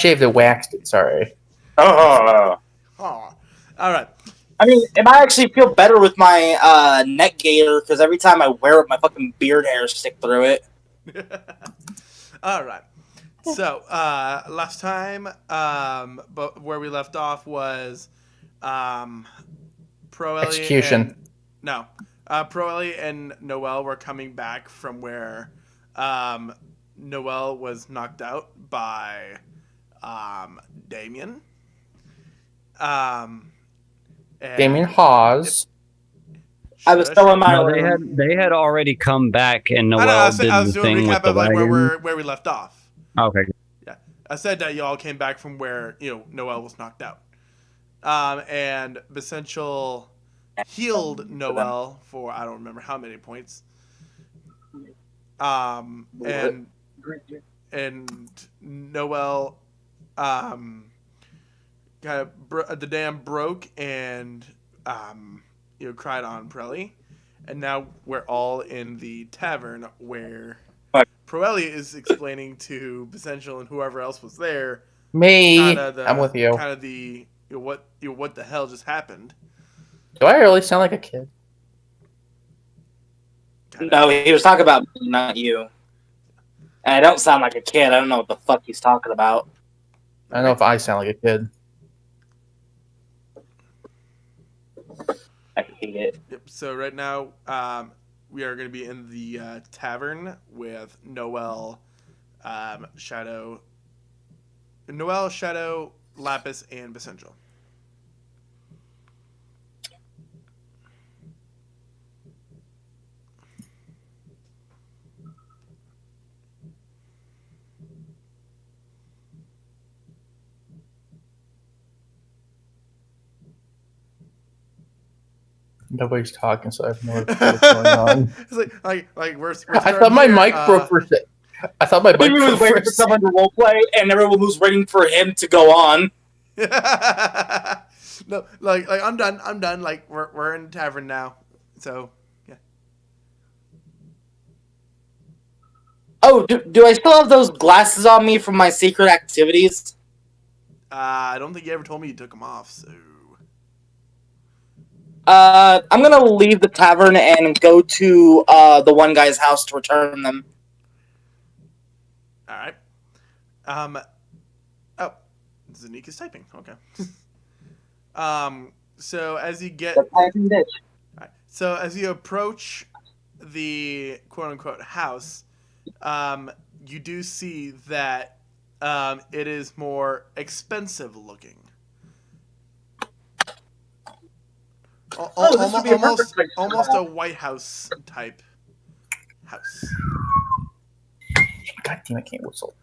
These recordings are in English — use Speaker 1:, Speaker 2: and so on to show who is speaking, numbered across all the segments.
Speaker 1: shaved and waxed it. Sorry.
Speaker 2: Oh.
Speaker 3: All right.
Speaker 2: I mean, it might actually feel better with my neck gaiter because every time I wear it, my fucking beard hairs stick through it.
Speaker 3: All right. So last time, but where we left off was Proelli
Speaker 1: Execution.
Speaker 3: Proelli and Noel were coming back from where Noel was knocked out by Damien.
Speaker 1: Damien Hawes.
Speaker 2: I was still in my
Speaker 4: No,
Speaker 2: room.
Speaker 4: they had already come back, and
Speaker 3: I
Speaker 4: Noel
Speaker 3: know, I was
Speaker 4: did the
Speaker 3: doing a
Speaker 4: thing with
Speaker 3: recap
Speaker 4: the
Speaker 3: of like
Speaker 4: wagon.
Speaker 3: where we left off.
Speaker 4: Okay.
Speaker 3: Yeah, I said that y'all came back from where Noel was knocked out, and Essential healed Noel for I don't remember how many points. And Noel, kind of the dam broke and cried on Proelli, and now we're all in the tavern where Proelli is explaining to Essential and whoever else was there.
Speaker 1: Me. I'm with you.
Speaker 3: Kind of the what the hell just happened.
Speaker 1: Do I really sound like a kid?
Speaker 2: No, he was talking about me, not you. And I don't sound like a kid. I don't know what the fuck he's talking about.
Speaker 1: I don't know if I sound like a kid.
Speaker 2: I hate it.
Speaker 3: Yep. So right now, we are going to be in the tavern with Noel, Shadow, Lapis, and Essential.
Speaker 1: Nobody's talking, so I have no idea what's going on.
Speaker 3: It's like we're
Speaker 1: I thought my mic broke for a second. I thought my mic
Speaker 2: Everyone was
Speaker 1: broke for
Speaker 2: waiting
Speaker 1: a
Speaker 2: for
Speaker 1: second.
Speaker 2: someone to roleplay, and everyone was waiting for him to go on.
Speaker 3: No, like I'm done. Like we're in the tavern now, so yeah.
Speaker 2: Oh, do I still have those glasses on me from my secret activities?
Speaker 3: I don't think you ever told me you took them off, so.
Speaker 2: I'm gonna leave the tavern and go to the one guy's house to return them.
Speaker 3: All right. Oh, Zanik is typing. Okay. So as you get,
Speaker 2: Bitch.
Speaker 3: so as you approach the quote unquote house, you do see that it is more expensive looking.
Speaker 2: this would be a perfect place for
Speaker 3: Almost
Speaker 2: that.
Speaker 3: a White House type house.
Speaker 1: God damn, I can't whistle.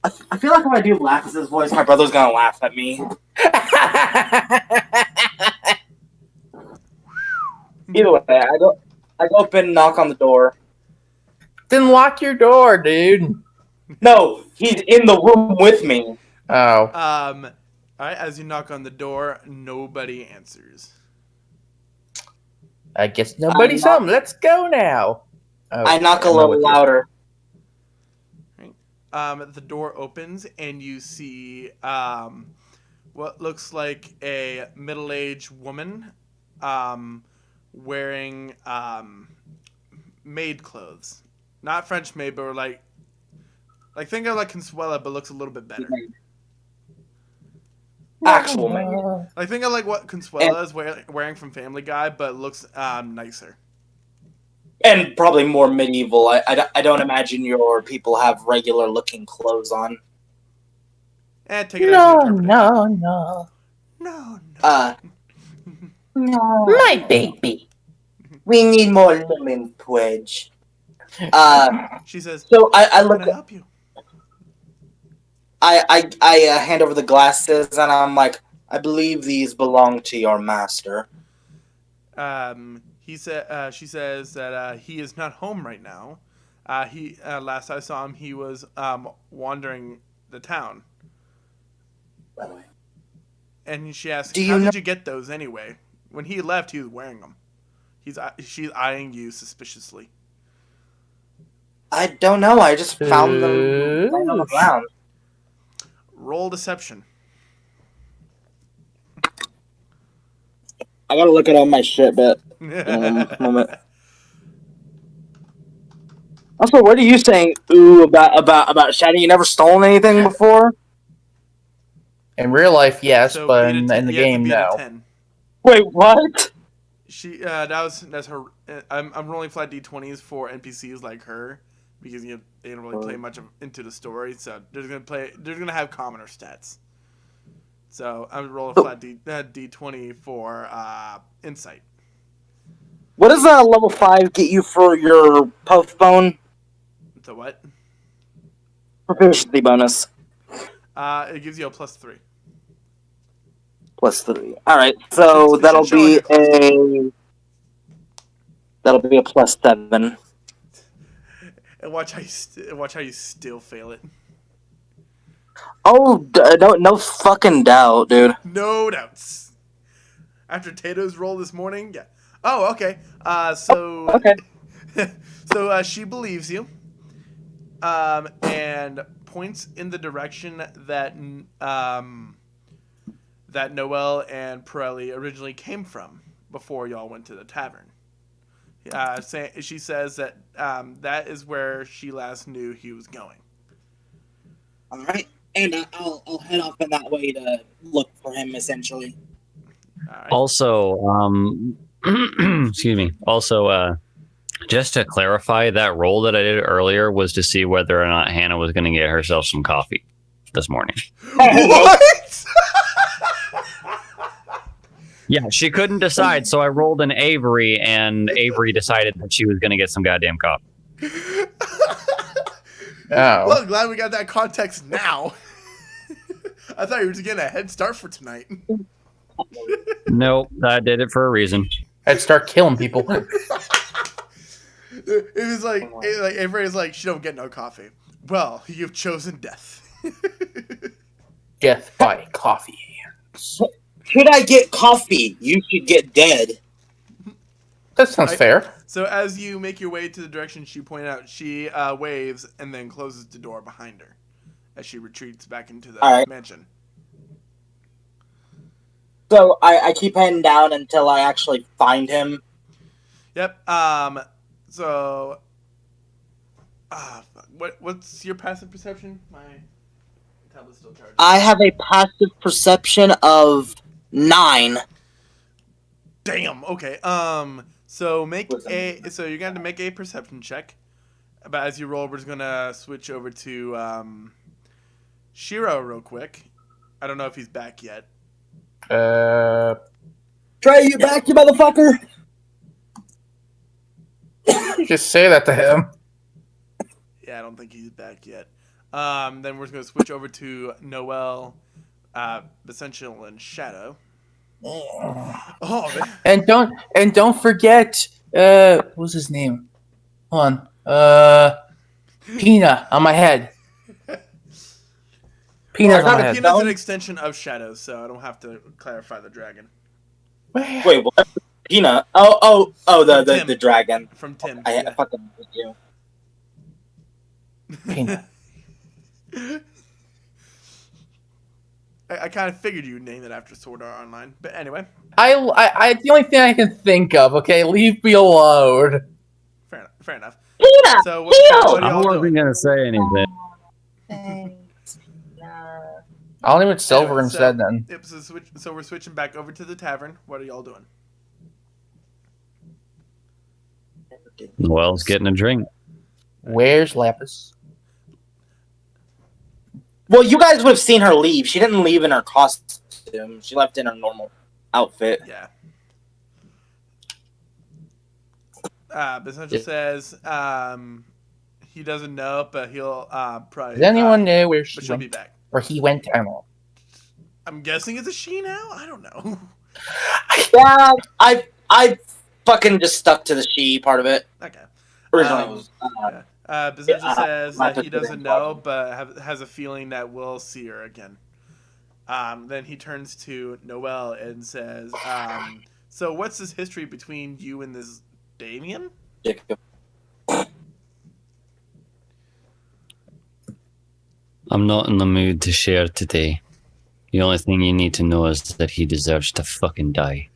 Speaker 2: I feel like if I do Lapis' voice, my brother's gonna laugh at me. Either way, I go up and knock on the door.
Speaker 1: Then lock your door, dude.
Speaker 2: No, he's in the room with me.
Speaker 1: Oh.
Speaker 3: All right. As you knock on the door, nobody answers.
Speaker 1: I guess nobody's home. Let's go now. Oh,
Speaker 2: I knock a
Speaker 1: I'm not
Speaker 2: little
Speaker 1: with you.
Speaker 2: louder.
Speaker 3: The door opens and you see what looks like a middle-aged woman wearing maid clothes. Not French maid, but like think of like Consuela, but looks a little bit better.
Speaker 2: Actual maid.
Speaker 3: Like think of like what Consuela is wearing from Family Guy, but looks nicer.
Speaker 2: And probably more medieval. I don't imagine your people have regular looking clothes on.
Speaker 3: Take it as you interpret it.
Speaker 1: No.
Speaker 3: No.
Speaker 2: No.
Speaker 1: My baby.
Speaker 2: We need more lemon pledge.
Speaker 3: She says,
Speaker 2: So I
Speaker 3: "How
Speaker 2: look.
Speaker 3: can I help you?"
Speaker 2: I hand over the glasses and I'm like, I believe these belong to your master.
Speaker 3: She says that he is not home right now. He last I saw him, he was wandering the town. And she asks, "How did you get those anyway?" When he left, he was wearing them. She's eyeing you suspiciously.
Speaker 2: I don't know. I just found them laying on the ground.
Speaker 3: Roll deception.
Speaker 2: I gotta look at all my shit, but moment. Also, what are you saying? Ooh, about Shadow? You never stolen anything before?
Speaker 1: In real life, yes,
Speaker 3: So
Speaker 1: but
Speaker 3: beat a
Speaker 1: in
Speaker 3: 10.
Speaker 1: the
Speaker 3: You have to
Speaker 1: game,
Speaker 3: beat a
Speaker 1: no.
Speaker 3: 10.
Speaker 2: Wait, what?
Speaker 3: She that's her. I'm rolling flat d20s for NPCs like her because they don't really play much into the story, so they're gonna have commoner stats. So I'm rolling flat d20 for insight.
Speaker 2: What does level 5 get you for your puff bone
Speaker 3: So what?
Speaker 2: proficiency bonus?
Speaker 3: It gives you a +3.
Speaker 2: +3. All right, so
Speaker 3: It should show on your class sheet.
Speaker 2: that'll be a +7.
Speaker 3: And watch how you still fail it.
Speaker 2: Oh, no fucking doubt, dude.
Speaker 3: No doubts. After Tato's roll this morning, yeah. Oh, okay. So
Speaker 2: Okay.
Speaker 3: so she believes you, and points in the direction that that Noelle and Pirelli originally came from before y'all went to the tavern. She says that that is where she last knew he was going.
Speaker 2: All right, and I'll head off in that way to look for him, essentially.
Speaker 3: All right.
Speaker 4: Also, excuse me. Also, just to clarify, that roll that I did earlier was to see whether or not Hannah was going to get herself some coffee this morning.
Speaker 3: What?
Speaker 4: Yeah, she couldn't decide, so I rolled an Avery, and Avery decided that she was going to get some goddamn coffee.
Speaker 1: Oh.
Speaker 3: Well, glad we got that context now. I thought you were just getting a head start for tonight.
Speaker 4: Nope, I did it for a reason.
Speaker 1: I'd start killing people.
Speaker 3: It was like Avery is like, she don't get no coffee. Well, you've chosen death.
Speaker 1: Death by coffee.
Speaker 2: Should I get coffee? You should get dead.
Speaker 1: That sounds fair.
Speaker 3: So as you make your way to the direction she pointed out, she waves and then closes the door behind her as she retreats back into the mansion.
Speaker 2: So I keep heading down until I actually find him.
Speaker 3: Yep. So, what's your passive perception? My tablet's still charged.
Speaker 2: I have a passive perception of 9.
Speaker 3: Damn. Okay. So you're gonna have to make a perception check. But as you roll, we're just gonna switch over to Shiro real quick. I don't know if he's back yet.
Speaker 2: Trey, you back, you motherfucker?
Speaker 1: Just say that to him.
Speaker 3: Yeah, I don't think he's back yet. Then we're just gonna switch over to Noelle, Essential, and Shadow. Oh man.
Speaker 1: And don't forget what was his name? Hold on. Peanut on my head. Peanut on my head.
Speaker 3: Peanut's an extension of Shadow, so I don't have to clarify the dragon.
Speaker 2: Wait, what? Peanut? Oh, the dragon.
Speaker 3: From Tim.
Speaker 2: I fucking hate you.
Speaker 1: Peanut.
Speaker 3: I kind of figured you'd name it after Sword Art Online, but anyway.
Speaker 1: I the only thing I can think of. Okay, leave me alone.
Speaker 3: Fair enough.
Speaker 2: Peanut!
Speaker 3: So what are
Speaker 4: I
Speaker 3: y'all
Speaker 4: wasn't
Speaker 3: doing?
Speaker 4: going to say anything.
Speaker 1: I'll name it Silver
Speaker 3: Anyway,
Speaker 1: instead then.
Speaker 3: Yep, so we're switching back over to the tavern. What are y'all doing?
Speaker 4: Noelle's getting a drink.
Speaker 1: Where's Lapis?
Speaker 2: Well, you guys would have seen her leave. She didn't leave in her costume. She left in her normal outfit.
Speaker 3: Yeah. Essential says he doesn't know, but he'll probably.
Speaker 1: Does anyone know where
Speaker 3: But
Speaker 1: she
Speaker 3: she'll be
Speaker 1: went?
Speaker 3: back.
Speaker 1: Where he went? I don't know.
Speaker 3: I'm guessing it's a she now. I don't know.
Speaker 2: Yeah, I fucking just stuck to the she part of it.
Speaker 3: Okay.
Speaker 2: Originally, it was.
Speaker 3: Essential says
Speaker 2: I
Speaker 3: that he
Speaker 2: took the
Speaker 3: doesn't
Speaker 2: same
Speaker 3: know, but has a feeling that we'll see her again. Then he turns to Noelle and says, "So what's this history between you and this Damien?"
Speaker 4: I'm not in the mood to share today. The only thing you need to know is that he deserves to fucking die.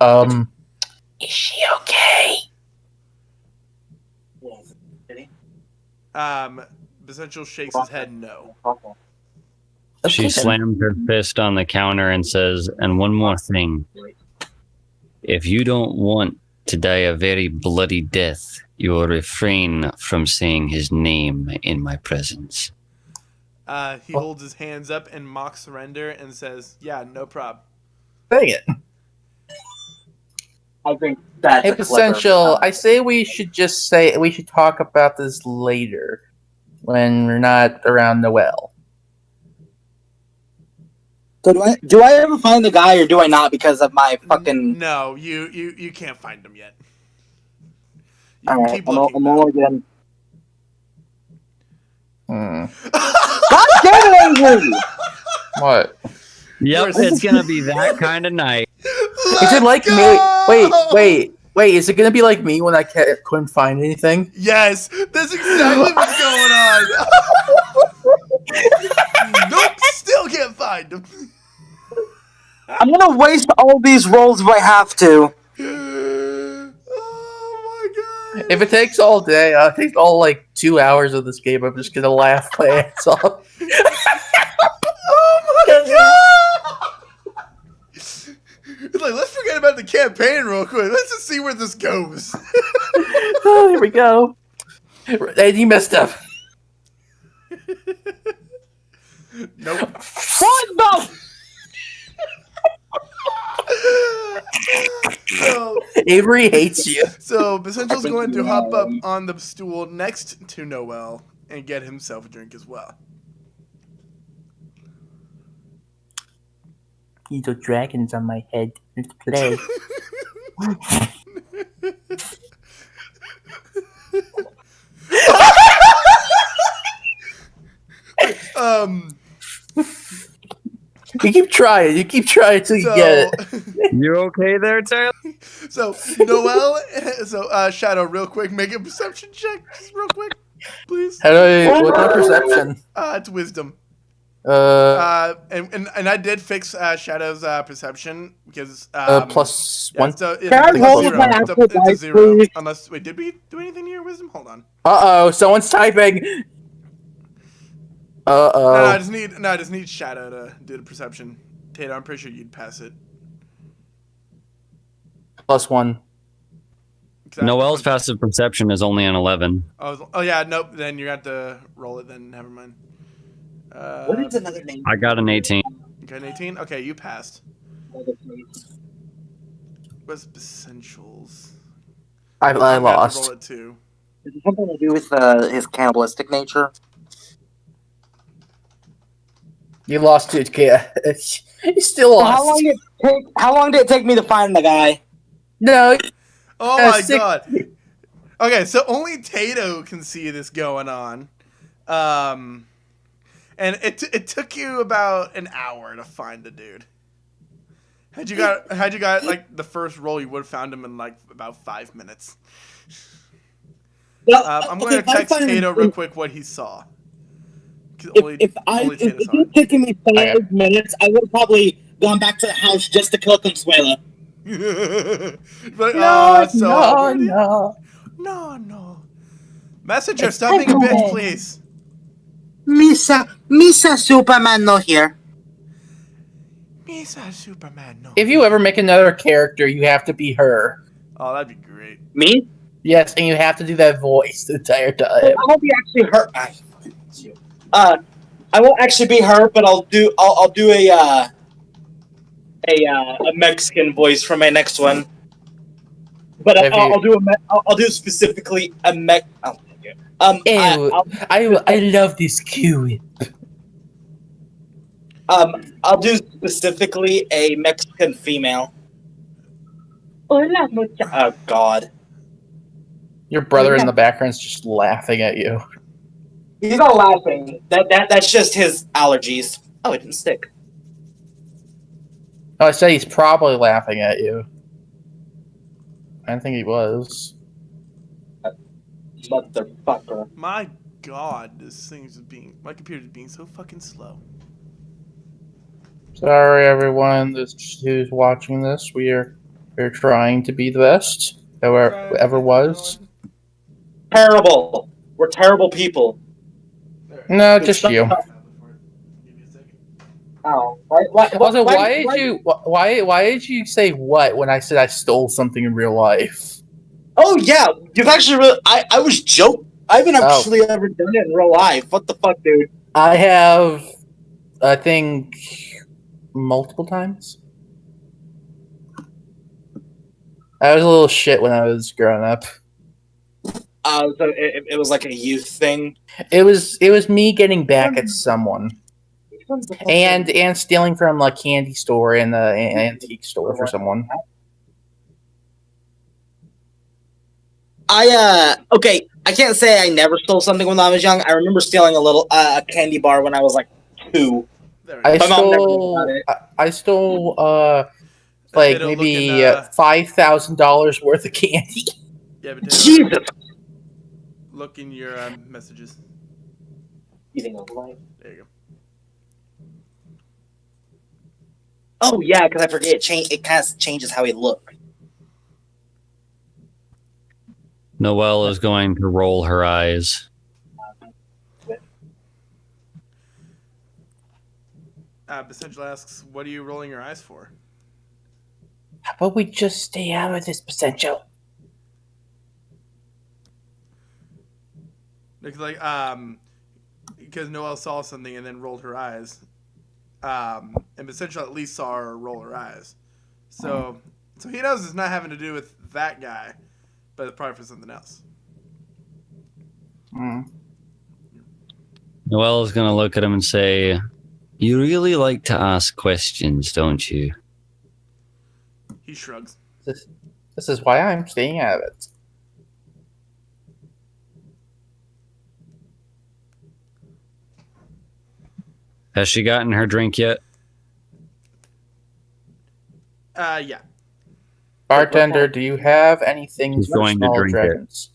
Speaker 1: Is she okay?
Speaker 3: Essential shakes his head no.
Speaker 4: She slams her fist on the counter and says, and one more thing. If you don't want to die a very bloody death, you will refrain from saying his name in my presence.
Speaker 3: He holds his hands up in mock surrender and says, yeah, no prob.
Speaker 1: Dang it.
Speaker 2: I think that's
Speaker 1: If essential, I say we should talk about this later when we're not around Noel.
Speaker 2: So do I ever find the guy or do I not because of my fucking...
Speaker 3: No, you can't find him yet. You
Speaker 2: Alright,
Speaker 3: keep looking.
Speaker 2: I'm all again.
Speaker 1: Hmm.
Speaker 2: God damn it, Andrew!
Speaker 1: What?
Speaker 4: Yep, it's gonna be that kind of night.
Speaker 1: Is it like me? Wait. Is it gonna be like me when I couldn't find anything?
Speaker 3: Yes, that's exactly what's going on. Nope, still can't find him.
Speaker 2: I'm gonna waste all these rolls if I have to.
Speaker 3: Oh my god.
Speaker 1: If it takes all day, it takes all like 2 hours of this game. I'm just gonna laugh my ass off.
Speaker 3: Oh my god. It's like, let's forget about the campaign real quick. Let's just see where this goes.
Speaker 1: Oh, here we go. Hey, you messed up.
Speaker 3: Nope.
Speaker 2: What the?
Speaker 3: So,
Speaker 1: Avery hates you.
Speaker 3: so Essential's going to hop up on the stool next to Noel and get himself a drink as well.
Speaker 1: These are dragons on my head. Let's play. You keep trying until you get it.
Speaker 4: You okay there, Taylor?
Speaker 3: So Noel, Shadow, real quick, make a perception check, just real quick, please.
Speaker 1: How do I? What's my perception?
Speaker 3: It's wisdom. And I did fix Shadow's perception because
Speaker 1: plus
Speaker 3: yeah,
Speaker 1: one.
Speaker 3: so
Speaker 2: Can I
Speaker 3: it's
Speaker 2: roll
Speaker 3: a
Speaker 2: with my
Speaker 3: zero.
Speaker 2: actual
Speaker 3: It's a
Speaker 2: dice,
Speaker 3: zero.
Speaker 2: please?
Speaker 3: Unless did we do anything to your wisdom? Hold on.
Speaker 1: Someone's typing.
Speaker 3: No, I just need Shadow to do the perception. Tato, I'm pretty sure you'd pass it.
Speaker 1: Plus one.
Speaker 4: Noel's passive perception is only an 11.
Speaker 3: Oh yeah, nope. Then you have to roll it. Then never mind.
Speaker 2: What is another name?
Speaker 4: I got an 18.
Speaker 3: You got an 18. Okay, you passed. What's essentials?
Speaker 1: I
Speaker 3: I'm gonna have to
Speaker 1: lost.
Speaker 3: roll it too.
Speaker 2: Is it something to do with his cannibalistic nature?
Speaker 1: You lost, dude. You still lost.
Speaker 2: How long did it take me to find the guy?
Speaker 1: No.
Speaker 3: Oh my god. Okay, so only Tato can see this going on. And it took you about an hour to find the dude. Had you got like the first roll, you would have found him in like about 5 minutes. I'm going to text Tato real quick what he saw.
Speaker 2: If it had taken me 5 minutes, I would have probably gone back to the house just to kill Consuela.
Speaker 3: But, no. Messenger, stop being a bitch, please.
Speaker 2: Misa Superman no here.
Speaker 3: Misa Superman no.
Speaker 1: If you ever make another character, you have to be her.
Speaker 3: Oh, that'd be great.
Speaker 2: Me?
Speaker 1: Yes, and you have to do that voice the entire time.
Speaker 2: I won't be actually her. I won't actually be her, but I'll do a Mexican voice for my next one. But I'll do specifically a Mex. Oh,
Speaker 1: I love this cue.
Speaker 2: I'll do specifically a Mexican female. Oh God.
Speaker 1: Your brother in the background's just laughing at you.
Speaker 2: He's not laughing. That's just his allergies. Oh, it didn't stick.
Speaker 1: Oh, I said he's probably laughing at you. I don't think he was.
Speaker 2: Motherfucker.
Speaker 3: My god, my computer's being so fucking slow.
Speaker 1: Sorry, everyone who's watching this. We're trying to be the best that ever was.
Speaker 2: Terrible. We're terrible people.
Speaker 1: No, just you.
Speaker 2: Oh,
Speaker 1: Also, why did you say what when I said I stole something in real life?
Speaker 2: Oh yeah, you've actually really. I was joking. I haven't actually ever done it in real life. What the fuck, dude?
Speaker 1: I have, I think, multiple times. I was a little shit when I was growing up.
Speaker 2: So it was like a youth thing.
Speaker 1: It was me getting back at someone, and stealing from a candy store and an antique store for someone.
Speaker 2: Okay, I can't say I never stole something when I was young. I remember stealing a candy bar when I was like 2.
Speaker 1: I stole like maybe $5,000 worth of candy.
Speaker 3: Yeah, but
Speaker 2: Jesus.
Speaker 3: Look in your messages.
Speaker 2: Eating a light.
Speaker 3: There you go.
Speaker 2: Oh yeah, because I forget it kind of changes how he looks.
Speaker 4: Noelle is going to roll her eyes.
Speaker 3: Essential asks, what are you rolling your eyes for?
Speaker 1: How about we just stay out of this, Essential?
Speaker 3: Like, because Noelle saw something and then rolled her eyes. And Essential at least saw her roll her eyes. So he knows it's not having to do with that guy, but it's probably for something else.
Speaker 4: Noelle is going to look at him and say, "You really like to ask questions, don't you?"
Speaker 3: He shrugs.
Speaker 1: This is why I'm staying out of it.
Speaker 4: Has she gotten her drink yet?
Speaker 3: Yeah.
Speaker 1: Bartender, do you have anything
Speaker 4: She's
Speaker 1: for
Speaker 4: going to
Speaker 1: small
Speaker 4: drink it.
Speaker 1: dragons?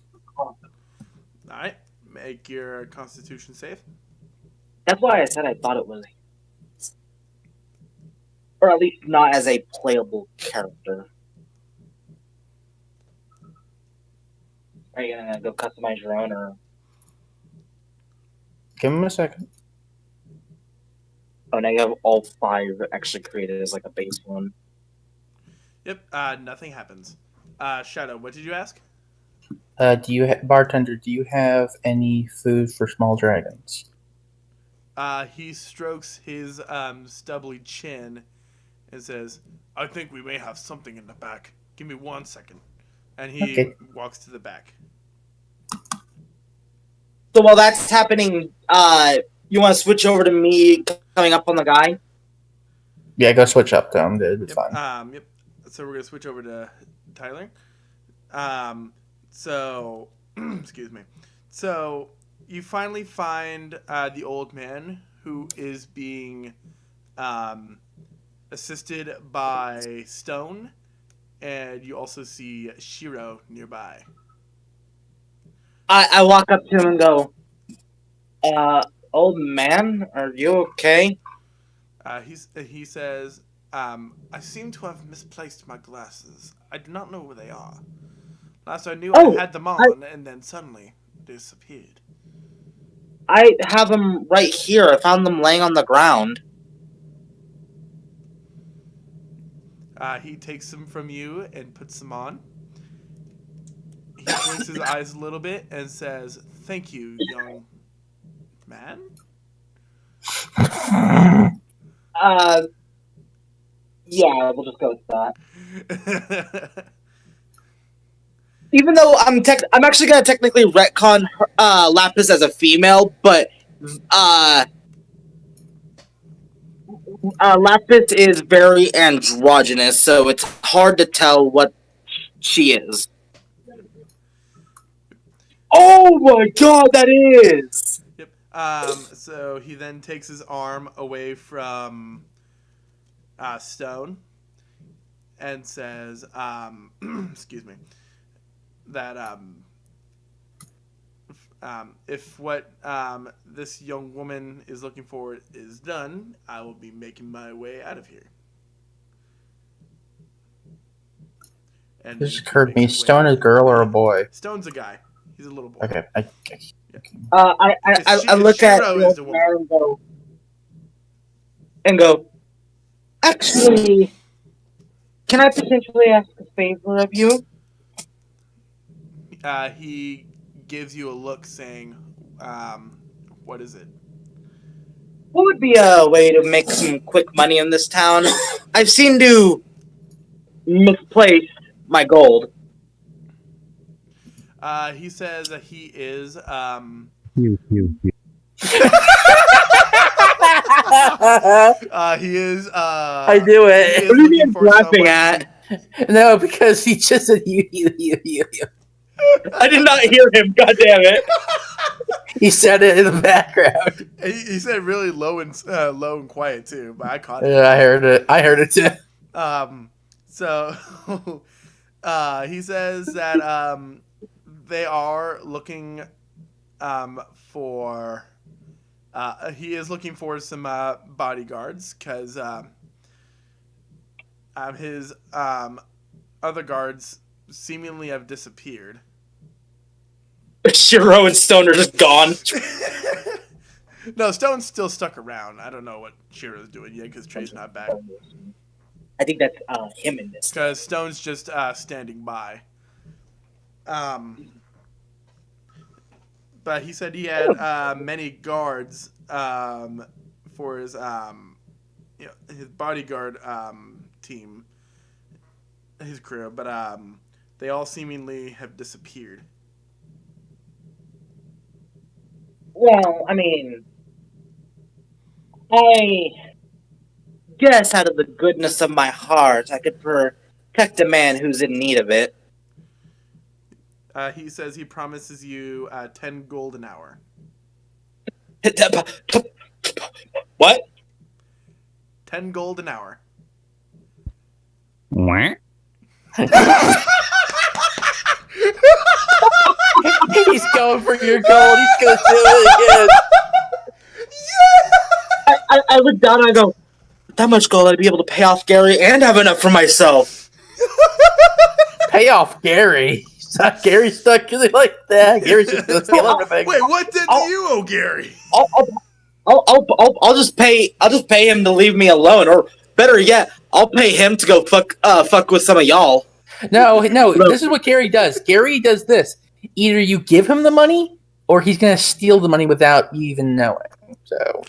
Speaker 3: Alright. Make your constitution save.
Speaker 2: That's why I said I thought it was, or at least not as a playable character. Are you gonna go customize your own, or?
Speaker 1: Give him a second.
Speaker 2: Oh, now you have all 5 actually created as like a base one.
Speaker 3: Yep. Nothing happens. Shadow, what did you ask?
Speaker 1: Bartender, do you have any food for small dragons?
Speaker 3: He strokes his stubbly chin and says, I think we may have something in the back. Give me 1 second. And he walks to the back.
Speaker 2: So while that's happening, you want to switch over to me coming up on the guy?
Speaker 1: Yeah, go switch up to him. It's fine.
Speaker 3: Yep. So we're going to switch over to Tyler. Excuse me. So you finally find the old man who is being assisted by Stone, and you also see Shiro nearby.
Speaker 2: I walk up to him and go, old man, are you okay?
Speaker 3: He says, I seem to have misplaced my glasses. I do not know where they are. Last I knew, I had them on, and then suddenly disappeared.
Speaker 2: I have them right here. I found them laying on the ground.
Speaker 3: He takes them from you and puts them on. He blinks his eyes a little bit and says, "Thank you, young man."
Speaker 2: Yeah, we'll just go with that. Even though I'm actually gonna technically retcon Lapis as a female, but Lapis is very androgynous, so it's hard to tell what she is. Oh my god, that is!
Speaker 3: Yep. So he then takes his arm away from Stone and says, excuse me, that if what this young woman is looking for is done, I will be making my way out of here. And
Speaker 1: This
Speaker 3: then he
Speaker 1: occurred to me.
Speaker 3: makes his way
Speaker 1: Stone
Speaker 3: out.
Speaker 1: a girl or a boy?
Speaker 3: Stone's a guy. He's a little boy.
Speaker 1: Okay.
Speaker 2: I look at
Speaker 3: Shiro
Speaker 2: the
Speaker 3: is
Speaker 2: old
Speaker 3: the
Speaker 2: man and go, actually, can I potentially ask a favor of you?
Speaker 3: He gives you a look saying, what is it?
Speaker 2: What would be a way to make some quick money in this town? I've seen to misplace my gold.
Speaker 3: He says that he is, he is,
Speaker 1: I do it.
Speaker 3: he is
Speaker 2: What are you
Speaker 3: looking for
Speaker 2: laughing
Speaker 3: someone-
Speaker 2: at?
Speaker 1: No, because he just said you.
Speaker 2: I did not hear him. God damn it!
Speaker 1: He said it in the background.
Speaker 3: He said really low and quiet too, but I caught it.
Speaker 1: Yeah, I heard it too.
Speaker 3: So he says that they are looking for he is looking for some bodyguards because his other guards seemingly have disappeared.
Speaker 2: Shiro and Stone are just gone.
Speaker 3: No, Stone's still stuck around. I don't know what Shiro's doing yet because Trey's not back.
Speaker 2: I think that's him in this.
Speaker 3: Because Stone's just standing by. But he said he had many guards for his his bodyguard team, his crew, but they all seemingly have disappeared.
Speaker 2: Well, I mean, I guess out of the goodness of my heart, I could protect a man who's in need of it.
Speaker 3: He says he promises you 10 gold an hour.
Speaker 2: What?
Speaker 3: 10 gold an hour.
Speaker 4: What?
Speaker 1: He's going for your gold. He's going to do it
Speaker 2: I look down and I go, with that much gold, I'd be able to pay off Gary and have enough for myself.
Speaker 1: again. Pay off Gary. Gary's stuck like that. Gary's just going to steal everything.
Speaker 3: Wait, what did you owe Gary?
Speaker 2: I'll just pay him to leave me alone, or better yet, I'll pay him to go fuck with some of y'all.
Speaker 1: No, this is what Gary does. Gary does this. Either you give him the money, or he's going to steal the money without you even knowing. So,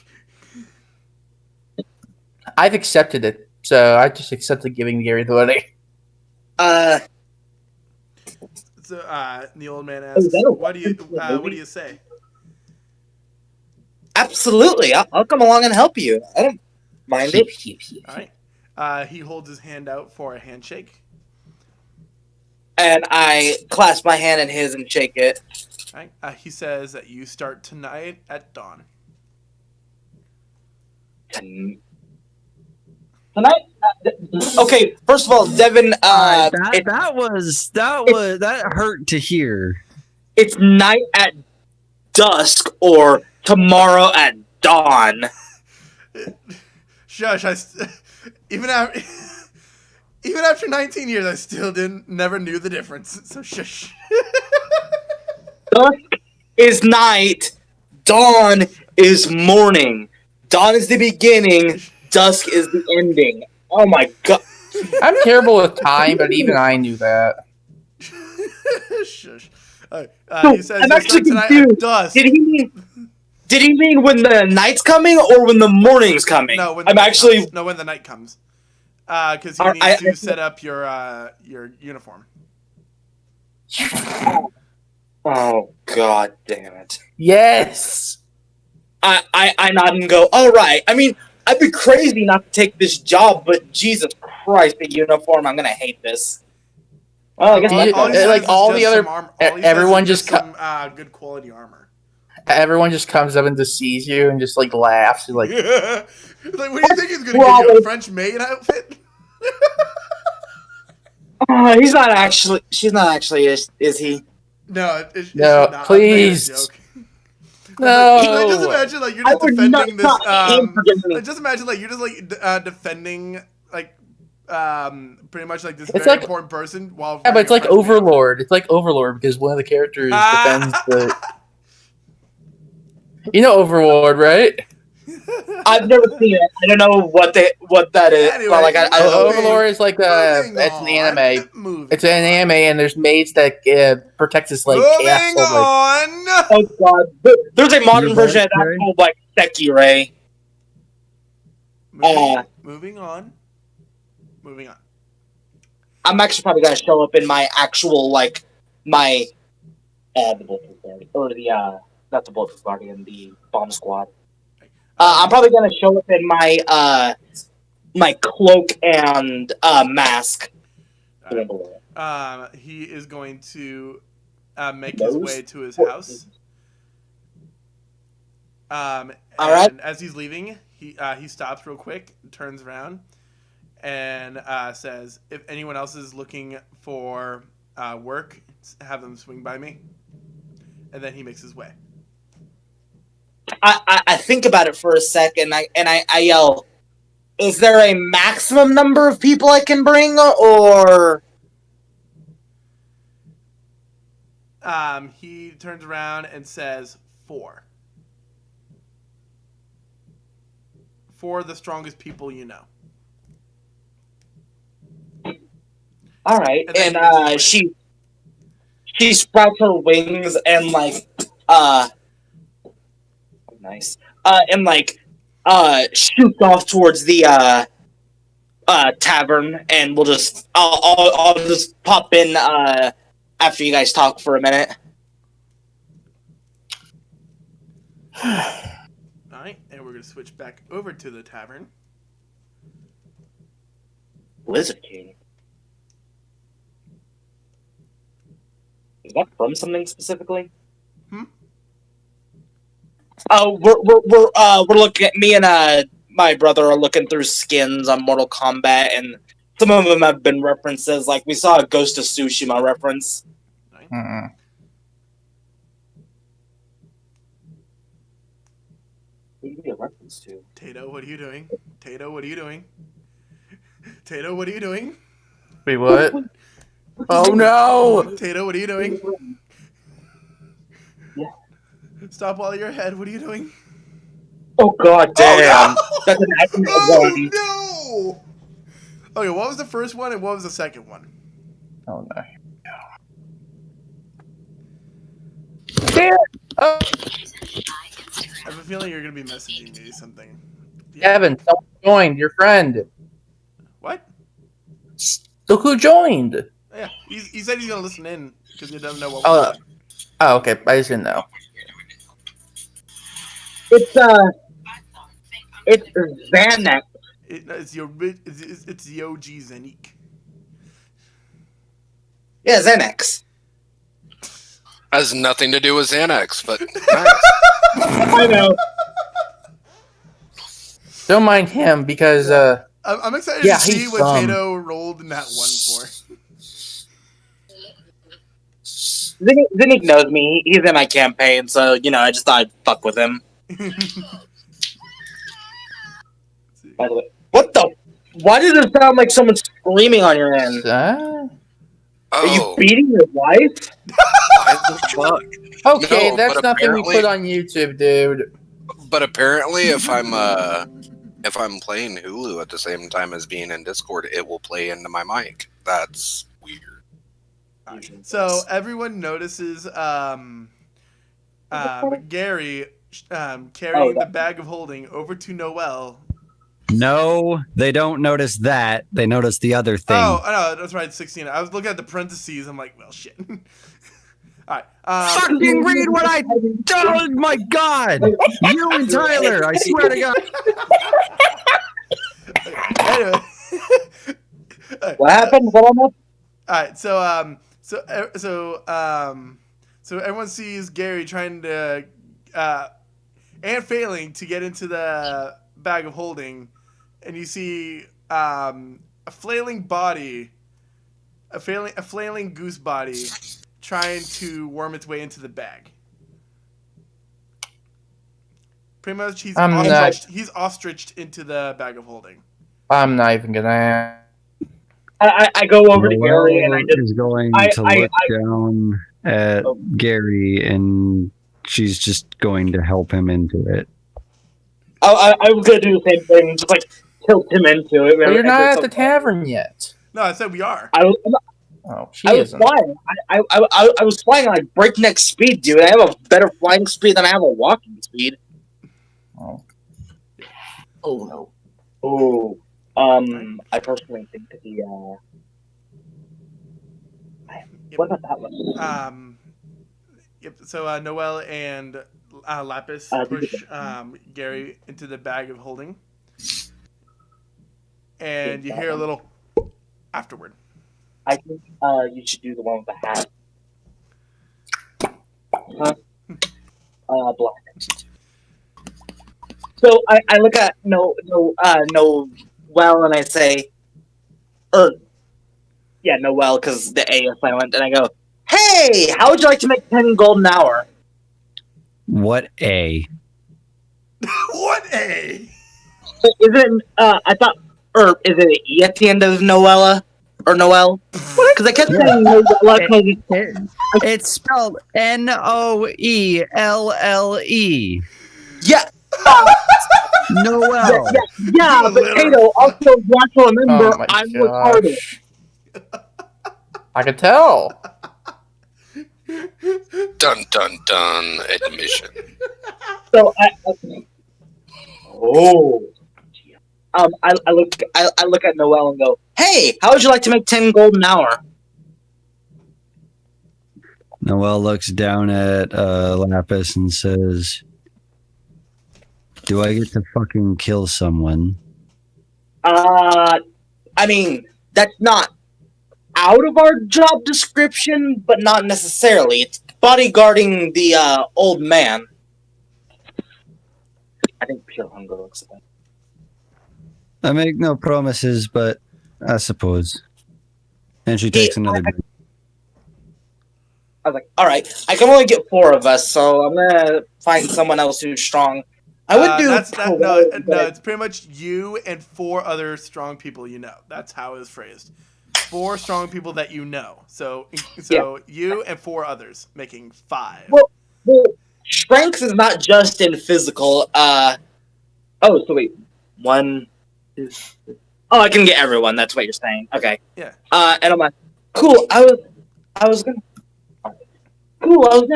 Speaker 1: I've accepted it. So, I just accepted giving Gary the money.
Speaker 3: So the old man asks, "What do you say?"
Speaker 2: Absolutely, I'll come along and help you. I don't mind it.
Speaker 3: All right. He holds his hand out for a handshake.
Speaker 2: And I clasp my hand in his and shake it.
Speaker 3: All right. He says that you start tonight at dawn.
Speaker 2: Tonight? Okay, first of all, Devin,
Speaker 4: that hurt to hear.
Speaker 2: it's night at dusk or tomorrow at dawn.
Speaker 3: Shush! Even after 19 years, I still never knew the difference. So shush.
Speaker 2: Dusk is night, dawn is morning. Dawn is the beginning, dusk is the ending. Oh my god.
Speaker 1: I'm terrible with time, but even I knew that.
Speaker 3: Shush. He says
Speaker 2: I'm
Speaker 3: you
Speaker 2: actually
Speaker 3: start tonight
Speaker 2: confused.
Speaker 3: at dusk.
Speaker 2: Did he mean when the night's coming or when the morning's coming?
Speaker 3: No, when the night comes. Because he needs to set up your uniform.
Speaker 2: Oh god damn it.
Speaker 1: Yes.
Speaker 2: I nod and go, all right. I mean, I'd be crazy not to take this job, but Jesus Christ, the uniform, I'm gonna hate this. Well, I guess
Speaker 1: everyone just
Speaker 3: some good quality armor.
Speaker 1: Everyone just comes up and just sees you and just like laughs. He's like,
Speaker 3: Like, what do you think he's gonna give you a French maid outfit?
Speaker 2: He's not actually. She's not actually. Is he?
Speaker 3: No, it's
Speaker 1: no,
Speaker 3: not.
Speaker 1: please.
Speaker 3: I made a joke. I just
Speaker 1: No.
Speaker 3: imagine like you're
Speaker 2: I
Speaker 3: just
Speaker 2: would not
Speaker 3: defending this.
Speaker 2: stop him from getting
Speaker 3: I just imagine like you're just like defending like pretty much like this
Speaker 1: It's
Speaker 3: very
Speaker 1: like-
Speaker 3: important person while.
Speaker 1: Yeah, but it's like
Speaker 3: fighting a friend.
Speaker 1: Overlord. It's like Overlord because one of the characters defends the. You know Overlord, right?
Speaker 2: I've never seen it. I don't know what that is.
Speaker 3: Anyway,
Speaker 2: Well, like I don't know.
Speaker 1: Overlord is like
Speaker 3: Moving
Speaker 1: it's an
Speaker 3: on.
Speaker 1: anime.
Speaker 3: Moving
Speaker 1: It's an
Speaker 3: on.
Speaker 1: anime, and there's maids that protect this like
Speaker 3: Moving
Speaker 1: castle. Like,
Speaker 3: on.
Speaker 2: Oh god, there's a modern
Speaker 4: You
Speaker 2: version of
Speaker 4: back,
Speaker 2: that
Speaker 4: Ray?
Speaker 2: called like Sekirei.
Speaker 3: Moving on. Moving on.
Speaker 2: I'm actually probably gonna show up in my actual like my the Bulletproof Guardian or the not the Bulletproof Guardian, the Bomb Squad. I'm probably gonna show up in my my cloak and mask.
Speaker 3: He is going to make
Speaker 2: Those?
Speaker 3: his way to his house. And
Speaker 2: Alright.
Speaker 3: as he's leaving, he stops real quick, turns around, and says, "If anyone else is looking for work, have them swing by me." And then he makes his way.
Speaker 2: I think about it for a second. I yell, "Is there a maximum number of people I can bring, or?"
Speaker 3: He turns around and says, 4. 4 the strongest people you know.
Speaker 2: All right,
Speaker 3: And then
Speaker 2: and she sprouts her wings and like nice and like shoots off towards the tavern, and we'll just I'll just pop in after you guys talk for a minute.
Speaker 3: Alright, and we're going to switch back over to the tavern.
Speaker 2: Lizard King. Is that from something specifically? Oh, we're looking at me and my brother are looking through skins on Mortal Kombat, and some of them have been references. Like we saw a Ghost of Tsushima reference.
Speaker 1: mm-mm.
Speaker 2: What do you a reference to?
Speaker 3: Tato, what are you doing? Tato, what are you doing? Tato, what are you doing?
Speaker 1: Wait, what? Oh no!
Speaker 3: Tato, what are you doing?
Speaker 2: Yeah.
Speaker 3: Stop while you're ahead. What are you doing?
Speaker 2: Oh god damn!
Speaker 3: Oh,
Speaker 2: That's an accurate one.
Speaker 3: no! Okay, what was the first one and what was the second one?
Speaker 1: Oh no! Damn! Oh,
Speaker 3: I have a feeling you're gonna be messaging me something.
Speaker 1: Evan, someone joined. Your friend.
Speaker 3: What?
Speaker 1: Look who joined.
Speaker 3: Yeah, he said he's gonna listen in because he doesn't know what.
Speaker 1: Oh,
Speaker 3: we're doing.
Speaker 1: Oh, okay. I just didn't know.
Speaker 2: It's Xanax.
Speaker 3: It's the OG Zenik.
Speaker 2: Yeah, Xanax.
Speaker 5: Has nothing to do with Xanax, but nice.
Speaker 2: I know.
Speaker 1: Don't mind him because
Speaker 3: I'm excited
Speaker 1: Yeah,
Speaker 3: to see
Speaker 1: he's
Speaker 3: what
Speaker 1: dumb.
Speaker 3: Tato rolled in that one for.
Speaker 2: Zinnik knows me. He's in my campaign, so you know I just thought I'd fuck with him. By the way, what the? Why does it sound like someone screaming on your end? Are you
Speaker 5: Oh,
Speaker 2: beating your wife?
Speaker 5: why the fuck?
Speaker 1: okay,
Speaker 5: No,
Speaker 1: that's
Speaker 5: but
Speaker 1: nothing we
Speaker 5: apparently-
Speaker 1: put on YouTube, dude.
Speaker 5: But apparently, if I'm playing Hulu at the same time as being in Discord, it will play into my mic. That's weird.
Speaker 3: So everyone notices Gary carrying the bag of holding over to Noel.
Speaker 4: No, they don't notice that. They notice the other thing.
Speaker 3: Oh, no, that's right, 16. I was looking at the parentheses. I'm like, well, shit. All right.
Speaker 4: Fucking read what I. Oh my god! You and Tyler, I swear to God.
Speaker 3: Anyway.
Speaker 2: What happened? What on
Speaker 3: All right, so everyone sees Gary trying to and failing to get into the bag of holding, and you see a flailing body, a flailing goose body, trying to worm its way into the bag. pretty much he's
Speaker 1: I'm
Speaker 3: ostriched into the bag of holding.
Speaker 1: I'm not even gonna.
Speaker 2: I go over to Gary and I just
Speaker 4: is going
Speaker 2: I-
Speaker 4: to
Speaker 2: I-
Speaker 4: look down at
Speaker 2: Oh.
Speaker 4: Gary, and she's just going to help him into it.
Speaker 2: I was gonna do the same thing, just like tilt him into it.
Speaker 1: But you're not
Speaker 2: It's
Speaker 1: at the
Speaker 2: okay.
Speaker 1: tavern yet.
Speaker 3: No, I said we are.
Speaker 2: I was
Speaker 1: She
Speaker 2: I was
Speaker 1: isn't.
Speaker 2: flying. I was flying at like breakneck speed, dude. I have a better flying speed than I have a walking speed.
Speaker 1: Oh.
Speaker 2: Oh no. Oh. I personally think that the what about that one?
Speaker 3: Yep. So Noel and Lapis push Gary into the bag of holding, and you hear a little afterward.
Speaker 2: I think you should do the one with the hat. Huh? Black. So I look at Noel and I say, Noel, because the A is silent, and I go, hey, how would you like to make 10 gold an hour?
Speaker 4: What a?
Speaker 3: What a?
Speaker 2: Isn't I thought, or is it an E at the end of Noella or Noel? Because I kept saying Noella.
Speaker 4: It's spelled Noelle.
Speaker 2: Yeah.
Speaker 4: Noel.
Speaker 2: Yeah,
Speaker 3: You
Speaker 2: but Kato also want to remember
Speaker 1: Oh my
Speaker 2: I'm retarded.
Speaker 1: gosh. I could tell.
Speaker 5: Dun dun dun. Admission.
Speaker 2: So I look at Noel and go, hey, how would you like to make 10 gold an hour?
Speaker 4: Noel looks down at Lapis and says, do I get to fucking kill someone?
Speaker 2: I mean, that's not out of our job description, but not necessarily. It's bodyguarding the old man. I think pure hunger looks at that.
Speaker 4: I make no promises, but I suppose. And she takes another drink.
Speaker 2: I was like, all right, I can only get 4 of us, so I'm gonna find someone else who's strong. I would do.
Speaker 3: No, it's pretty much you and 4 other strong people you know. That's how it was phrased. 4 strong people that you know. So you and 4 others, making 5.
Speaker 2: Well, strength is not just in physical. So wait, 1, 2. Oh, I can get everyone. That's what you're saying. Okay.
Speaker 3: Yeah.
Speaker 2: And I'm like, cool. I was gonna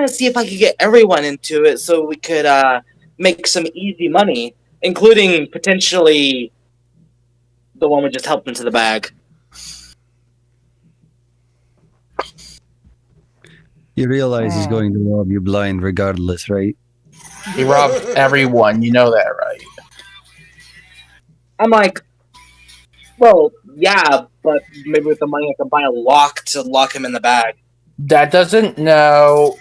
Speaker 2: see if I could get everyone into it so we could make some easy money, including potentially the one we just helped into the bag.
Speaker 4: You realize he's going to rob you blind regardless, right?
Speaker 1: He robbed everyone. You know that, right?
Speaker 2: I'm like, well, yeah, but maybe with the money I can buy a lock to lock him in the bag.
Speaker 1: That doesn't know.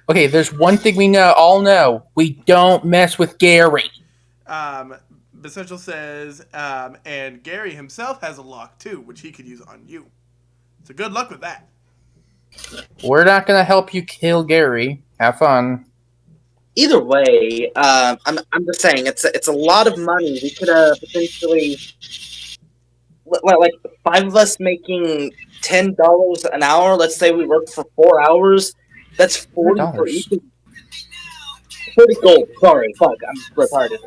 Speaker 1: Okay. There's one thing we all know. We don't mess with Gary.
Speaker 3: Essential says, and Gary himself has a lock too, which he could use on you. So good luck with that.
Speaker 1: We're not gonna help you kill Gary. Have fun.
Speaker 2: Either way, I'm just saying it's a lot of money. We could potentially like 5 of us making $10 an hour. Let's say we work for 4 hours. That's 40 for each. 40 gold. Sorry, fuck. I'm retarded.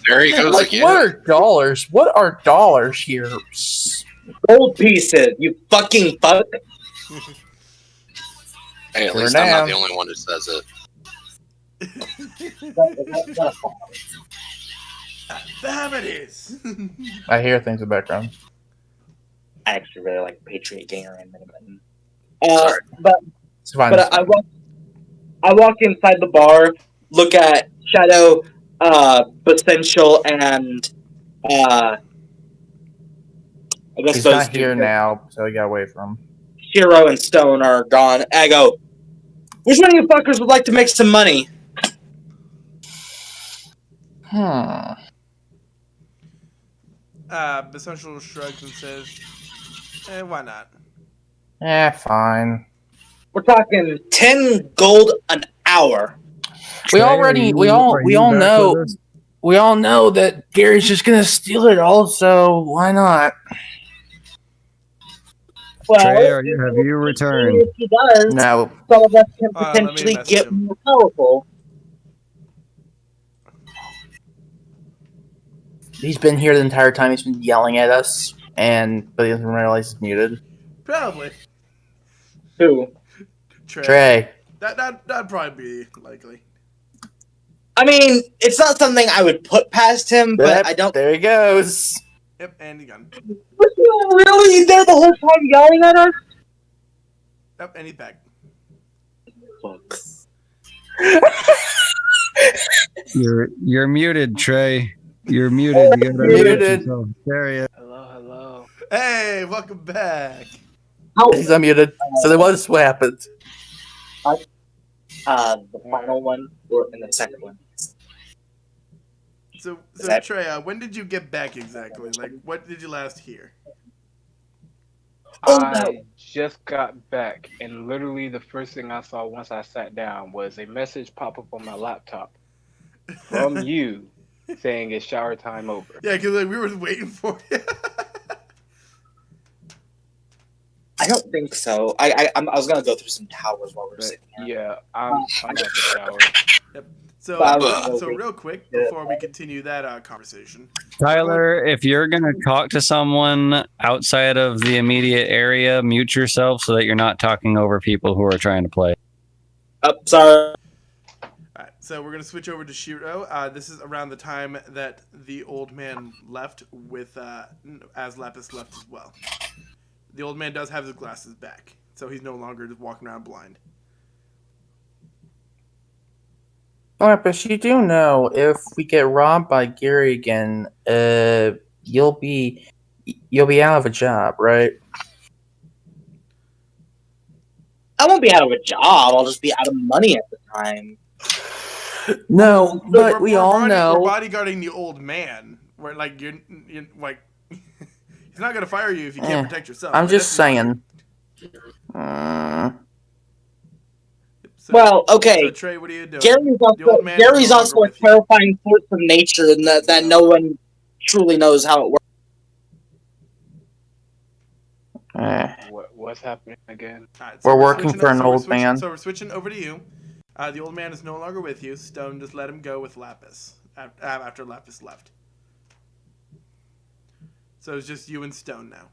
Speaker 5: There he goes
Speaker 1: Like,
Speaker 5: again.
Speaker 1: what are dollars? What are dollars here?
Speaker 2: Gold pieces. You fucking fuck.
Speaker 5: Hey, at
Speaker 1: Sure
Speaker 5: least I'm
Speaker 1: now.
Speaker 5: not the only one who says it.
Speaker 3: Damn it is.
Speaker 1: I hear things in the background.
Speaker 2: I actually really like Patriot Gamer and Miniman.
Speaker 5: Sorry.
Speaker 2: But
Speaker 1: It's fine.
Speaker 2: But I walk inside the bar, look at Shadow, Essential, and I guess
Speaker 1: He's
Speaker 2: those
Speaker 1: not
Speaker 2: two,
Speaker 1: here now, so you got away from him.
Speaker 2: Shiro and Stone are gone. I go, which one of you fuckers would like to make some money?
Speaker 3: Essential shrugs and says, why not?
Speaker 1: Fine.
Speaker 2: We're talking 10 gold an hour.
Speaker 1: We all know that Gary's just gonna steal it all. So why not?
Speaker 2: Well,
Speaker 4: Trey, have you returned?
Speaker 2: if he does,
Speaker 1: No.
Speaker 2: some of us can
Speaker 3: Let me
Speaker 2: potentially
Speaker 3: message
Speaker 2: get
Speaker 3: him.
Speaker 2: more powerful.
Speaker 1: He's been here the entire time. He's been yelling at us, but he doesn't realize he's muted.
Speaker 3: Probably.
Speaker 2: Who?
Speaker 1: Trey.
Speaker 3: That'd probably be likely.
Speaker 2: I mean, it's not something I would put past him, but
Speaker 1: Yep,
Speaker 2: I don't.
Speaker 1: There he goes.
Speaker 3: Yep, and he gun.
Speaker 2: Was he really there the whole time yelling at us?
Speaker 3: Yep, and he's back.
Speaker 4: You're muted, Trey. You're muted. You gotta
Speaker 1: Muted.
Speaker 4: mute yourself. There you
Speaker 6: Hello.
Speaker 3: Hey, welcome back.
Speaker 1: He's unmuted. So then what happened?
Speaker 2: The final one or in the second one?
Speaker 3: So
Speaker 2: that-
Speaker 3: Trey, when did you get back exactly? Like, what did you last hear?
Speaker 2: Oh,
Speaker 6: I
Speaker 2: no.
Speaker 6: just got back, and literally the first thing I saw once I sat down was a message pop up on my laptop from you saying it's shower time over.
Speaker 3: Yeah, because we were waiting for you.
Speaker 2: I don't think so. I was gonna go through some towers while we we're
Speaker 6: But
Speaker 2: sitting here.
Speaker 6: yeah, I'm at the shower.
Speaker 3: So,
Speaker 2: Wow.
Speaker 3: so real quick before we continue that conversation,
Speaker 4: Tyler, if you're gonna talk to someone outside of the immediate area, mute yourself so that you're not talking over people who are trying to play.
Speaker 2: Oh, sorry.
Speaker 3: all right. So we're gonna switch over to Shiro. This is around the time that the old man left, with as Lapis left as well. The old man does have his glasses back, so he's no longer just walking around blind.
Speaker 1: Alright, but you do know if we get robbed by Gary again, you'll be out of a job, right?
Speaker 2: I won't be out of a job. I'll just be out of money at the time.
Speaker 1: No, but we all
Speaker 3: We're
Speaker 1: know.
Speaker 3: bodyguarding the old man. We're like you're like he's not gonna fire you if you can't protect yourself.
Speaker 1: I'm
Speaker 3: But
Speaker 1: just
Speaker 3: that's-
Speaker 1: saying.
Speaker 3: So,
Speaker 2: Well, okay.
Speaker 3: So Trey, what are you doing?
Speaker 2: Gary's
Speaker 3: The old man is
Speaker 2: Gary's
Speaker 3: no
Speaker 2: also
Speaker 3: longer
Speaker 2: a
Speaker 3: with you.
Speaker 2: terrifying force of nature, and that no one truly knows how it works.
Speaker 6: What's happening again?
Speaker 3: All right,
Speaker 1: We're
Speaker 3: we're
Speaker 1: working
Speaker 3: switching
Speaker 1: for
Speaker 3: o-
Speaker 1: an
Speaker 3: so we're
Speaker 1: old
Speaker 3: switching-
Speaker 1: man.
Speaker 3: So we're switching over to you. The old man is no longer with you. Stone just let him go with Lapis after Lapis left. So it's just you and Stone now.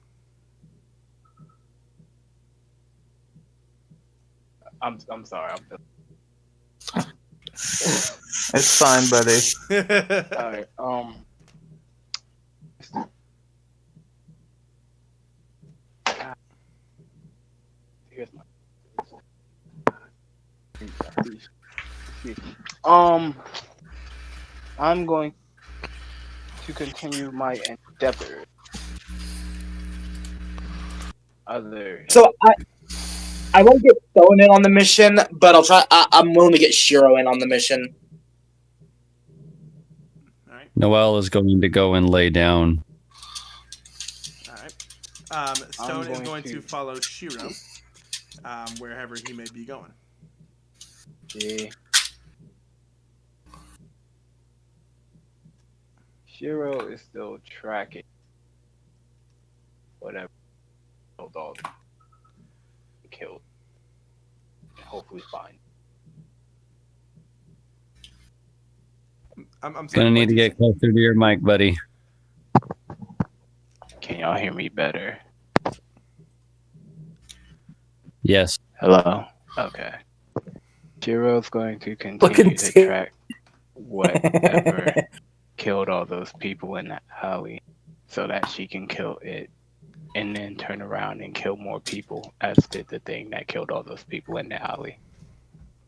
Speaker 6: I'm sorry.
Speaker 1: It's fine, buddy.
Speaker 6: All right. Here's my. I'm going to continue my endeavor.
Speaker 2: So I won't get Stone in on the mission, but I'll try. I'm willing to get Shiro in on the mission.
Speaker 3: All right.
Speaker 4: Noelle is going to go and lay down.
Speaker 3: All right. Stone is
Speaker 6: going
Speaker 3: going to
Speaker 6: to-
Speaker 3: follow Shiro wherever he may be going.
Speaker 6: Yeah. Shiro is still tracking whatever killed all the killed. And hopefully fine.
Speaker 3: I'm sorry,
Speaker 4: Gonna need
Speaker 3: what
Speaker 4: to
Speaker 3: did you
Speaker 4: get closer to your mic, buddy.
Speaker 6: Can y'all hear me better?
Speaker 4: Yes.
Speaker 6: Hello? Okay. Shiro's going to
Speaker 1: Looking
Speaker 6: continue to
Speaker 1: sick.
Speaker 6: track whatever killed all those people in that alley so that she can kill it and then turn around and kill more people as did the thing that killed all those people in the alley.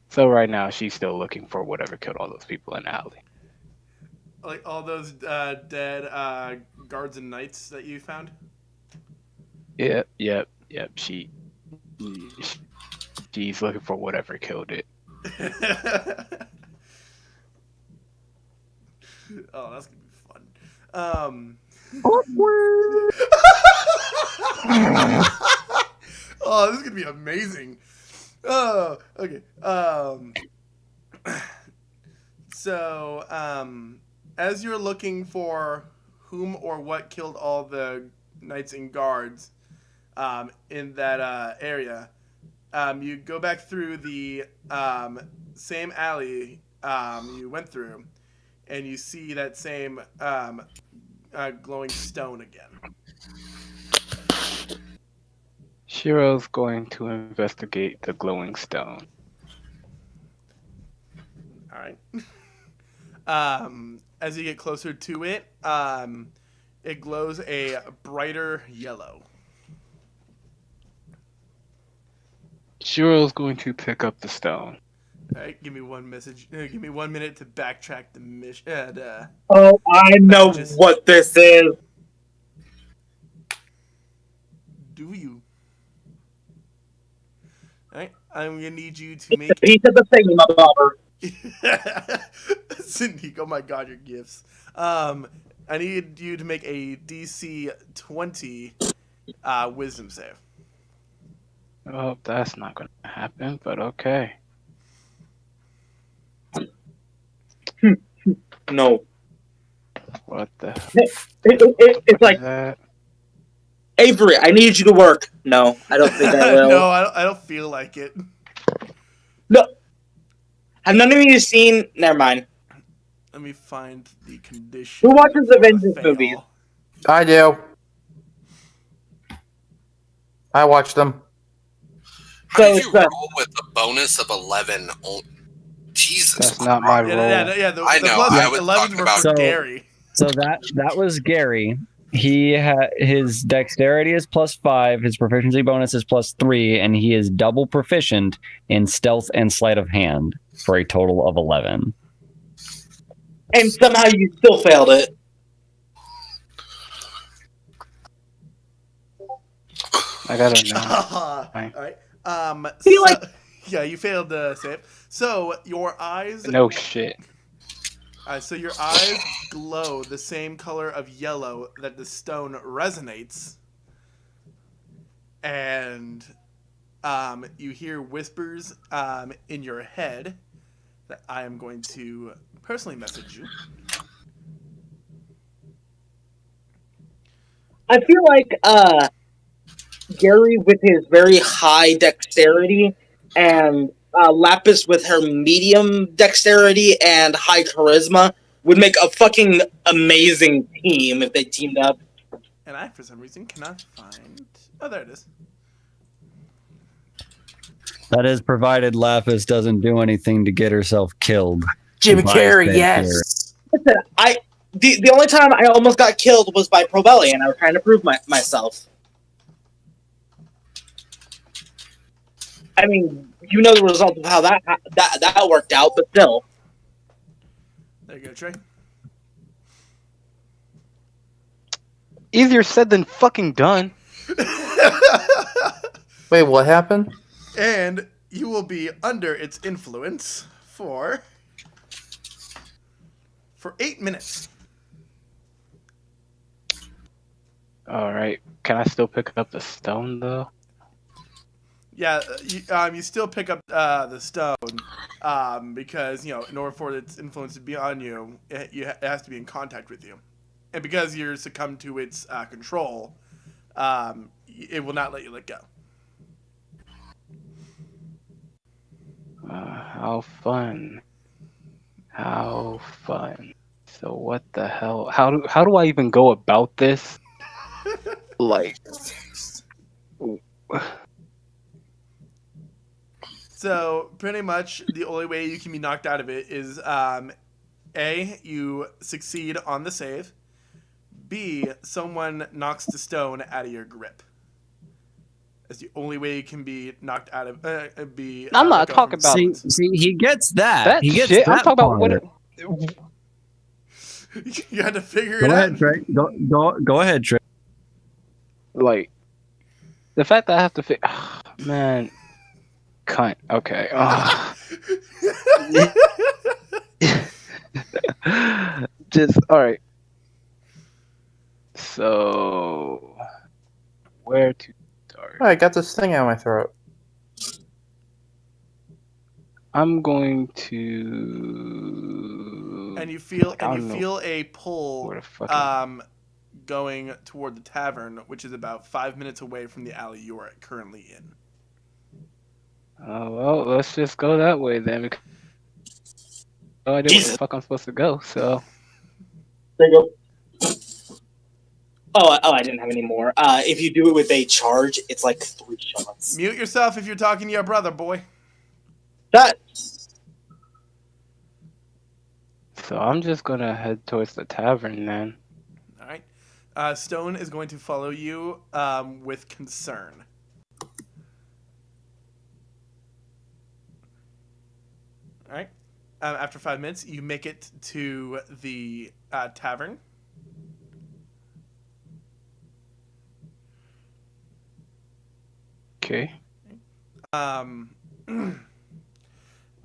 Speaker 6: So right now she's still looking for whatever killed all those people in the alley.
Speaker 3: Like all those dead guards and knights that you found?
Speaker 6: Yep. She's looking for whatever killed it.
Speaker 3: Oh, that's gonna be fun. Oh, this is gonna be amazing. Oh, okay. So, as you're looking for whom or what killed all the knights and guards in that area, you go back through the same alley you went through, and you see that same glowing stone again.
Speaker 6: Shiro's going to investigate the glowing stone.
Speaker 3: All right. As you get closer to it, it glows a brighter yellow.
Speaker 6: Shiro's going to pick up the stone.
Speaker 3: All right, give me 1 message. Give me 1 minute to backtrack the mission.
Speaker 2: Oh, I know
Speaker 3: Messages.
Speaker 2: what this is.
Speaker 3: Do you? All right, I'm gonna need you to make.
Speaker 2: The piece of the thingy, my bobber.
Speaker 3: Sneak! Oh my God, your gifts. I need you to make a DC 20 Wisdom save.
Speaker 6: Oh, that's not going to happen, but okay.
Speaker 2: No.
Speaker 6: What the hell
Speaker 2: It's
Speaker 6: is
Speaker 2: like,
Speaker 6: that?
Speaker 2: Avery, I need you to work. No, I don't think I will.
Speaker 3: No, I don't feel like it.
Speaker 2: No. Have none of you seen... Never mind.
Speaker 3: Let me find the condition.
Speaker 2: Who watches
Speaker 3: for a
Speaker 2: Avengers
Speaker 3: fail.
Speaker 2: movies?
Speaker 1: I do. I watched them.
Speaker 5: How did
Speaker 2: So
Speaker 5: you
Speaker 2: it's,
Speaker 5: roll with a bonus of 11? Oh, Jesus.
Speaker 6: That's not my
Speaker 3: Yeah,
Speaker 6: roll.
Speaker 3: the
Speaker 5: I know,
Speaker 3: plus
Speaker 5: I was
Speaker 3: 11
Speaker 5: talking
Speaker 3: were
Speaker 5: about-
Speaker 3: for
Speaker 4: So-
Speaker 3: Gary.
Speaker 4: So that was Gary. His dexterity is +5, his proficiency bonus is +3, and he is double proficient in stealth and sleight of hand for a total of 11.
Speaker 2: and somehow you still failed it.
Speaker 6: I gotta know.
Speaker 3: All
Speaker 6: Fine.
Speaker 3: right.
Speaker 2: Feel like-
Speaker 3: yeah, you failed the save. So your eyes.
Speaker 6: No shit.
Speaker 3: So your eyes glow the same color of yellow that the stone resonates, and you hear whispers in your head that I am going to personally message you.
Speaker 2: I feel like Gary with his very high dexterity and Lapis with her medium dexterity and high charisma would make a fucking amazing team if they teamed up.
Speaker 3: And I, for some reason, cannot find. Oh, there it is.
Speaker 4: That is provided Lapis doesn't do anything to get herself killed.
Speaker 1: Jim
Speaker 4: Nice,
Speaker 1: Carrey,
Speaker 4: thank
Speaker 1: yes.
Speaker 2: Listen, the only time I almost got killed was by Probelli, and I was trying to prove myself. I mean, you know the result of how that worked out, but still.
Speaker 3: There you go, Trey.
Speaker 6: Easier said than fucking done.
Speaker 1: Wait, what happened?
Speaker 3: And you will be under its influence for 8 minutes.
Speaker 6: Alright. Can I still pick up the stone, though?
Speaker 3: Yeah, you still pick up the stone because, you know, in order for its influence to be on you, it has to be in contact with you. And because you're succumbed to its control, it will not let you let go.
Speaker 6: How fun. How fun. So what the hell? How do I even go about this? Like...
Speaker 3: So pretty much the only way you can be knocked out of it is A, you succeed on the save. B, someone knocks the stone out of your grip. That's the only way you can be knocked out of.
Speaker 6: I'm not
Speaker 3: let go
Speaker 6: talking
Speaker 3: from-
Speaker 6: about-
Speaker 4: See, he gets that.
Speaker 6: That
Speaker 4: he gets
Speaker 6: shit? I'm
Speaker 4: that
Speaker 6: talking about
Speaker 4: part.
Speaker 6: what...
Speaker 3: You had to figure
Speaker 4: Go
Speaker 3: it
Speaker 4: ahead,
Speaker 3: out.
Speaker 4: Trey. Go ahead, Trey.
Speaker 6: Like, the fact that I have to man, cunt. Okay. Just all right. So, where to start?
Speaker 1: Oh, I got this thing out of my throat.
Speaker 6: I'm going to
Speaker 3: And you feel
Speaker 6: I don't know
Speaker 3: a pull
Speaker 6: where the fuck.
Speaker 3: going toward the tavern, which is about 5 minutes away from the alley you're currently in.
Speaker 6: Oh well, let's just go that way then. Because no idea where the fuck I'm supposed to go. So
Speaker 2: There you go. Oh, I didn't have any more. If you do it with a charge, it's like 3 shots.
Speaker 3: Mute yourself if you're talking to your brother, boy.
Speaker 2: That.
Speaker 6: so I'm just gonna head towards the tavern then.
Speaker 3: All right. Stone is going to follow you with concern. All right. After 5 minutes, you make it to the tavern.
Speaker 6: Okay.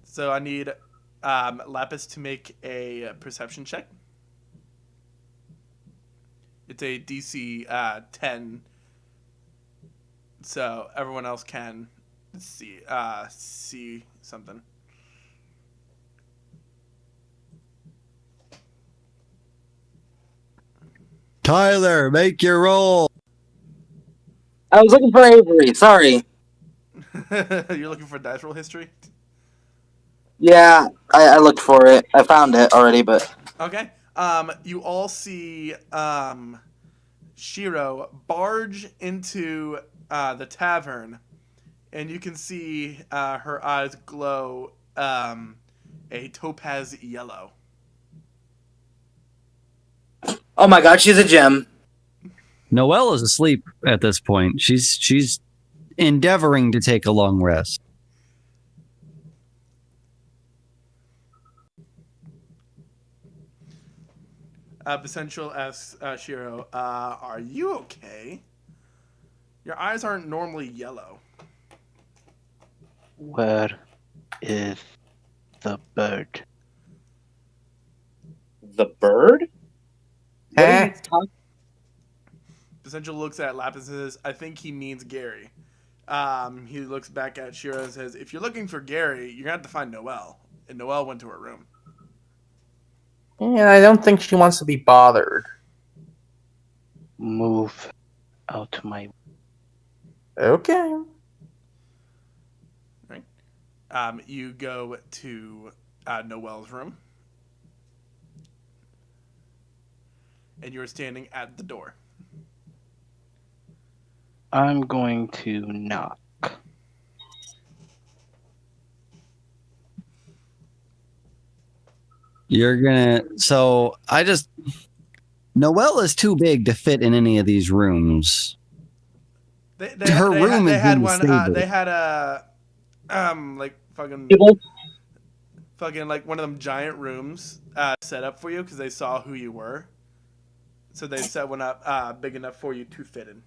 Speaker 3: So I need Lapis to make a perception check. It's a DC 10, so everyone else can see something.
Speaker 4: Tyler, make your roll.
Speaker 2: I was looking for Avery. Sorry.
Speaker 3: You're looking for dice roll history?
Speaker 2: Yeah, I looked for it. I found it already, but
Speaker 3: Okay. You all see Shiro barge into the tavern, and you can see her eyes glow a topaz yellow.
Speaker 2: oh my god, she's a gem.
Speaker 4: Noelle is asleep at this point. She's endeavoring to take a long rest.
Speaker 3: Essential asks Shiro, are you okay? Your eyes aren't normally yellow.
Speaker 6: Where is the bird?
Speaker 2: The bird? What are you talking-
Speaker 3: Essential looks at Lapis and says, I think he means Gary. He looks back at Shiro and says, if you're looking for Gary, you're going to have to find Noelle. And Noelle went to her room.
Speaker 1: Yeah, I don't think she wants to be bothered.
Speaker 6: Move out my.
Speaker 1: Okay.
Speaker 3: You go to Noelle's room. And you're standing at the door.
Speaker 6: I'm going to knock.
Speaker 4: You're gonna. So I just. Noelle is too big to fit in any of these rooms. Her room is
Speaker 3: had
Speaker 4: really
Speaker 3: one.
Speaker 4: stable.
Speaker 3: They had a like fucking
Speaker 2: People?
Speaker 3: like one of them giant rooms set up for you because they saw who you were. So they set one up big enough for you to fit in.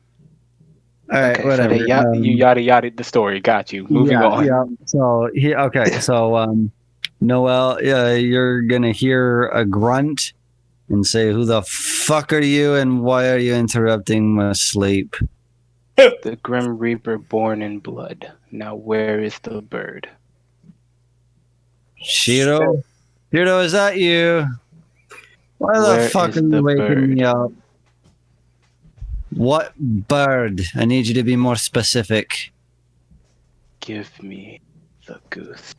Speaker 4: All right,
Speaker 6: Okay,
Speaker 4: whatever.
Speaker 6: So you yada yada the story. Got you. Moving on.
Speaker 4: Yeah. So Noelle, you're gonna hear a grunt and say, "Who the fuck are you, and why are you interrupting my sleep?"
Speaker 6: The Grim Reaper born in blood. Now where is the bird?
Speaker 4: Shiro, is that you? Why the
Speaker 6: Where
Speaker 4: fuck
Speaker 6: is
Speaker 4: are you
Speaker 6: the
Speaker 4: waking
Speaker 6: bird?
Speaker 4: me up? What bird? I need you to be more specific.
Speaker 6: Give me the goose.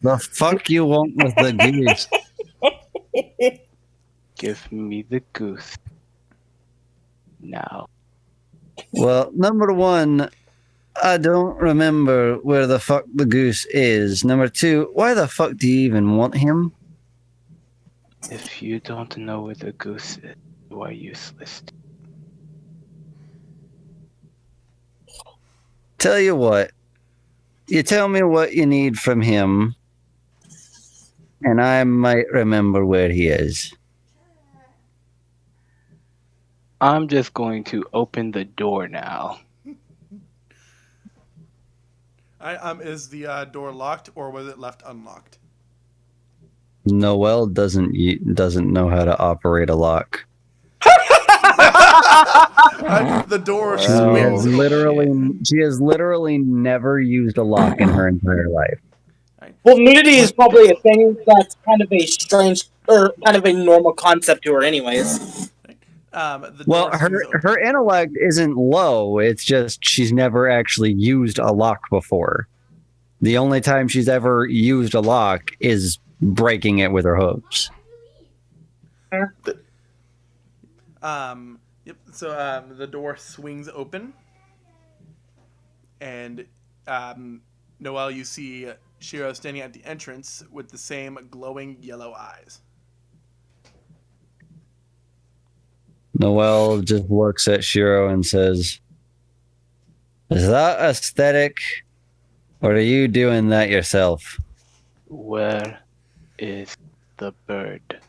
Speaker 4: The fuck you want with the goose?
Speaker 6: Give me the goose. Now.
Speaker 4: Well, number one, I don't remember where the fuck the goose is. Number two, why the fuck do you even want him?
Speaker 6: If you don't know where the goose is, you are useless.
Speaker 4: Tell you what, you tell me what you need from him, and I might remember where he is.
Speaker 6: I'm just going to open the door now.
Speaker 3: Is the door locked or was it left unlocked?
Speaker 4: Noelle doesn't know how to operate a lock.
Speaker 3: The door
Speaker 4: She
Speaker 3: swings.
Speaker 4: has literally never used a lock in her entire life.
Speaker 2: Well, nudity is probably a thing that's kind of a strange or kind of a normal concept to her, anyways.
Speaker 3: The
Speaker 4: Well,
Speaker 3: door swings open.
Speaker 4: her intellect isn't low. It's just she's never actually used a lock before. The only time she's ever used a lock is breaking it with her hooves.
Speaker 3: Yep. So the door swings open, and Noelle, you see Shiro standing at the entrance with the same glowing yellow eyes.
Speaker 4: Noelle just looks at Shiro and says, "Is that aesthetic, or are you doing that yourself?"
Speaker 6: Where is the bird?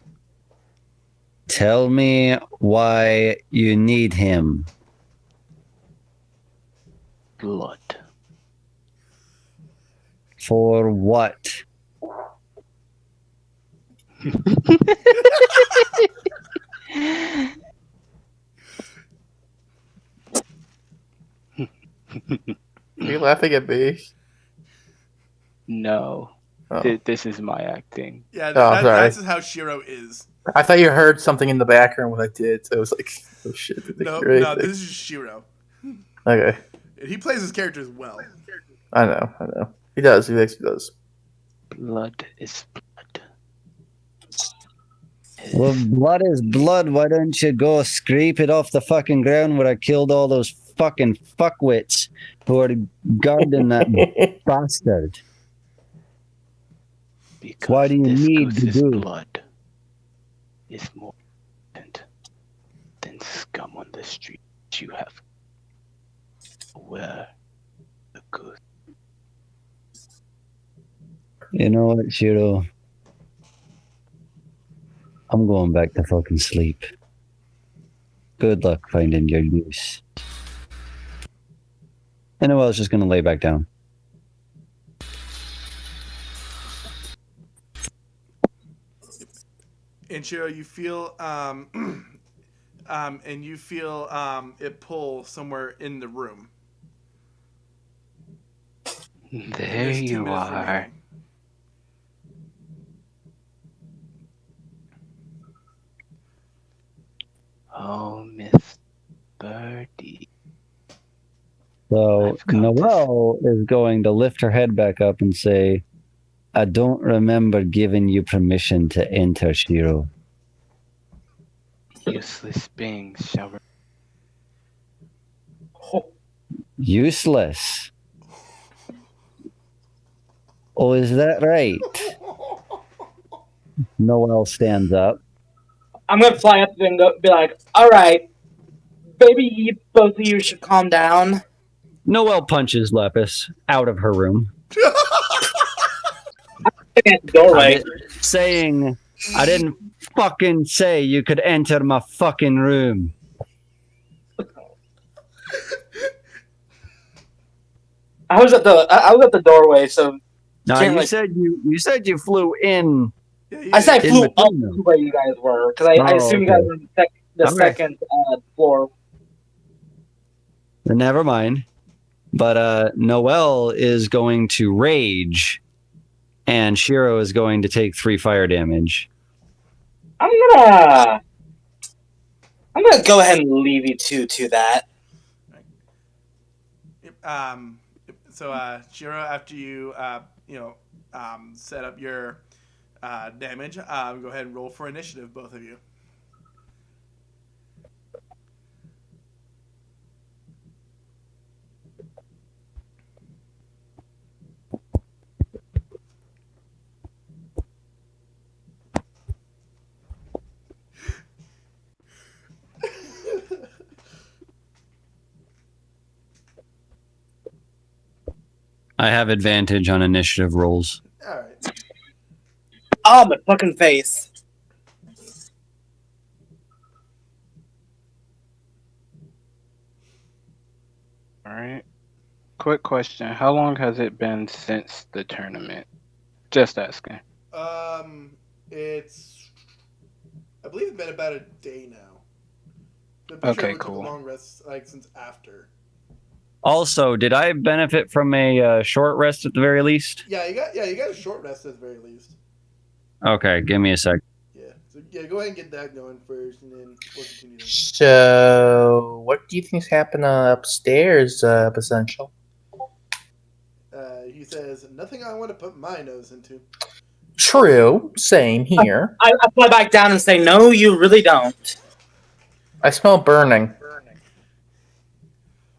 Speaker 4: Tell me why you need him.
Speaker 6: Blood.
Speaker 4: For what?
Speaker 1: Are you laughing at me?
Speaker 6: No.
Speaker 1: Oh.
Speaker 6: This is my acting.
Speaker 3: Yeah,
Speaker 1: sorry.
Speaker 3: that's how Shiro is.
Speaker 1: I thought you heard something in the background when I did, so I was like, oh shit. Did they
Speaker 3: No,
Speaker 1: hear
Speaker 3: no,
Speaker 1: anything?
Speaker 3: this is Shiro.
Speaker 1: Okay.
Speaker 3: He plays his characters well.
Speaker 1: I know. He does. He actually does.
Speaker 6: Blood is blood.
Speaker 4: Well, blood is blood. Why don't you go scrape it off the fucking ground where I killed all those fucking fuckwits who are guarding that bastard?
Speaker 6: Because
Speaker 4: Why do you
Speaker 6: this
Speaker 4: need to
Speaker 6: goose's
Speaker 4: do?
Speaker 6: blood is more important than scum on the street you have. Where the goose?
Speaker 4: You know what, Shiro? I'm going back to fucking sleep. Good luck finding your use. And Noelle's just gonna lay back down.
Speaker 3: And Shiro, you feel it pull somewhere in the room.
Speaker 6: There
Speaker 3: There's 2
Speaker 6: you
Speaker 3: minutes
Speaker 6: are.
Speaker 3: remaining.
Speaker 6: Oh, Miss Birdie.
Speaker 4: So
Speaker 6: I've got
Speaker 4: Noelle is going to lift her head back up and say, I don't remember giving you permission to enter, Shiro.
Speaker 6: Useless beings shall
Speaker 4: Useless. Oh, is that right? Noelle stands up.
Speaker 2: I'm gonna fly up and be like, "All right, maybe both of you should calm down."
Speaker 4: Noelle punches Lepus out of her room,
Speaker 2: At the doorway.
Speaker 4: saying, I didn't fucking say you could enter my fucking room.
Speaker 2: I was at the doorway, so
Speaker 4: No,
Speaker 2: Can't,
Speaker 4: you
Speaker 2: like-
Speaker 4: said you flew in.
Speaker 3: Yeah,
Speaker 2: I said I
Speaker 4: In
Speaker 2: flew up
Speaker 4: between them.
Speaker 2: to where you guys were because I
Speaker 4: Oh,
Speaker 2: assume you
Speaker 4: okay.
Speaker 2: guys were in the
Speaker 4: Okay.
Speaker 2: second floor.
Speaker 4: Never mind. But Noelle is going to rage, and Shiro is going to take 3 fire damage.
Speaker 2: I'm gonna go ahead and leave you two to that.
Speaker 3: So Shiro, after you set up your damage, go ahead and roll for initiative, both of you.
Speaker 4: I have advantage on initiative rolls.
Speaker 3: All right.
Speaker 2: Oh, my fucking face.
Speaker 6: Alright. Quick question. How long has it been since the tournament? Just asking.
Speaker 3: It's I believe it's been about a day now.
Speaker 6: Okay,
Speaker 3: we took
Speaker 6: cool.
Speaker 3: a long rest, like since after.
Speaker 4: Also, did I benefit from a short rest at the very least?
Speaker 3: Yeah, you got a short rest at the very least.
Speaker 4: Okay, give me a sec.
Speaker 3: Yeah. So yeah, go ahead and get that going first, and then we'll continue.
Speaker 1: So, what do you think's happening upstairs, Essential?
Speaker 3: He says, "Nothing I want to put my nose into."
Speaker 1: True. Same here.
Speaker 2: I fly back down and say, no, you really don't.
Speaker 1: I smell burning.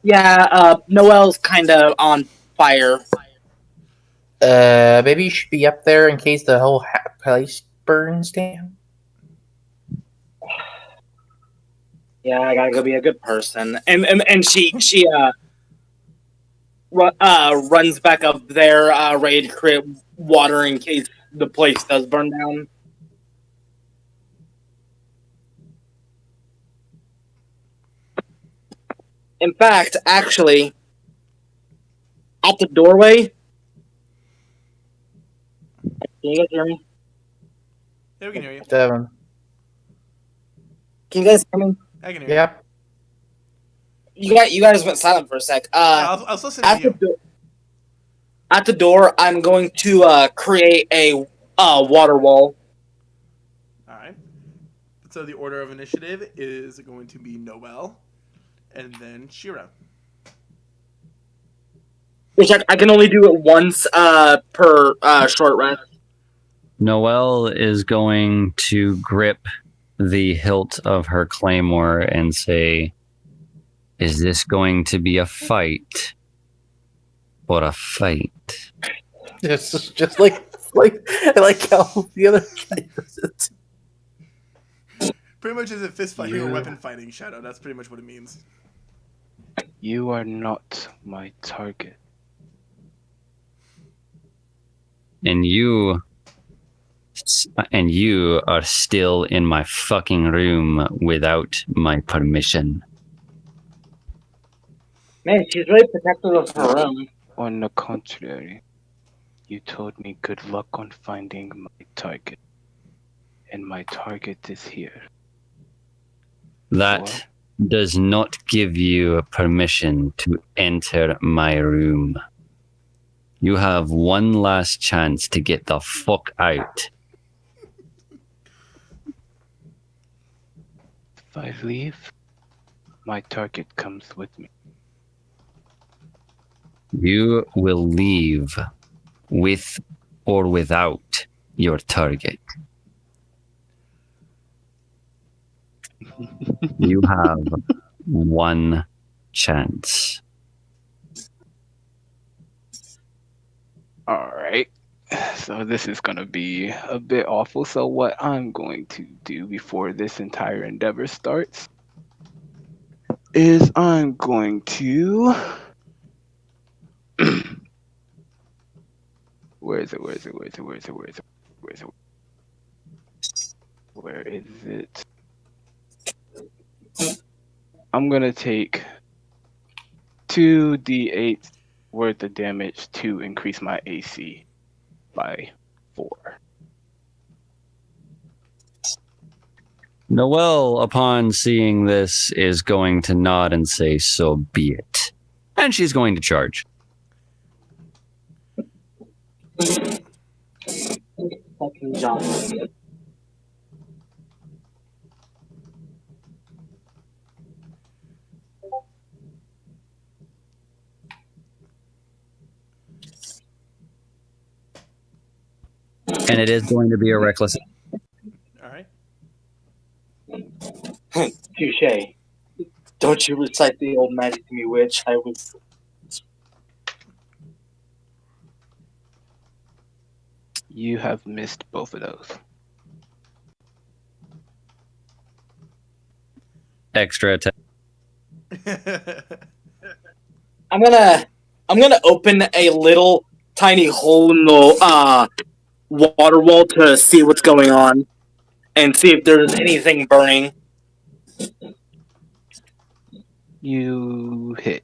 Speaker 2: Yeah, Noel's kind of on fire.
Speaker 1: Maybe you should be up there in case the whole place burns down.
Speaker 2: Yeah, I gotta go be a good person. And she runs back up there, ready to create water in case the place does burn down. In fact, actually, at the doorway. Can you guys hear me?
Speaker 3: Yeah, we can hear you.
Speaker 1: Devin.
Speaker 2: Can you guys hear me?
Speaker 3: I can hear you.
Speaker 1: Yep.
Speaker 2: You guys went silent for a sec.
Speaker 3: I was listening to you.
Speaker 2: At the door, I'm going to create a water wall.
Speaker 3: All right. So the order of initiative is going to be Noel, and then Shira.
Speaker 2: Which I can only do it once per short rest.
Speaker 4: Noelle is going to grip the hilt of her claymore and say, "Is this going to be a fight or a fight?"
Speaker 1: Just like I like how the other guy does it.
Speaker 3: Pretty much is it fist fighting or
Speaker 6: You-
Speaker 3: weapon fighting, Shadow. That's pretty much what it means.
Speaker 6: You are not my target.
Speaker 4: And you are still in my fucking room without my permission.
Speaker 2: Man, she's really protective of her room.
Speaker 6: On the contrary, you told me good luck on finding my target. And my target is here.
Speaker 4: That does not give you permission to enter my room. You have one last chance to get the fuck out.
Speaker 6: If I leave, my target comes with me.
Speaker 4: You will leave with or without your target. You have one chance.
Speaker 6: Alright. So this is going to be a bit awful. So what I'm going to do before this entire endeavor starts is I'm going to... Where is it? I'm going to take 2d8 worth of damage to increase my AC by 4.
Speaker 4: Noelle, upon seeing this, is going to nod and say, "So be it." And she's going to charge.
Speaker 2: Fucking John.
Speaker 4: And it is going to be a reckless.
Speaker 3: All right.
Speaker 2: Touche. Don't you recite the old magic to me, witch. I was...
Speaker 6: You have missed both of those.
Speaker 4: Extra attack.
Speaker 2: I'm gonna open a little tiny hole in the water wall to see what's going on and see if there's anything burning.
Speaker 6: You hit.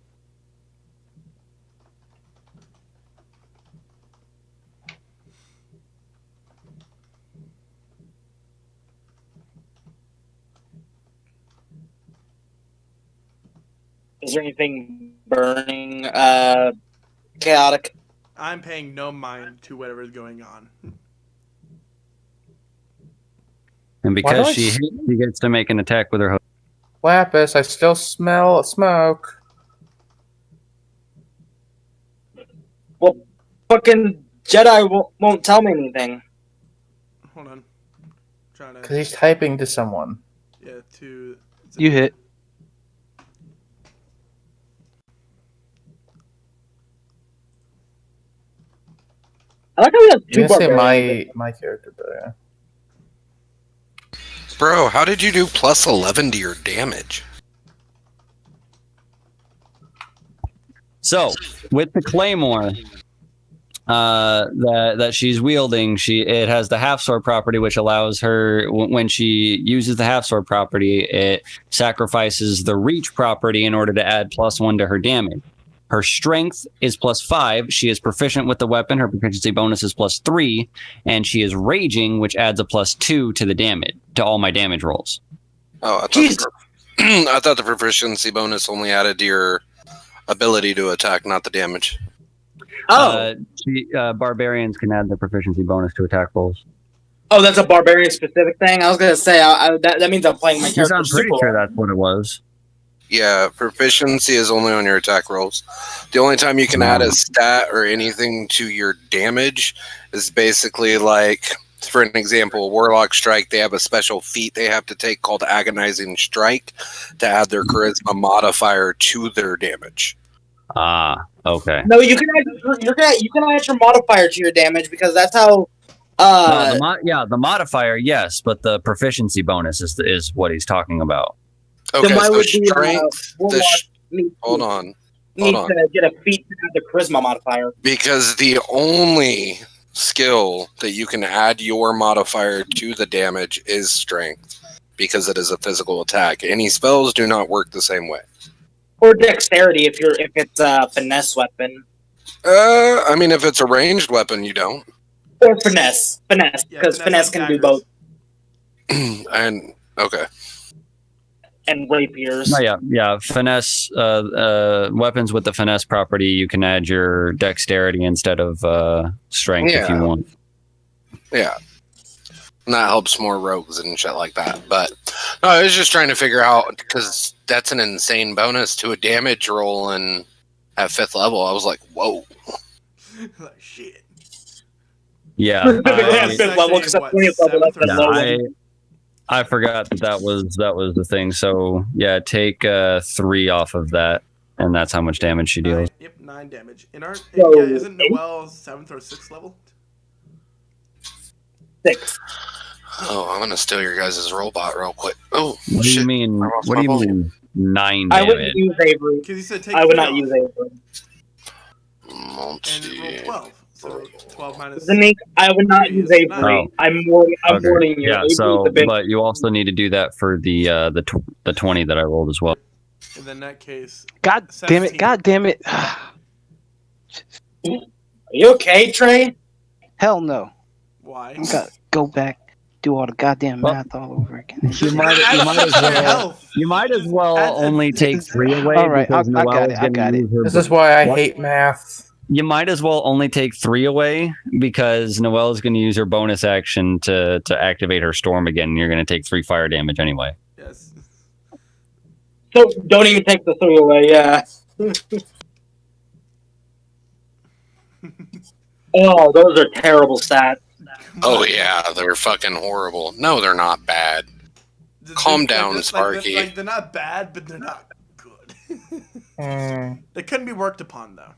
Speaker 2: Is there anything burning, chaotic.
Speaker 3: I'm paying no mind to whatever is going on.
Speaker 4: And
Speaker 1: Why
Speaker 4: because
Speaker 1: do I
Speaker 4: she
Speaker 1: s-
Speaker 4: hits, she gets to make an attack with her hook.
Speaker 1: Lapis, I still smell smoke.
Speaker 2: Fucking Jedi won't tell me anything.
Speaker 3: Hold on. Trying
Speaker 1: Because
Speaker 3: to.
Speaker 1: he's typing to someone.
Speaker 3: Yeah, to.
Speaker 6: You hit.
Speaker 2: I like how we have
Speaker 1: You
Speaker 2: two
Speaker 1: didn't say
Speaker 2: barbarians.
Speaker 1: my character, but yeah.
Speaker 5: Bro, how did you do plus 11 to your damage?
Speaker 4: So, with the claymore that she's wielding, it has the half sword property, which allows her when she uses the half sword property, it sacrifices the reach property in order to add +1 to her damage. Her strength is +5. She is proficient with the weapon. Her proficiency bonus is +3, and she is raging, which adds a +2 to the damage to all my damage rolls.
Speaker 5: Oh, I
Speaker 2: Jesus.
Speaker 5: thought, I thought the proficiency bonus only added to your ability to attack, not the damage.
Speaker 4: Barbarians can add the proficiency bonus to attack rolls.
Speaker 2: Oh, that's a barbarian specific thing. I was gonna say that means I'm playing my character
Speaker 4: I'm pretty
Speaker 2: super
Speaker 4: sure
Speaker 2: well.
Speaker 4: that's what it was.
Speaker 5: Yeah, proficiency is only on your attack rolls. The only time you can add a stat or anything to your damage is basically like, for an example, Warlock Strike, they have a special feat they have to take called Agonizing Strike to add their charisma modifier to their damage.
Speaker 4: Ah, okay.
Speaker 2: No, you can add your modifier to your damage because that's how.
Speaker 4: The modifier, yes, but the proficiency bonus is what he's talking about.
Speaker 5: Okay,
Speaker 2: why
Speaker 5: so
Speaker 2: would the,
Speaker 5: strength.
Speaker 2: Warlock need
Speaker 5: Hold
Speaker 2: to-
Speaker 5: on.
Speaker 2: need
Speaker 5: Hold
Speaker 2: to get a feat to add the charisma modifier.
Speaker 5: Because the only skill that you can add your modifier to the damage is strength, because it is a physical attack. Any spells do not work the same way.
Speaker 2: Or dexterity if it's a finesse weapon.
Speaker 5: I mean, if it's a ranged weapon, you don't.
Speaker 2: Or finesse. Finesse.
Speaker 3: Yeah,
Speaker 2: Because finesse can do
Speaker 3: daggers.
Speaker 2: both.
Speaker 5: And okay,
Speaker 2: And rapiers.
Speaker 4: Oh, yeah. Finesse weapons with the finesse property, you can add your dexterity instead of strength if you
Speaker 5: Yeah.
Speaker 4: want.
Speaker 5: yeah, and that helps more rogues and shit like that. But no, I was just trying to figure out, because that's an insane bonus to a damage roll, and at 5th level, I was like, whoa.
Speaker 3: Like, shit.
Speaker 4: Yeah,
Speaker 2: Yeah,
Speaker 3: It's
Speaker 2: fifth level,
Speaker 3: actually,
Speaker 2: 'cause that's
Speaker 3: what,
Speaker 2: 20th level, that's
Speaker 3: 7th or
Speaker 2: the low
Speaker 4: yeah,
Speaker 2: one.
Speaker 4: I forgot that was the thing. So yeah, take 3 off of that, and that's how much damage she deals.
Speaker 3: 9 damage. In our,
Speaker 2: So,
Speaker 3: yeah, isn't Noelle 7th or 6th level?
Speaker 2: 6.
Speaker 5: Oh, I'm gonna steal your guys' robot real quick. Oh,
Speaker 4: What do
Speaker 5: shit.
Speaker 4: you mean?
Speaker 5: I lost
Speaker 4: What
Speaker 5: my
Speaker 4: do you
Speaker 5: volume.
Speaker 4: mean 9
Speaker 2: I
Speaker 4: damage?
Speaker 2: wouldn't use Avery.
Speaker 3: Because you said take
Speaker 2: I would
Speaker 3: 3
Speaker 2: not
Speaker 3: off,
Speaker 2: use Avery.
Speaker 3: and roll 12. So 12 minus.
Speaker 2: Zanique, I would not use Avery.
Speaker 4: Oh.
Speaker 2: I'm warning you.
Speaker 4: Yeah.
Speaker 2: Avery's
Speaker 4: So,
Speaker 2: the big-
Speaker 4: but you also need to do that for the 20 that I rolled as well.
Speaker 3: And then in that case,
Speaker 6: God damn it!
Speaker 3: 17.
Speaker 6: God damn it!
Speaker 2: Are you okay, Trey?
Speaker 6: Hell no!
Speaker 3: why?
Speaker 6: I gotta go back, do all the goddamn
Speaker 4: Well,
Speaker 6: math all over again.
Speaker 4: You might as well only take 3 away.
Speaker 6: All right,
Speaker 4: because
Speaker 6: I
Speaker 4: Noelle
Speaker 6: got
Speaker 4: is
Speaker 6: it, I
Speaker 4: gonna
Speaker 6: got it.
Speaker 4: use her
Speaker 1: This is why I
Speaker 4: What?
Speaker 1: hate math.
Speaker 4: You might as well only take 3 away because Noelle is going to use her bonus action to activate her storm again. And you're going to take 3 fire damage anyway.
Speaker 3: Yes.
Speaker 2: So don't even take the 3 away. Yeah. Oh, those are terrible stats.
Speaker 5: Oh yeah, they're fucking horrible. No, they're not bad. Calm down, Sparky.
Speaker 3: They're not bad, but they're not good.
Speaker 1: Mm.
Speaker 3: They couldn't be worked upon, though.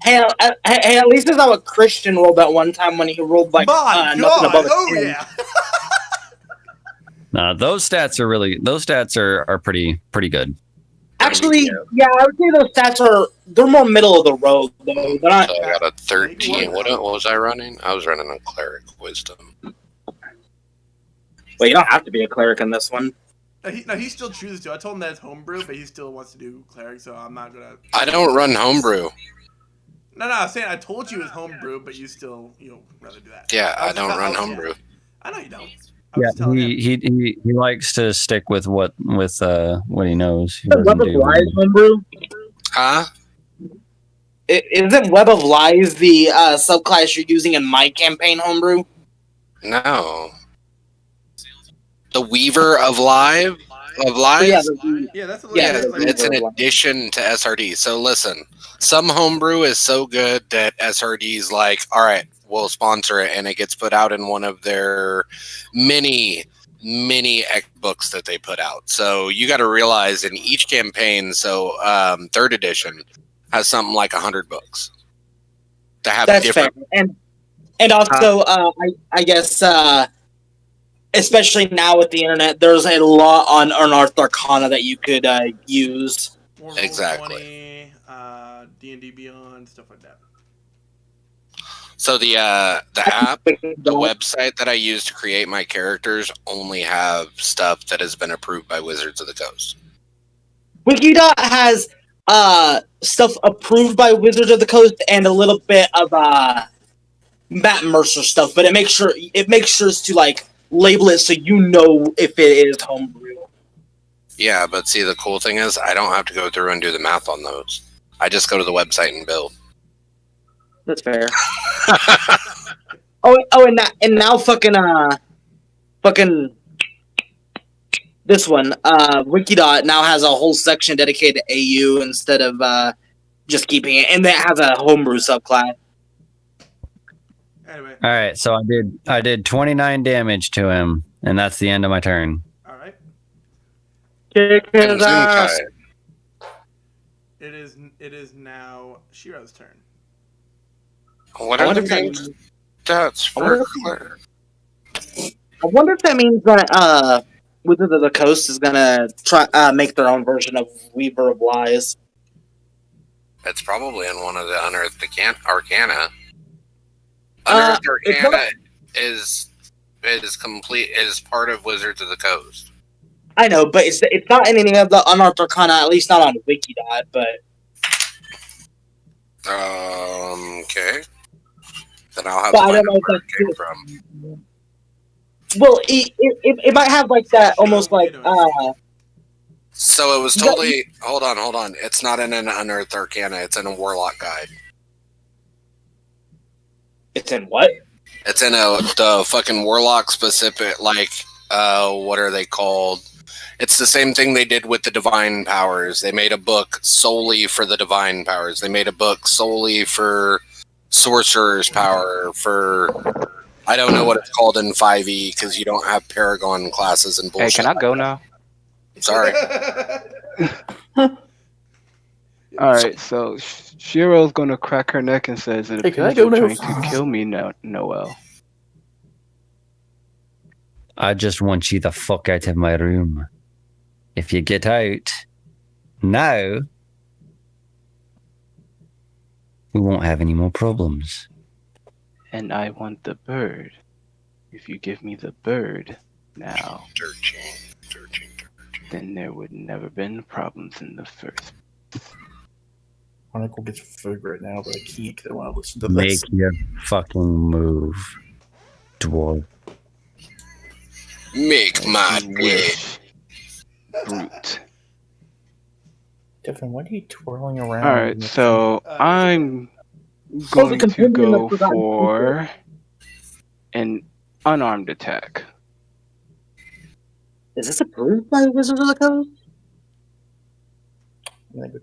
Speaker 2: Hey, at least that's how a Christian rolled that one time when he rolled like
Speaker 3: My
Speaker 2: nothing
Speaker 3: God!
Speaker 2: above a
Speaker 3: Oh
Speaker 2: 10.
Speaker 3: yeah.
Speaker 4: Those stats are pretty good.
Speaker 2: Actually, yeah, I would say those stats they're more middle of the road though. They're not.
Speaker 5: So I got a 13. What was I running? I was running a cleric wisdom.
Speaker 2: Well, you don't have to be a cleric in this one.
Speaker 3: He still chooses to. I told him that it's homebrew, but he still wants to do cleric, so I'm not gonna.
Speaker 5: I don't run homebrew.
Speaker 3: No, I was saying I told you it was homebrew, but you rather do that.
Speaker 5: Yeah, I
Speaker 3: was
Speaker 5: don't
Speaker 3: just-
Speaker 5: run
Speaker 3: yeah.
Speaker 5: homebrew.
Speaker 3: I know you don't. I was
Speaker 4: Yeah,
Speaker 3: just telling him.
Speaker 4: he likes to stick with what he knows. He
Speaker 2: Weapons
Speaker 4: doesn't do-
Speaker 2: wise homebrew.
Speaker 5: Huh?
Speaker 2: Isn't Web of Lies the subclass you're using in my campaign, Homebrew?
Speaker 5: No. The Weaver of Lies?
Speaker 2: Yeah,
Speaker 3: Yeah, that's a
Speaker 2: Yeah,
Speaker 5: Yeah,
Speaker 3: legit, like,
Speaker 5: it's an
Speaker 2: Weaver of Lies.
Speaker 5: addition to SRD. So listen, some homebrew is so good that SRD's like, all right, we'll sponsor it, and it gets put out in one of their many X books that they put out. So you got to realize in each campaign, so third edition has something like 100 books that have
Speaker 2: that's
Speaker 5: different.
Speaker 2: fair. And also, I guess, especially now with the internet, there's a lot on Unearthed Arcana that you could use.
Speaker 3: War
Speaker 5: Exactly.
Speaker 3: 20, D&D Beyond, stuff like that.
Speaker 5: So the app, the website that I use to create my characters only have stuff that has been approved by Wizards of the Coast.
Speaker 2: Wikidot has stuff approved by Wizards of the Coast and a little bit of Matt Mercer stuff, but it makes sure to like label it so you know if it is homebrew.
Speaker 5: Yeah, but see, the cool thing is I don't have to go through and do the math on those. I just go to the website and build.
Speaker 2: That's fair. And now fucking this one, Wikidot now has a whole section dedicated to AU instead of just keeping it, and that has a homebrew subclass.
Speaker 3: Anyway,
Speaker 4: All right, so I did 29 damage to him, and that's the end of my turn.
Speaker 3: all right.
Speaker 2: Kick his ass.
Speaker 3: It is now Shiro's turn.
Speaker 5: What
Speaker 2: I
Speaker 5: are
Speaker 2: wonder
Speaker 5: the
Speaker 2: if that
Speaker 5: game
Speaker 2: means-
Speaker 5: stats
Speaker 2: I wonder
Speaker 5: for
Speaker 2: if-
Speaker 5: Claire?
Speaker 2: I wonder if that means that Wizards of the Coast is gonna try make their own version of Weaver of Lies.
Speaker 5: It's probably in one of the Unearthed Arcana.
Speaker 2: Uh,
Speaker 5: Unearthed
Speaker 2: it's
Speaker 5: Arcana is complete. Is part of Wizards of the Coast.
Speaker 2: I know, but it's not in any of the Unearthed Arcana, at least not on Wikidot. But
Speaker 5: Okay. Then I'll have
Speaker 2: But
Speaker 5: to
Speaker 2: I
Speaker 5: find
Speaker 2: don't know
Speaker 5: out
Speaker 2: if
Speaker 5: where it
Speaker 2: that's
Speaker 5: came
Speaker 2: true.
Speaker 5: from.
Speaker 2: well, it might have like that almost like
Speaker 5: So it was totally. Hold on. It's not in an Unearthed Arcana. It's in a Warlock Guide.
Speaker 2: it's in what?
Speaker 5: It's in the fucking Warlock specific. Like, what are they called? It's the same thing they did with the Divine Powers. They made a book solely for the Divine Powers. They made a book solely for Sorcerer's Power. For I don't know what it's called in 5e because you don't have Paragon classes and bullshit.
Speaker 6: Hey, can I go now?
Speaker 5: Sorry.
Speaker 6: All right, so Shiro's gonna crack her neck and says, "It
Speaker 1: Hey, can I
Speaker 6: appears
Speaker 1: go
Speaker 6: you're
Speaker 1: now?
Speaker 6: trying to kill me, Noel."
Speaker 4: I just want you the fuck out of my room. If you get out now, we won't have any more problems.
Speaker 6: And I want the bird. If you give me the bird now,
Speaker 5: 13.
Speaker 6: then there would never been problems in the first.
Speaker 1: I want to go get some food right now, but I can't because I want to listen to
Speaker 4: Make
Speaker 1: this.
Speaker 4: your fucking move, dwarf.
Speaker 5: Make my
Speaker 6: You
Speaker 5: bed.
Speaker 6: wish, brute.
Speaker 1: Devin, what are you twirling around?
Speaker 6: All right, so I'm
Speaker 2: the
Speaker 6: going to
Speaker 2: companion
Speaker 6: go
Speaker 2: of Forgotten
Speaker 6: for an unarmed attack.
Speaker 2: Is this approved by Wizards of the Coast?
Speaker 1: I'm gonna go-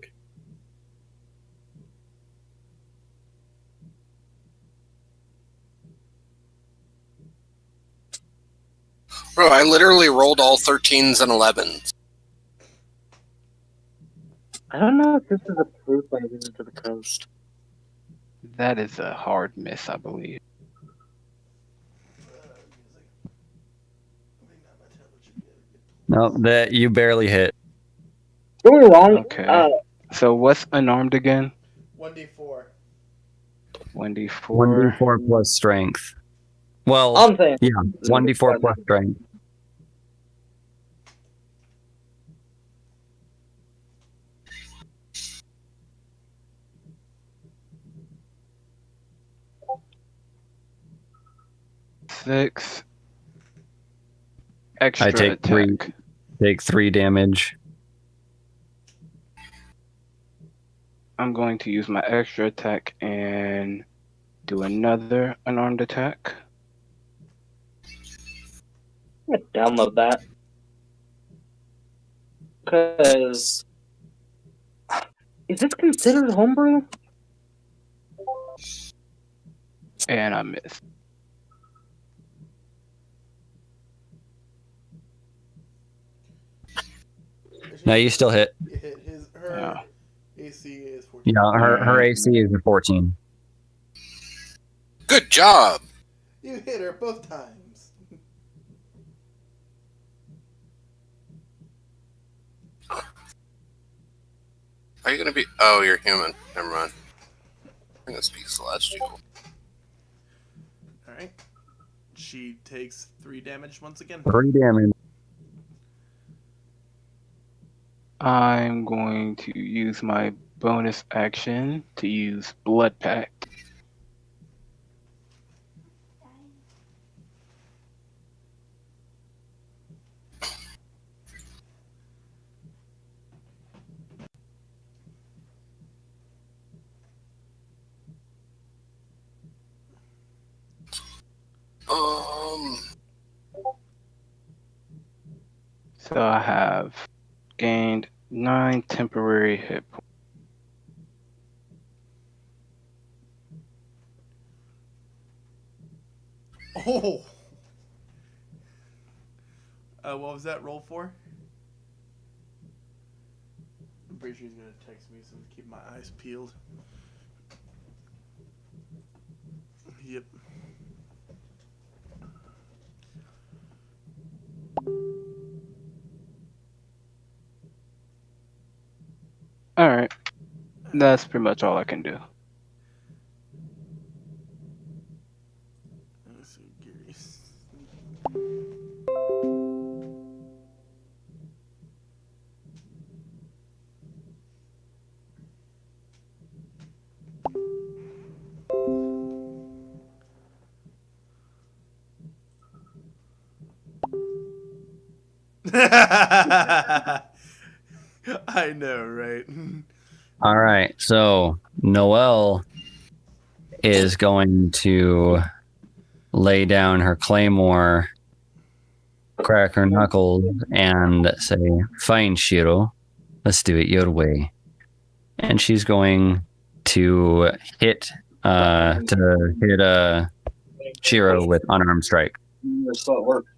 Speaker 5: Bro, I literally rolled all 13s and 11s.
Speaker 2: I don't know if this is approved by Wizards of the Coast.
Speaker 6: That is a hard miss, I believe.
Speaker 4: No, that you barely hit.
Speaker 2: Don't get me wrong.
Speaker 6: Okay. So what's unarmed again?
Speaker 3: 1d4.
Speaker 6: 1d4.
Speaker 4: 1d4 plus strength. Well,
Speaker 2: I'm saying.
Speaker 4: yeah, 1d4 plus strength.
Speaker 6: Six. Extra
Speaker 4: I take
Speaker 6: attack.
Speaker 4: take 3 damage.
Speaker 6: I'm going to use my extra attack and do another unarmed attack.
Speaker 2: I'm gonna download that. Because is this considered homebrew?
Speaker 6: And I miss.
Speaker 4: No, you still hit.
Speaker 3: You hit her
Speaker 6: Yeah.
Speaker 3: AC is 14.
Speaker 4: Yeah, her AC is a 14.
Speaker 5: Good job.
Speaker 3: You hit her both times.
Speaker 5: Are you gonna be? Oh, you're human. Never mind. I'm gonna speak celestial.
Speaker 3: Alright. She takes 3 damage once again.
Speaker 4: 3 damage.
Speaker 6: I'm going to use my bonus action to use Blood Pact. So I have gained 9 temporary hit points.
Speaker 3: Oh! What was that roll for? I'm pretty sure he's gonna text me, so keep my eyes peeled. Yep.
Speaker 6: Alright. That's pretty much all I can do.
Speaker 3: Let's see, Gary. I know, right?
Speaker 4: All right, so Noelle is going to lay down her claymore, crack her knuckles, and say, "Fine, Shiro, let's do it your way." And she's going to hit Shiro with unarmed strike.
Speaker 2: So it worked.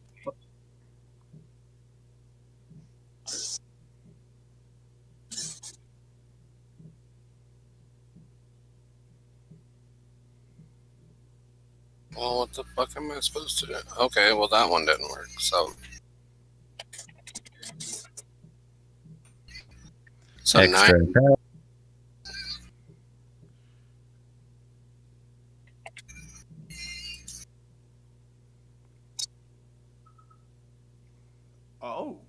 Speaker 5: Well, what the fuck am I supposed to do? Okay, well that one didn't work. So
Speaker 4: Extra
Speaker 5: 9.
Speaker 4: attack.
Speaker 3: Oh.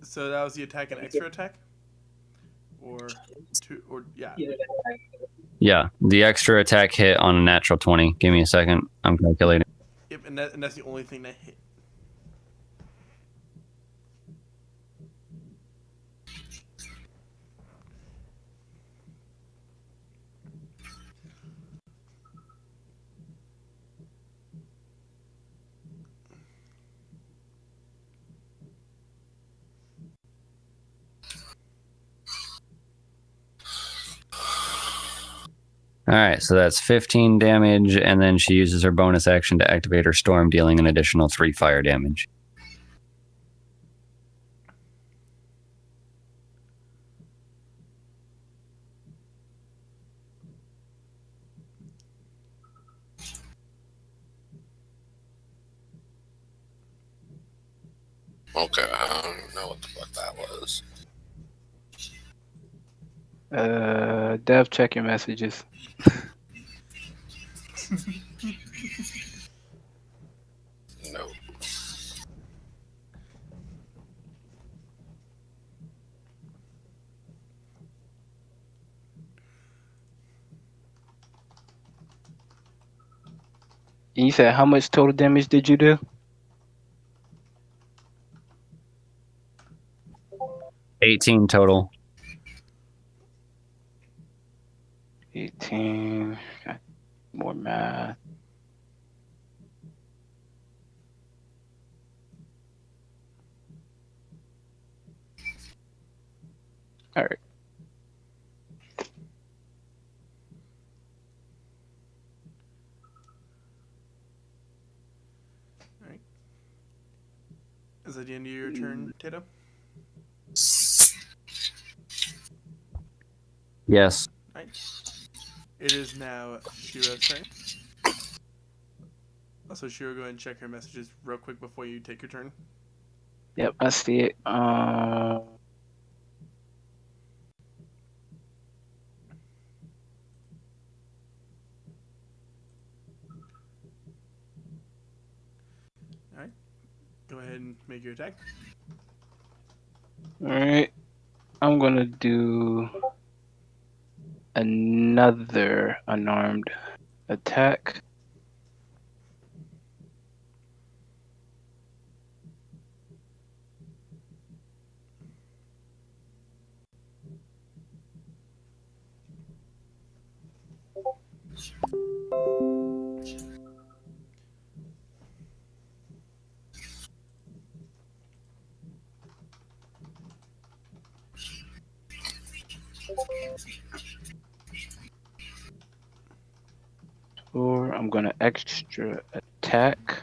Speaker 3: So that was the attack and extra attack? Or two, or yeah.
Speaker 4: Yeah, the extra attack hit on a natural 20. Give me a second. I'm calculating.
Speaker 3: Yep, and that's the only thing that hit.
Speaker 4: All right, so that's 15 damage, and then she uses her bonus action to activate her storm, dealing an additional 3 fire damage.
Speaker 5: Okay, I don't even know what the fuck that was.
Speaker 6: Dev, check your messages.
Speaker 5: No.
Speaker 6: And you said how much total damage did you do?
Speaker 4: 18 total.
Speaker 6: 18. Got more math. All right.
Speaker 3: Is that the end of your turn, Tato?
Speaker 4: Yes.
Speaker 3: Right. It is now Shiro's turn. Also, Shiro, go ahead and check her messages real quick before you take your turn.
Speaker 6: Yep, I see it.
Speaker 3: Go ahead and make your attack.
Speaker 6: All right. I'm gonna do another unarmed attack. Or I'm gonna extra attack.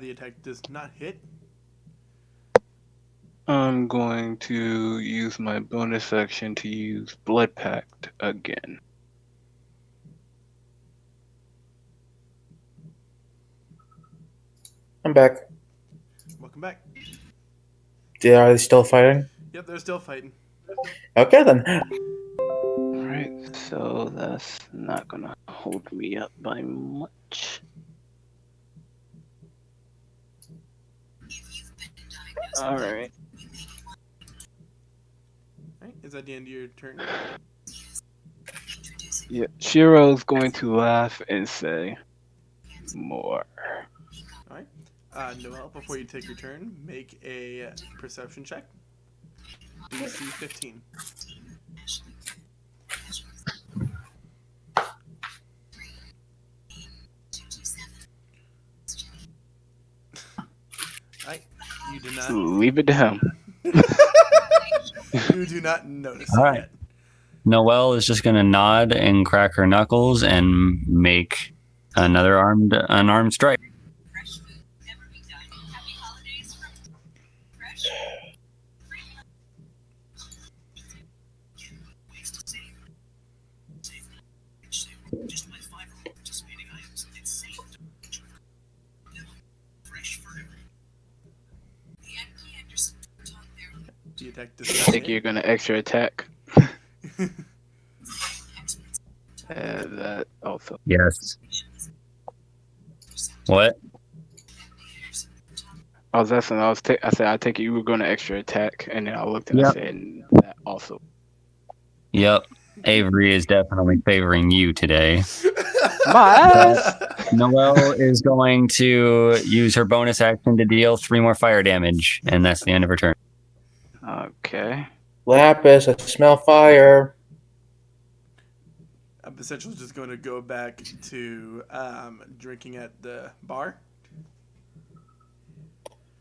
Speaker 3: The attack does not hit.
Speaker 6: I'm going to use my bonus action to use Blood Pact again.
Speaker 1: I'm back.
Speaker 3: Welcome back.
Speaker 1: Are they still fighting?
Speaker 3: Yep, they're still fighting.
Speaker 1: Okay then.
Speaker 6: Alright, so that's not gonna hold me up by much. Alright.
Speaker 3: Right, is that the end of your turn?
Speaker 6: Yeah, Shiro's going to laugh and say, more.
Speaker 3: Noel, before you take your turn, make a perception check. DC 15. Alright, you do not.
Speaker 6: Leave it to him.
Speaker 3: You do not notice
Speaker 4: All
Speaker 3: it
Speaker 4: right.
Speaker 3: yet.
Speaker 4: Noelle is just going to nod and crack her knuckles and make another unarmed strike.
Speaker 3: The attack
Speaker 6: I
Speaker 3: does not
Speaker 6: think
Speaker 3: hit.
Speaker 6: you're gonna extra attack. And that also.
Speaker 4: Yes. What?
Speaker 6: I was asking. I said I take it you were gonna extra attack, and then I looked and I
Speaker 4: Yep.
Speaker 6: said that also.
Speaker 4: Yep. Avery is definitely favoring you today.
Speaker 6: My ass.
Speaker 4: Noelle is going to use her bonus action to deal 3 more fire damage, and that's the end of her turn.
Speaker 6: Okay.
Speaker 1: Lapis, I smell fire.
Speaker 3: Essentially just going to go back to drinking at the bar.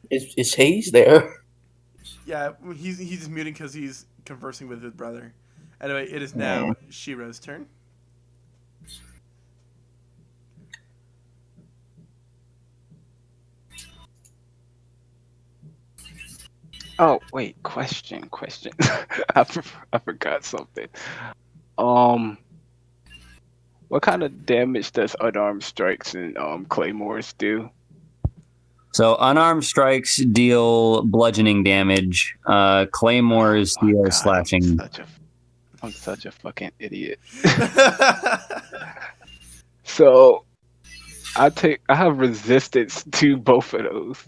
Speaker 1: Is Hayes there?
Speaker 3: Yeah, he's just muting because he's conversing with his brother. Anyway, it is now Shiro's turn.
Speaker 6: Oh wait, question. I forgot something. What kind of damage does unarmed strikes and claymores do?
Speaker 4: So unarmed strikes deal bludgeoning damage. Claymores
Speaker 6: Oh my
Speaker 4: deal
Speaker 6: God,
Speaker 4: slashing.
Speaker 6: I'm such a fucking idiot. So I have resistance to both of those.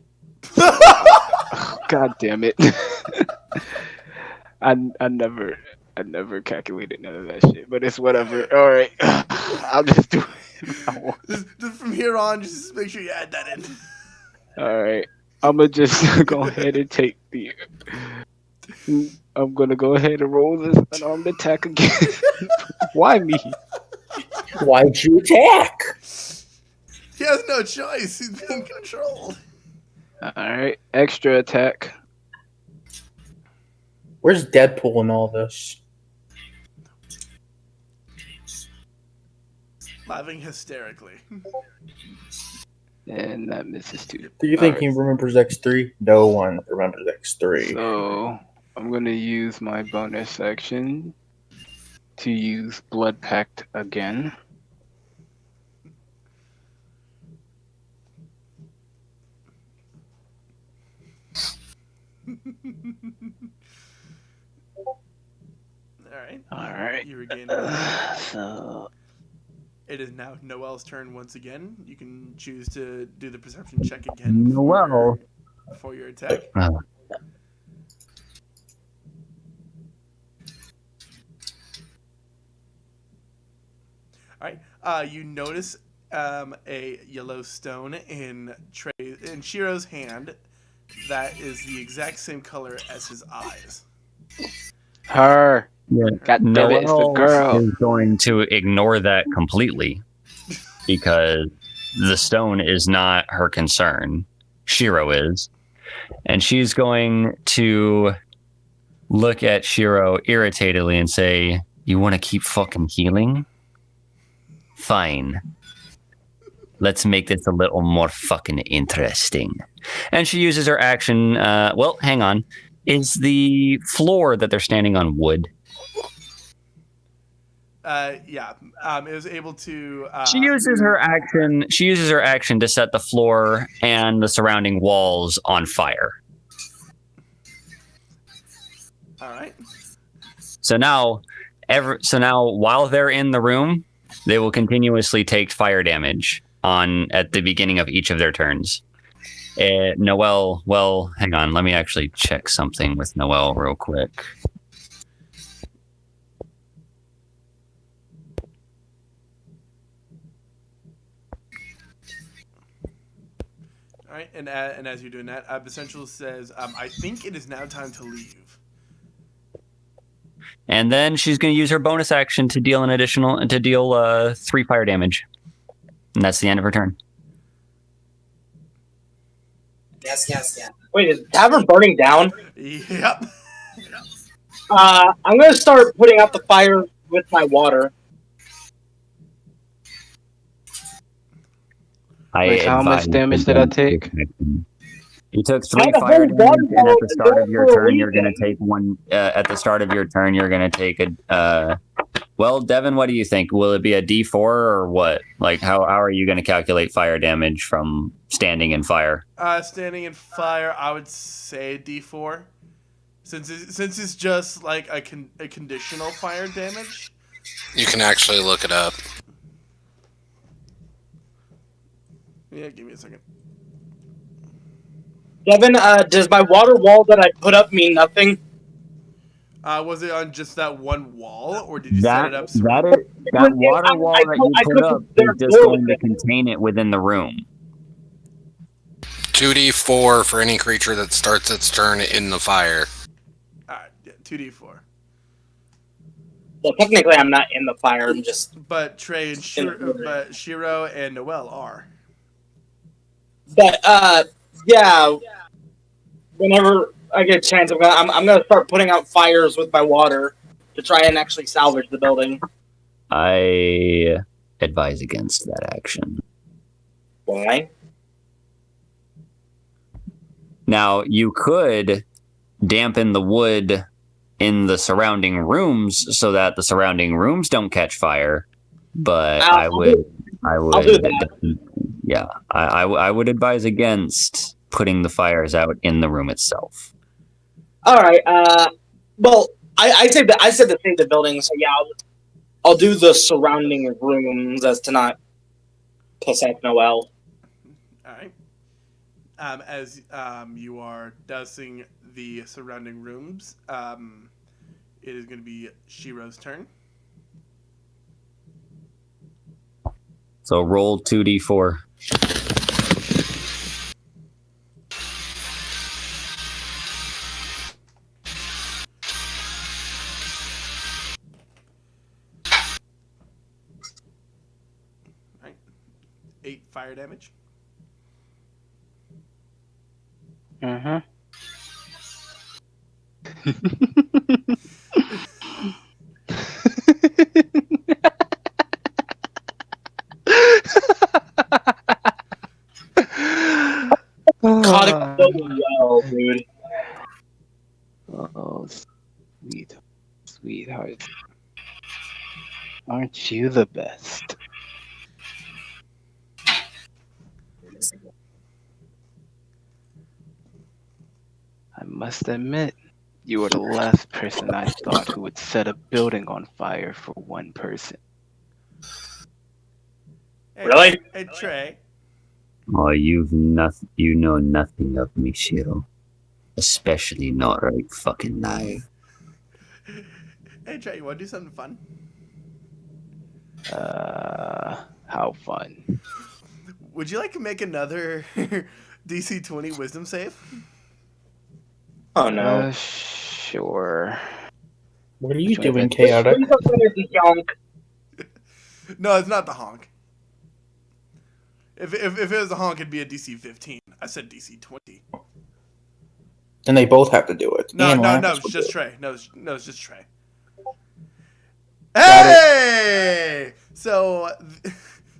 Speaker 6: God damn it. I never calculated none of that shit, but it's whatever. All right, I'll just do it.
Speaker 3: Just from here on, just make sure you add that in.
Speaker 6: All right, I'm gonna just go ahead and take the. I'm gonna go ahead and roll this unarmed attack again. Why me?
Speaker 1: Why'd you attack?
Speaker 3: He has no choice. He's being controlled.
Speaker 6: All right, extra attack.
Speaker 1: Where's Deadpool in all this?
Speaker 3: Laughing hysterically.
Speaker 6: And that misses too.
Speaker 1: Do you think
Speaker 6: All
Speaker 1: he
Speaker 6: right.
Speaker 1: remembers X3? No one remembers X3.
Speaker 6: So I'm gonna use my bonus action to use Blood Pact again.
Speaker 3: Alright.
Speaker 6: Alright.
Speaker 3: You regain.
Speaker 6: So
Speaker 3: It is now Noel's turn once again. You can choose to do the perception check again.
Speaker 4: Noel.
Speaker 3: For your attack. Alright. You notice a yellow stone in Shiro's hand that is the exact same color as his eyes.
Speaker 6: her.
Speaker 4: Yeah.
Speaker 6: God damn it, it's the
Speaker 4: Noel
Speaker 6: girl.
Speaker 4: is going to ignore that completely because the stone is not her concern. Shiro is. And she's going to look at Shiro irritatedly and say, "You want to keep fucking healing? Fine. Let's make this a little more fucking interesting." And she uses her action. Well, hang on. Is the floor that they're standing on wood?
Speaker 3: Yeah. It was able to.
Speaker 4: She uses her action. She uses her action to set the floor and the surrounding walls on fire.
Speaker 3: All right.
Speaker 4: So now, while they're in the room, they will continuously take fire damage at the beginning of each of their turns. Noel. Well, hang on. Let me actually check something with Noel real quick.
Speaker 3: All right. And as you're doing that, Essential says, "I think it is now time to leave."
Speaker 4: And then she's going to use her bonus action to deal 3 fire damage, and that's the end of her turn.
Speaker 2: Yes. Wait, is the tavern burning down?
Speaker 3: Yep.
Speaker 2: I'm gonna start putting out the fire with my water.
Speaker 6: Wait, how much damage did I take?
Speaker 4: You took
Speaker 2: I
Speaker 4: 3
Speaker 2: had a
Speaker 4: fire
Speaker 2: whole
Speaker 4: damage,
Speaker 2: water
Speaker 4: and at the
Speaker 2: bottle
Speaker 4: start of your
Speaker 2: for a
Speaker 4: turn, you're going to
Speaker 2: reason.
Speaker 4: take one. At the start of your turn, you're going to take a. Well, Devin, what do you think? Will it be a D4 or what? Like, how are you going to calculate fire damage from standing in fire?
Speaker 3: Standing in fire, I would say D4, since it's just like a conditional fire damage.
Speaker 5: You can actually look it up.
Speaker 3: Yeah, give me a second.
Speaker 2: Devin, does my water wall that I put up mean nothing?
Speaker 3: Was it on just that one wall, or did you set it up?
Speaker 4: That water wall that you put up is just going to contain it within the room.
Speaker 5: 2d4 for any creature that starts its turn in the fire.
Speaker 3: Alright, yeah, 2d4.
Speaker 2: Well, technically, I'm not in the fire. I'm just.
Speaker 3: But Shiro and Noel are.
Speaker 2: But yeah. Whenever I get a chance, I'm gonna start putting out fires with my water to try and actually salvage the building.
Speaker 4: I advise against that action.
Speaker 2: Why?
Speaker 4: Now, you could dampen the wood in the surrounding rooms so that the surrounding rooms don't catch fire, but I would
Speaker 2: I'll do that.
Speaker 4: Yeah, I would advise against putting the fires out in the room itself.
Speaker 2: All right. Well, I said that to save the building. So yeah, I'll do the surrounding rooms as to not piss off Noelle.
Speaker 3: All right. As you are dousing the surrounding rooms, it is going to be Shiro's turn.
Speaker 4: So roll 2d4.
Speaker 3: All right. 8 fire damage.
Speaker 6: Mm-hmm.
Speaker 2: Caught it so well, dude.
Speaker 6: Oh, sweetheart. Aren't you the best? I must admit, you were the last person I thought who would set a building on fire for one person.
Speaker 3: Hey,
Speaker 2: Really?
Speaker 3: Hey, Trey.
Speaker 4: Oh, you know nothing of me, Shiro. Especially not right fucking now.
Speaker 3: Hey, Trey, you want to do something fun?
Speaker 6: How fun.
Speaker 3: Would you like to make another DC 20 wisdom save?
Speaker 2: Oh no.
Speaker 6: Sure.
Speaker 1: What are you
Speaker 6: Which one is
Speaker 1: doing,
Speaker 6: it?
Speaker 1: Chaotic?
Speaker 3: No, it's not the honk. If it was a honk, it'd be a DC 15. I said DC 20.
Speaker 1: And they both have to do it.
Speaker 3: No,
Speaker 1: And
Speaker 3: no,
Speaker 1: Lapis
Speaker 3: it's
Speaker 1: will
Speaker 3: just
Speaker 1: do it.
Speaker 3: Trey. No, it's just Trey. Hey! So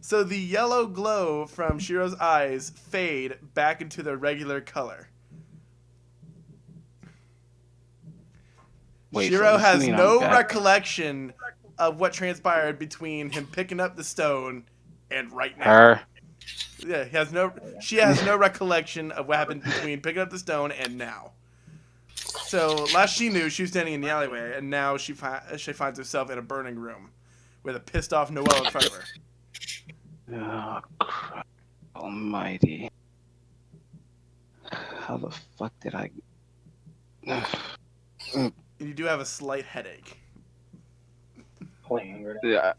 Speaker 3: the yellow glow from Shiro's eyes fade back into their regular color.
Speaker 6: Wait,
Speaker 3: Shiro
Speaker 6: so
Speaker 3: has
Speaker 6: you mean
Speaker 3: no
Speaker 6: I'm back?
Speaker 3: recollection of what transpired between him picking up the stone and right now.
Speaker 6: Her?
Speaker 3: Yeah, she has no recollection of what happened between picking up the stone and now. So last she knew, she was standing in the alleyway, and now she finds herself in a burning room with a pissed off Noelle in front of her.
Speaker 6: Oh, Christ almighty. How the fuck did I...
Speaker 3: You do have a slight headache.
Speaker 6: Yeah.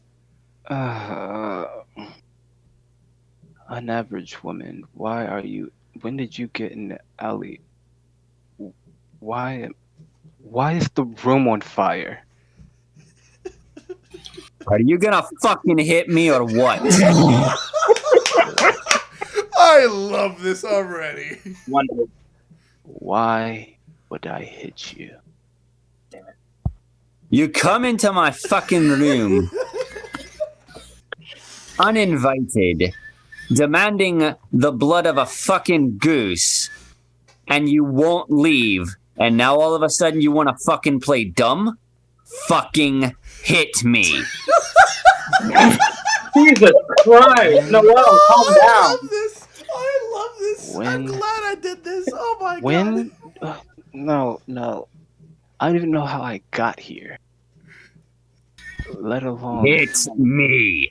Speaker 6: An average woman, why are you... When did you get in the alley? Why is the room on fire?
Speaker 4: Are you gonna fucking hit me or what?
Speaker 3: I love this already.
Speaker 2: Wonderful.
Speaker 6: Why would I hit you?
Speaker 4: You come into my fucking room uninvited, demanding the blood of a fucking goose, and you won't leave, and now all of a sudden you want to fucking play dumb? Fucking hit me.
Speaker 2: Jesus Christ! Noelle, calm down.
Speaker 3: I love this. I'm
Speaker 6: When-
Speaker 3: glad I did this. Oh my
Speaker 6: When?
Speaker 3: god.
Speaker 6: No. I don't even know how I got here. Let alone...
Speaker 4: It's me.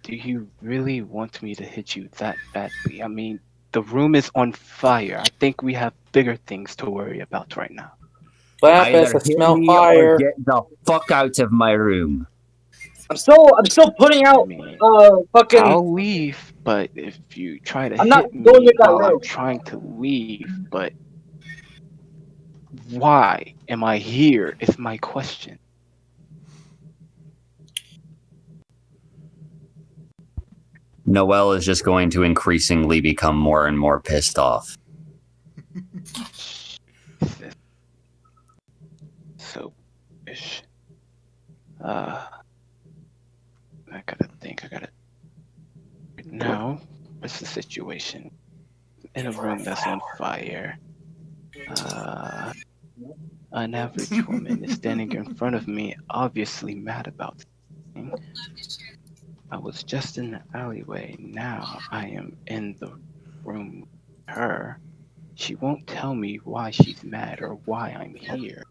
Speaker 6: Do you really want me to hit you that badly? I mean, the room is on fire. I think we have bigger things to worry about right now.
Speaker 1: Lapis, I
Speaker 4: Either hit
Speaker 1: smell
Speaker 4: me or
Speaker 1: fire.
Speaker 4: get the fuck out of my room.
Speaker 2: I'm still putting
Speaker 6: I
Speaker 2: out
Speaker 6: mean,
Speaker 2: fucking.
Speaker 6: I'll leave, but if you try to
Speaker 2: I'm not
Speaker 6: hit me
Speaker 2: going with that
Speaker 6: while I'm
Speaker 2: road.
Speaker 6: trying to leave, but why am I here is my question.
Speaker 4: Noelle is just going to increasingly become more and more pissed off.
Speaker 6: So, ish. I gotta think. Now, what's the situation? In a room that's on fire. An average woman is standing in front of me, obviously mad about something. I was just in the alleyway. Now I am in the room with her. She won't tell me why she's mad or why I'm here.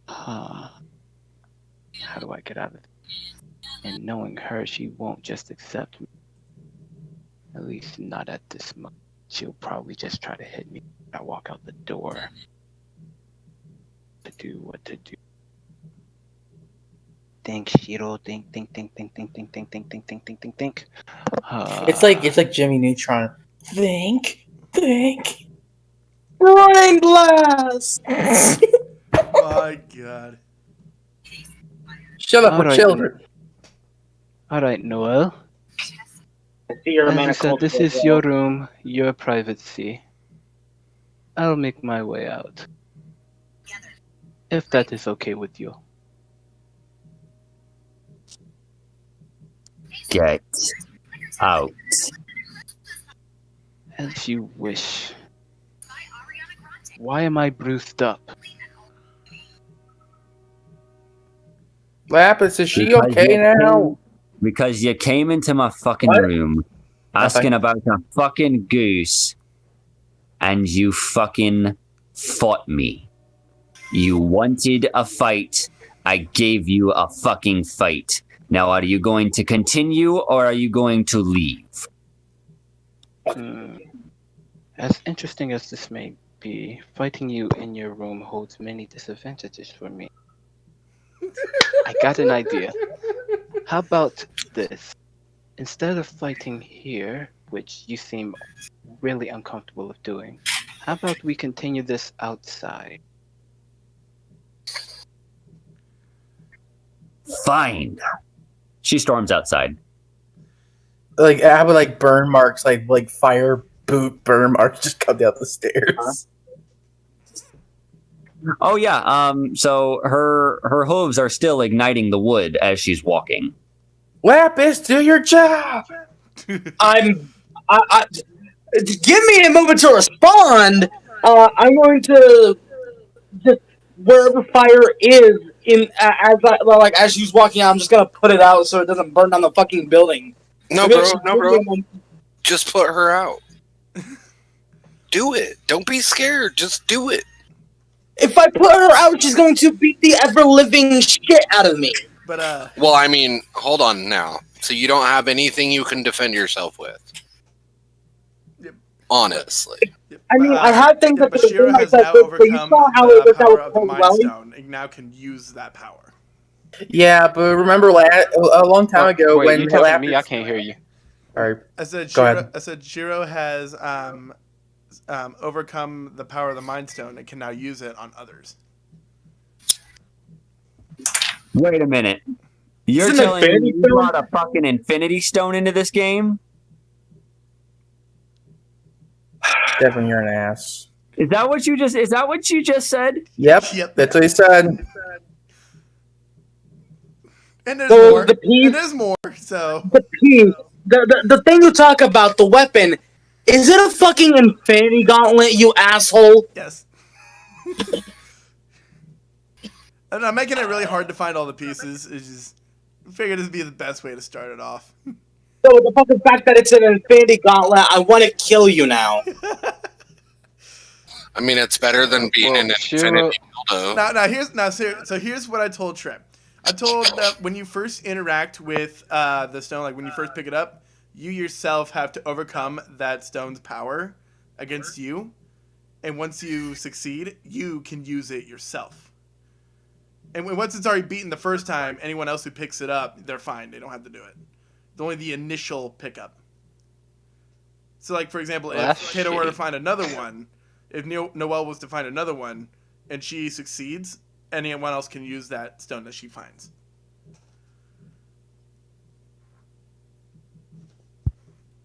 Speaker 6: How do I get out of this? And knowing her, she won't just accept me. At least not at this moment. She'll probably just try to hit me when I walk out the door. To do what to do. Think, Shiro. Think.
Speaker 1: It's like Jimmy Neutron. Think.
Speaker 2: Brain blast!
Speaker 3: My God.
Speaker 1: Shut up, we're
Speaker 6: Alright,
Speaker 1: children.
Speaker 6: Alright, Noel.
Speaker 2: I see you're a
Speaker 6: As
Speaker 2: man
Speaker 6: you
Speaker 2: of
Speaker 6: said,
Speaker 2: culture.
Speaker 6: this is your room, your privacy. I'll make my way out. If that is okay with you.
Speaker 4: Get out.
Speaker 6: As you wish. Why am I bruised up?
Speaker 1: Lapis, is she
Speaker 4: Because
Speaker 1: okay
Speaker 4: you
Speaker 1: now?
Speaker 4: came- Because you came into my fucking
Speaker 1: What?
Speaker 4: room asking about a fucking goose and you fucking fought me. You wanted a fight. I gave you a fucking fight. Now, are you going to continue or are you going to leave?
Speaker 6: As interesting as this may be, fighting you in your room holds many disadvantages for me. I got an idea. How about this? Instead of fighting here, which you seem really uncomfortable with doing, how about we continue this outside?
Speaker 4: Fine. She storms outside.
Speaker 1: Like I would like burn marks, like fire boot burn marks just come down the stairs.
Speaker 4: Oh yeah, so her hooves are still igniting the wood as she's walking.
Speaker 1: Lapis, do your job.
Speaker 2: I give me a moment to respond. I'm going to just wherever fire is as she's walking out, I'm just gonna put it out so it doesn't burn down the fucking building.
Speaker 5: No, bro. Just put her out. Do it. Don't be scared. Just do it.
Speaker 2: If I put her out, she's going to beat the ever-living shit out of me.
Speaker 3: But
Speaker 5: Well, I mean, hold on now. So you don't have anything you can defend yourself with?
Speaker 3: Yep.
Speaker 5: Honestly.
Speaker 2: I mean, I have things that
Speaker 3: Bashira
Speaker 2: defend
Speaker 3: has
Speaker 2: myself
Speaker 3: now
Speaker 2: with, but you
Speaker 3: overcome
Speaker 2: saw how
Speaker 3: the
Speaker 2: it worked
Speaker 3: power
Speaker 2: out
Speaker 3: of the
Speaker 2: with
Speaker 3: Mind
Speaker 2: Welly.
Speaker 3: Stone and now can use that power.
Speaker 1: Yeah, but remember a long time ago
Speaker 6: Wait,
Speaker 1: when
Speaker 6: you talking to
Speaker 1: Lapis.
Speaker 6: me? I can't hear you.
Speaker 1: Sorry.
Speaker 3: I said
Speaker 1: Go ahead.
Speaker 3: Shiro has overcome the power of the Mind Stone and can now use it on others.
Speaker 4: Wait a minute. You're
Speaker 2: Isn't
Speaker 4: telling me
Speaker 2: Infinity
Speaker 4: you
Speaker 2: Stone-
Speaker 4: brought a fucking Infinity Stone into this game?
Speaker 1: Devin, you're an ass.
Speaker 4: Is that what you just said?
Speaker 1: Yep,
Speaker 3: Yep.
Speaker 1: that's what he said.
Speaker 3: And there's
Speaker 2: So
Speaker 3: more.
Speaker 2: the piece-
Speaker 3: And there's more. So
Speaker 2: The thing you talk about, the weapon, is it a fucking Infinity Gauntlet, you asshole?
Speaker 3: yes. And I'm making it really hard to find all the pieces. It's just I figured this would be the best way to start it off.
Speaker 2: So the fucking fact that it's an Infinity Gauntlet, I want to kill you now.
Speaker 5: I mean, it's better than being
Speaker 6: Well,
Speaker 5: an
Speaker 6: Shiro-
Speaker 5: infinity dildo.
Speaker 3: Here's what I told Trip. I told that when you first interact with the stone, like when you first pick it up, you yourself have to overcome that stone's power against you, and once you succeed, you can use it yourself. And once it's already beaten the first time, anyone else who picks it up, they're fine. They don't have to do it. It's only the initial pickup. So, like for example,
Speaker 6: Well,
Speaker 3: if
Speaker 6: that's
Speaker 3: Kato were to
Speaker 6: shitty.
Speaker 3: find another one, if Noelle was to find another one, and she succeeds, anyone else can use that stone that she finds.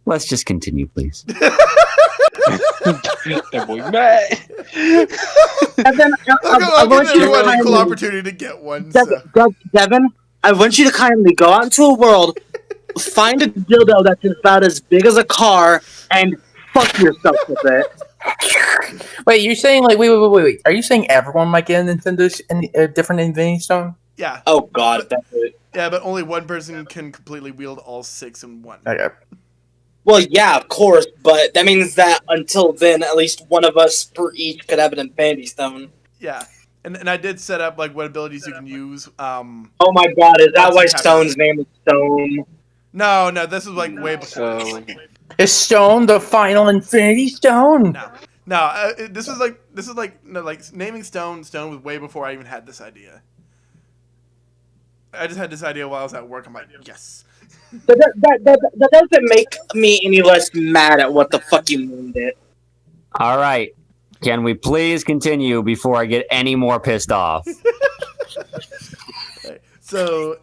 Speaker 4: Let's just continue, please.
Speaker 6: That boy mad.
Speaker 2: And then
Speaker 3: I'll
Speaker 2: want
Speaker 3: give
Speaker 2: you to
Speaker 3: everyone an equal
Speaker 2: kindly-
Speaker 3: opportunity to get one. So.
Speaker 2: Devin, I want you to kindly go out into a world, find a dildo that's about as big as a car, and fuck yourself with it.
Speaker 1: Wait, you're saying like wait. Are you saying everyone might get a different Infinity Stone?
Speaker 3: Yeah.
Speaker 2: Oh god, that's it.
Speaker 3: Yeah, but only one person can completely wield all 6 in one.
Speaker 1: Okay.
Speaker 2: Well, yeah, of course, but that means that until then, at least one of us per each could have an Infinity Stone.
Speaker 3: Yeah. And I did set up like what abilities you can use.
Speaker 2: Oh my god, is that
Speaker 3: Once
Speaker 2: why
Speaker 3: you tap
Speaker 2: Stone's
Speaker 3: it.
Speaker 2: name is Stone?
Speaker 3: No, this was like way before.
Speaker 6: So
Speaker 1: Is Stone the final Infinity Stone?
Speaker 3: No. This is like naming Stone was way before I even had this idea. I just had this idea while I was at work. I'm like, yes.
Speaker 2: That doesn't make me any less mad at what the fuck you named it.
Speaker 4: All right. Can we please continue before I get any more pissed off?
Speaker 3: So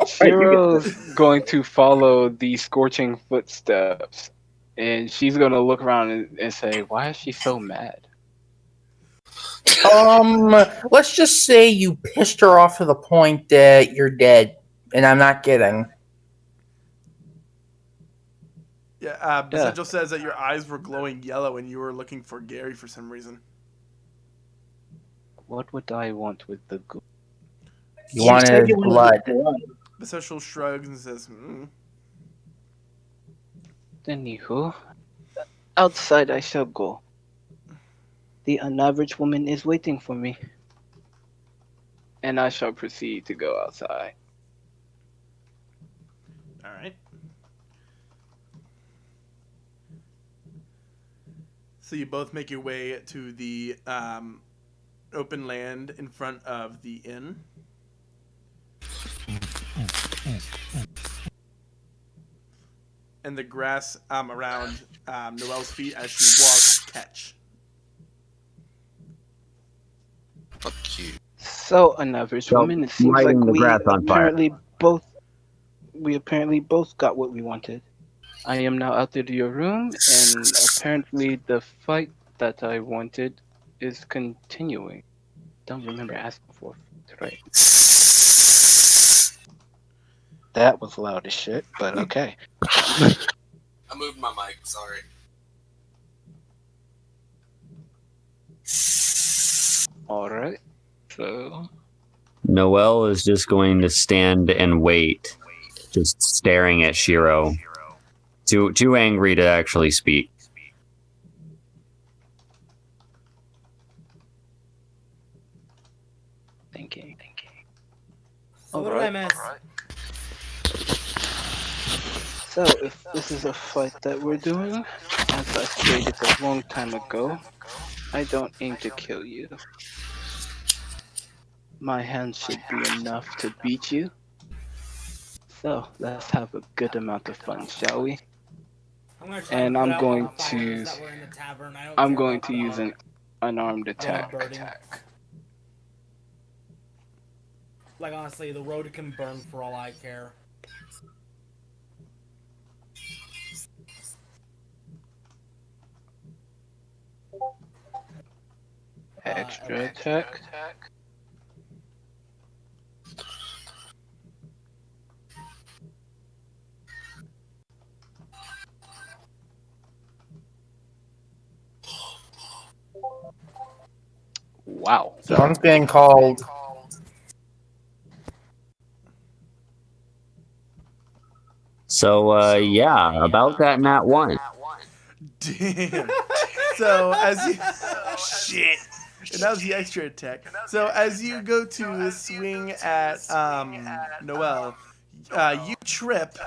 Speaker 6: Shiro's going to follow the scorching footsteps, and she's going to look around and say, "Why is she so mad?"
Speaker 1: Let's just say you pissed her off to the point that you're dead, and I'm not kidding.
Speaker 3: yeah, Essential says that your eyes were glowing yellow and you were looking for Gary for some reason.
Speaker 6: What would I want with the ghoul?
Speaker 1: You wanted his blood.
Speaker 3: Essential shrugs and says,
Speaker 6: Anywho, outside I shall go. The unaverage woman is waiting for me. And I shall proceed to go outside.
Speaker 3: all right. So you both make your way to the open land in front of the inn. And the grass around Noelle's feet as she walks catch.
Speaker 5: Fuck you.
Speaker 6: So, unaverage
Speaker 4: So,
Speaker 6: woman, it seems like
Speaker 4: lighting the grass on fire.
Speaker 6: we apparently both got what we wanted. I am now out of your room, and apparently the fight that I wanted is continuing. Don't remember asking for it, right? That was loud as shit, but okay.
Speaker 5: I moved my mic, sorry.
Speaker 6: Alright, so...
Speaker 4: Noelle is just going to stand and wait, just staring at Shiro. Too angry to actually speak.
Speaker 6: Thinking.
Speaker 7: So what did I miss?
Speaker 6: So, if this is a fight that we're doing, as I stated a long time ago, I don't aim to kill you. My hands should be enough to beat you. So, let's have a good amount of fun, shall we? And I'm going to use an unarmed attack.
Speaker 7: Like, honestly, the road can burn for all I care.
Speaker 6: Extra attack. Wow.
Speaker 1: Someone's being called.
Speaker 4: So, yeah, about that nat 1.
Speaker 3: Damn. So as you shit, and that was the extra attack. So as you go to swing at Noelle, you trip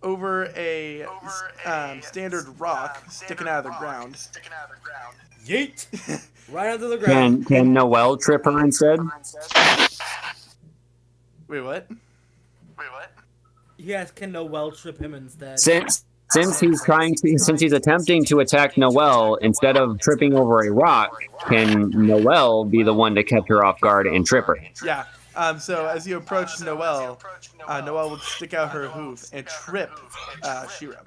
Speaker 3: over a standard rock sticking out of the ground.
Speaker 7: Yeet! Right under the ground.
Speaker 4: Can Noelle trip her instead?
Speaker 3: Wait, what?
Speaker 7: Yes, can Noelle trip him instead?
Speaker 4: Since he's attempting to attack Noelle, instead of tripping over a rock, can Noelle be the one to catch her off guard and trip her?
Speaker 3: Yeah. So as you approach Noelle, Noelle will stick out her hoof and trip Shiro.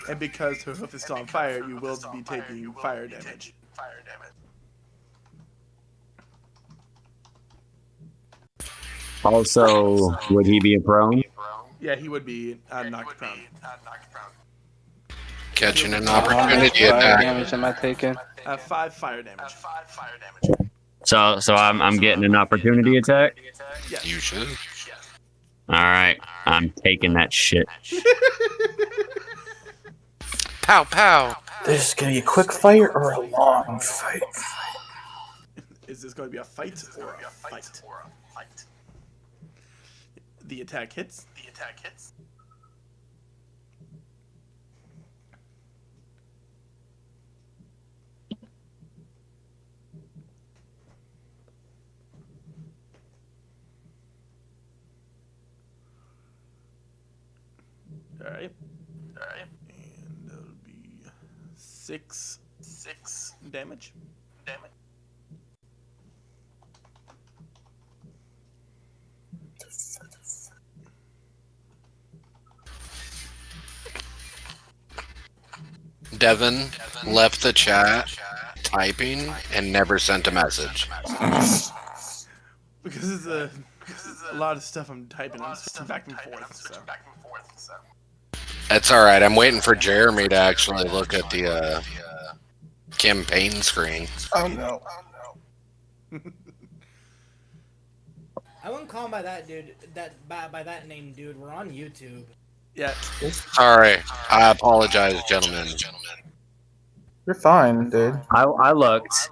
Speaker 3: And because her hoof is still on fire, you will be taking fire damage.
Speaker 4: Also, would he be a prone?
Speaker 3: Yeah, he would be knocked prone.
Speaker 5: Catching an
Speaker 6: How much
Speaker 5: opportunity
Speaker 6: fire
Speaker 5: attack.
Speaker 6: damage am I taking?
Speaker 3: 5 fire damage.
Speaker 4: So I'm getting an opportunity attack.
Speaker 3: Yes.
Speaker 5: You should.
Speaker 4: All right, I'm taking that shit.
Speaker 5: Pow pow.
Speaker 1: This is gonna be a quick fight or a long fight?
Speaker 3: Is this going to be a fight or a fight? The attack hits. All right. And that'll be 6 damage.
Speaker 5: Devin left the chat typing and never sent a message.
Speaker 3: Because it's a lot of stuff I'm typing. I'm switching back and forth. So.
Speaker 5: It's all right. I'm waiting for Jeremy to actually look at the campaign screen.
Speaker 1: Oh no.
Speaker 7: I wouldn't call him by that dude. By that name, dude. We're on YouTube.
Speaker 3: Yeah.
Speaker 5: Sorry. I apologize, gentlemen.
Speaker 1: You're fine, dude.
Speaker 4: I looked.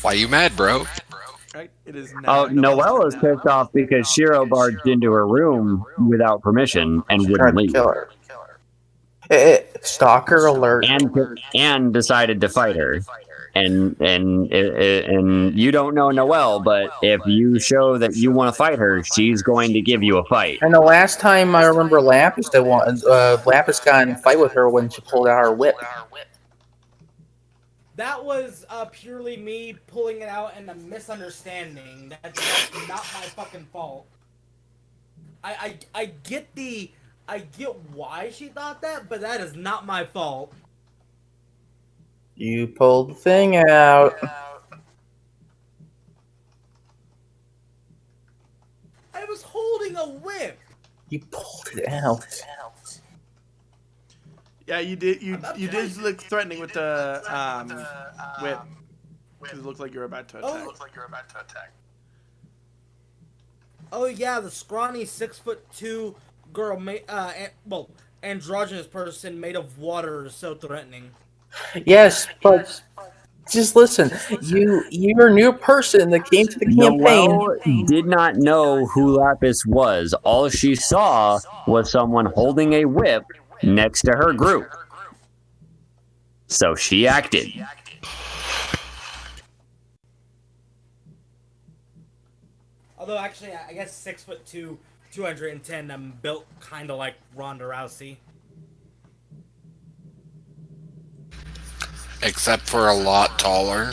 Speaker 5: Why you mad, bro?
Speaker 3: Right. It is now.
Speaker 4: Oh, Noelle is pissed off because Shiro barged into her room without permission and
Speaker 1: Tried
Speaker 4: wouldn't
Speaker 1: to
Speaker 4: leave,
Speaker 1: kill her. Hey, stalker alert.
Speaker 4: and decided to fight her. And you don't know Noelle, but if you show that you want to fight her, she's going to give you a fight.
Speaker 1: And the last time I remember Lapis Lapis got in a fight with her when she pulled out her whip.
Speaker 7: That was purely me pulling it out and a misunderstanding. That's not my fucking fault. I get why she thought that, but that is not my fault.
Speaker 1: You pulled the thing out.
Speaker 7: I was holding a whip.
Speaker 1: You pulled it out.
Speaker 3: Yeah, you did. You did look threatening with the whip. Because it looked like you were about to attack.
Speaker 7: Oh yeah, the scrawny 6'2" girl, androgynous person made of water is so threatening.
Speaker 1: Yes, but just listen. You're a new person that came to the campaign.
Speaker 4: Noelle did not know who Lapis was. All she saw was someone holding a whip next to her group. So she acted.
Speaker 7: Although actually, I guess 6'2", 210. I'm built kind of like Ronda Rousey.
Speaker 5: Except for a lot taller.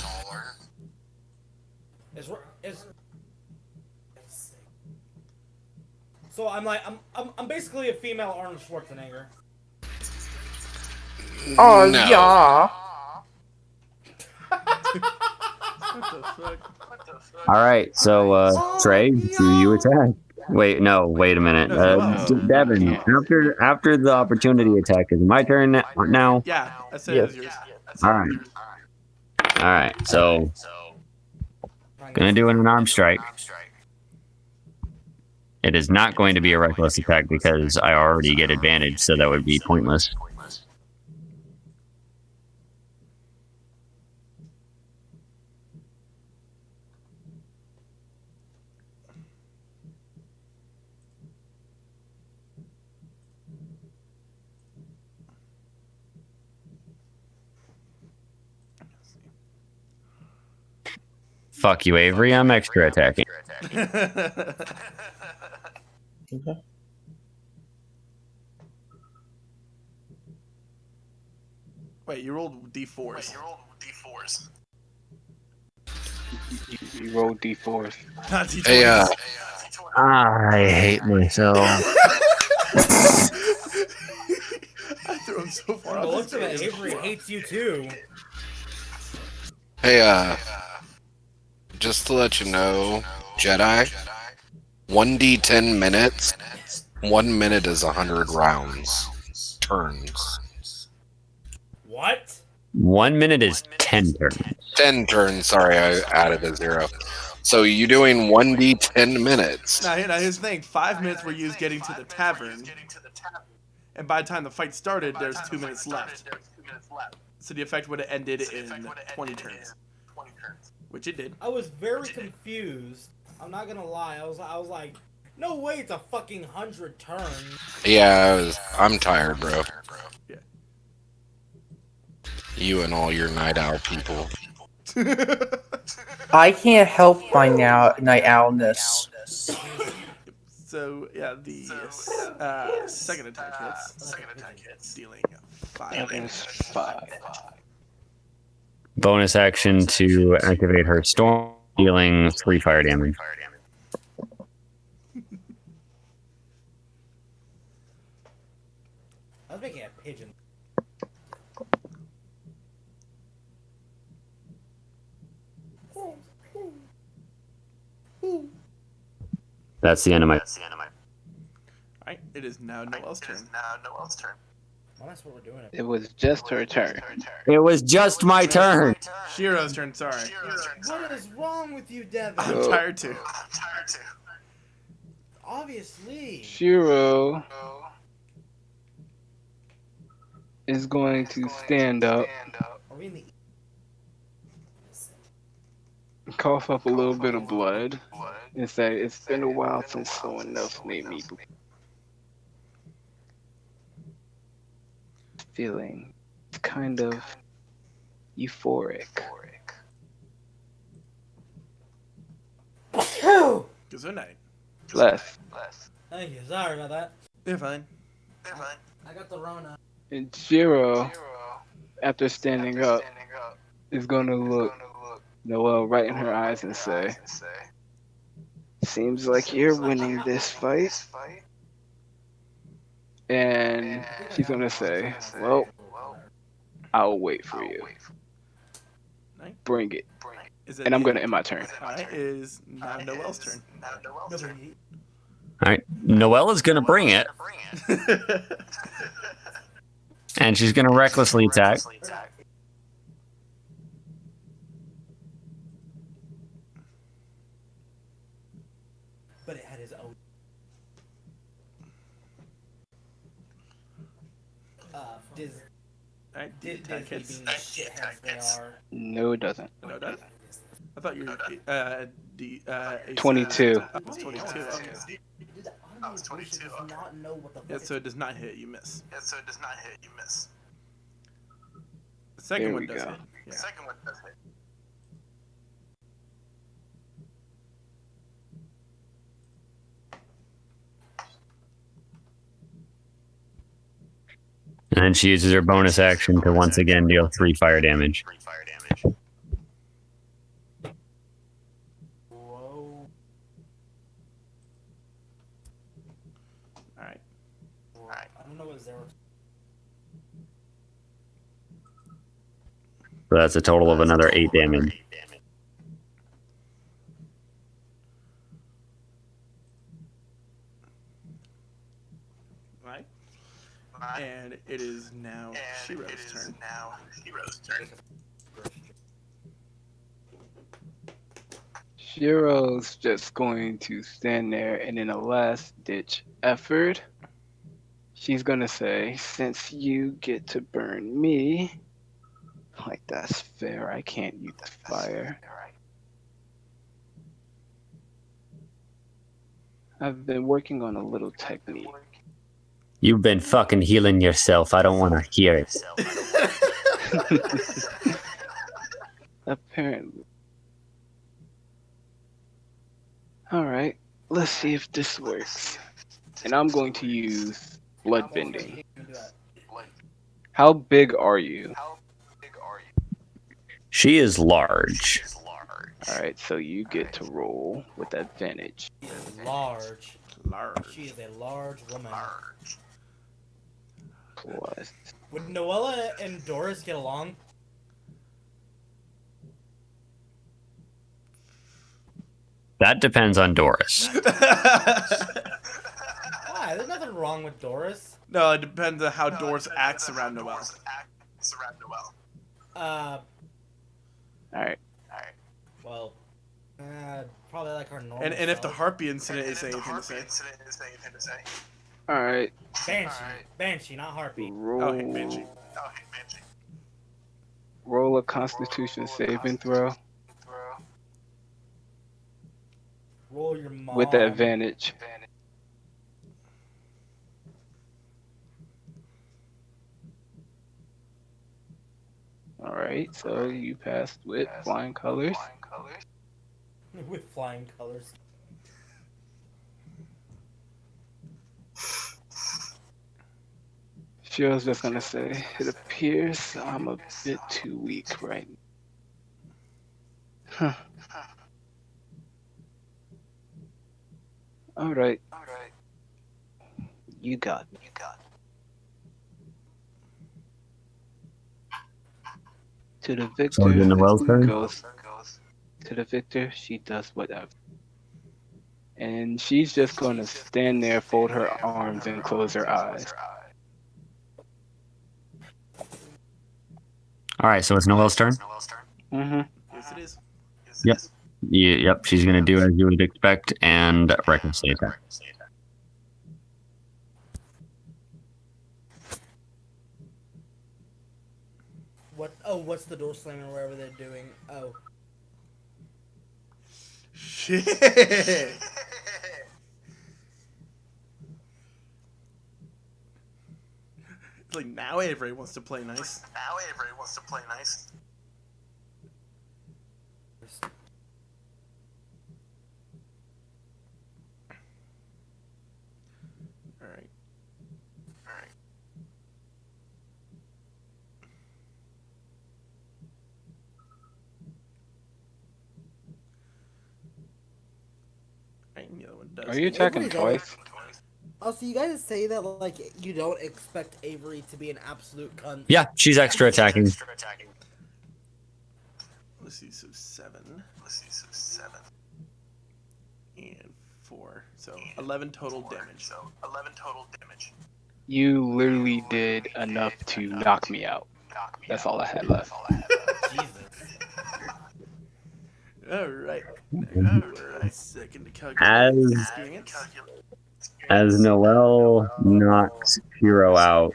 Speaker 7: So I'm basically a female Arnold Schwarzenegger.
Speaker 1: Oh
Speaker 5: No.
Speaker 1: yeah.
Speaker 4: All right, so Trey, do you attack? Wait a minute. Devin, after the opportunity attack, is it my turn now?
Speaker 3: Yeah, I said
Speaker 1: Yes.
Speaker 3: it was yours.
Speaker 4: All right. So gonna do an unarmed strike. It is not going to be a reckless attack because I already get advantage, so that would be pointless. Fuck you, Avery. I'm extra attacking.
Speaker 1: Okay.
Speaker 3: Wait, you rolled d4s.
Speaker 6: You roll d4s.
Speaker 3: Not d20s.
Speaker 5: Hey,
Speaker 4: I hate myself.
Speaker 3: I threw him so far
Speaker 7: By the
Speaker 3: off
Speaker 7: looks
Speaker 3: the
Speaker 7: of it,
Speaker 3: stage.
Speaker 7: Avery hates you too.
Speaker 5: hey, just to let you know, Jedi, 1d10 minutes, 1 minute is 100 rounds. Turns.
Speaker 7: What?
Speaker 4: 1 minute is 10 turns.
Speaker 5: 10 turns. Sorry, I added a 0. So you doing 1d 10 minutes.
Speaker 3: Now, here's the thing. 5 minutes were used getting to the tavern. And by the time the fight started, there's 2 minutes left. So the effect would have ended in 20 turns. Which it did.
Speaker 7: I was very confused. I'm not gonna lie. I was like, no way, it's a fucking 100 turns.
Speaker 5: Yeah, I'm tired, bro.
Speaker 3: Yeah.
Speaker 5: You and all your night owl people.
Speaker 1: I can't help my night owlness.
Speaker 3: So, yeah, the second attack hits. Dealing 5
Speaker 6: That
Speaker 3: damage.
Speaker 6: is 5.
Speaker 4: Bonus action to activate her storm, dealing 3 fire damage.
Speaker 7: I was making a pigeon.
Speaker 4: That's the end of my.
Speaker 3: Alright, it is now Noel's turn.
Speaker 7: Well, that's what we're doing.
Speaker 6: It was just her turn.
Speaker 4: It was just my turn.
Speaker 3: Shiro's turn, sorry.
Speaker 7: What is wrong with you, Devin?
Speaker 3: I'm tired too.
Speaker 7: Obviously.
Speaker 6: Shiro is going to stand up,
Speaker 7: Are we in the
Speaker 6: cough up a little bit of blood, and say, "It's been a while since someone else made me feeling kind of euphoric."
Speaker 3: Good night.
Speaker 6: Less.
Speaker 7: Thank you. Sorry about that.
Speaker 3: You're fine.
Speaker 7: I got the Rona.
Speaker 6: And Shiro, after standing up, is going to look Noelle right in her eyes and say, "Seems like you're winning this fight." And she's going to say, "Well, I'll wait for you. Bring it."
Speaker 3: Is it
Speaker 6: And I'm going to end my turn.
Speaker 3: Alright, it is now Noel's turn.
Speaker 7: Nobody.
Speaker 4: All right, Noelle is gonna bring it, and she's gonna recklessly attack.
Speaker 7: But it had his own.
Speaker 3: Alright,
Speaker 7: Disney
Speaker 3: attack
Speaker 7: being
Speaker 3: hits.
Speaker 7: the shitheads they are.
Speaker 6: No, it doesn't.
Speaker 3: No, it doesn't. I thought you were
Speaker 6: 22.
Speaker 3: Oh, it's 22. Okay.
Speaker 7: Dude, the automated bullshit does not know what the fuck
Speaker 3: Yeah,
Speaker 7: it's-
Speaker 3: so it does not hit. You miss. The second
Speaker 6: There
Speaker 3: one
Speaker 6: we
Speaker 3: does
Speaker 6: go.
Speaker 3: hit. Yeah.
Speaker 4: And then she uses her bonus action to once again deal 3 fire damage.
Speaker 7: Whoa.
Speaker 3: Alright.
Speaker 7: I don't know what zero.
Speaker 4: So that's a total of another 8 damage.
Speaker 3: Right. And it is now Shiro's turn.
Speaker 6: Shiro's just going to stand there, and in a last-ditch effort, she's going to say, "Since you get to burn me, like that's fair, I can't use fire. I've been working on a little technique."
Speaker 4: You've been fucking healing yourself. I don't want to hear it.
Speaker 6: Apparently. Alright, let's see if this works. And I'm going to use blood bending. How big are you?
Speaker 4: She is large.
Speaker 6: Alright, so you get to roll with advantage.
Speaker 7: Large.
Speaker 3: Large.
Speaker 7: She is a large woman.
Speaker 6: Plus.
Speaker 7: Would Noella and Doris get along?
Speaker 4: That depends on Doris.
Speaker 7: Why? There's nothing wrong with Doris.
Speaker 3: No, it depends on how Doris acts around Noelle.
Speaker 6: Alright.
Speaker 7: Well, probably like our normal.
Speaker 3: And if the
Speaker 7: self.
Speaker 3: harpy incident is anything to say.
Speaker 6: Alright.
Speaker 7: Banshee, not harpy.
Speaker 6: Roll.
Speaker 3: Oh, hey, Banshee.
Speaker 6: Roll a Constitution saving throw
Speaker 7: Roll your mom.
Speaker 6: with advantage. Alright, so you passed with flying colors.
Speaker 7: With flying colors.
Speaker 6: Shiro's just gonna say, it appears I'm a bit too weak right now. Huh. Alright. You got it. To the victor,
Speaker 4: So is it Noelle's turn?
Speaker 6: goes to the victor, she does whatever. And she's just gonna stand there, fold her arms, and close her eyes.
Speaker 4: All right, so it's Noelle's turn.
Speaker 6: Mm-hmm.
Speaker 3: Yes, it is.
Speaker 4: Yep. Yep. She's gonna do as you would expect and recklessly attack.
Speaker 7: What? Oh, what's the door slamming or whatever they're doing? Oh,
Speaker 3: Shit. It's like now Avery wants to play nice. All right. And the other one does.
Speaker 6: Are you attacking
Speaker 7: Avery,
Speaker 6: twice?
Speaker 7: Oh, so you guys say that like you don't expect Avery to be an absolute cunt.
Speaker 4: Yeah, she's extra attacking.
Speaker 3: Let's see, so 7. And 4. So 11 total damage.
Speaker 6: You literally did enough to knock me out. That's all I had left.
Speaker 7: Jesus.
Speaker 3: Alright. Second to calculate
Speaker 4: As-
Speaker 3: experience.
Speaker 4: As Noelle knocks Shiro out,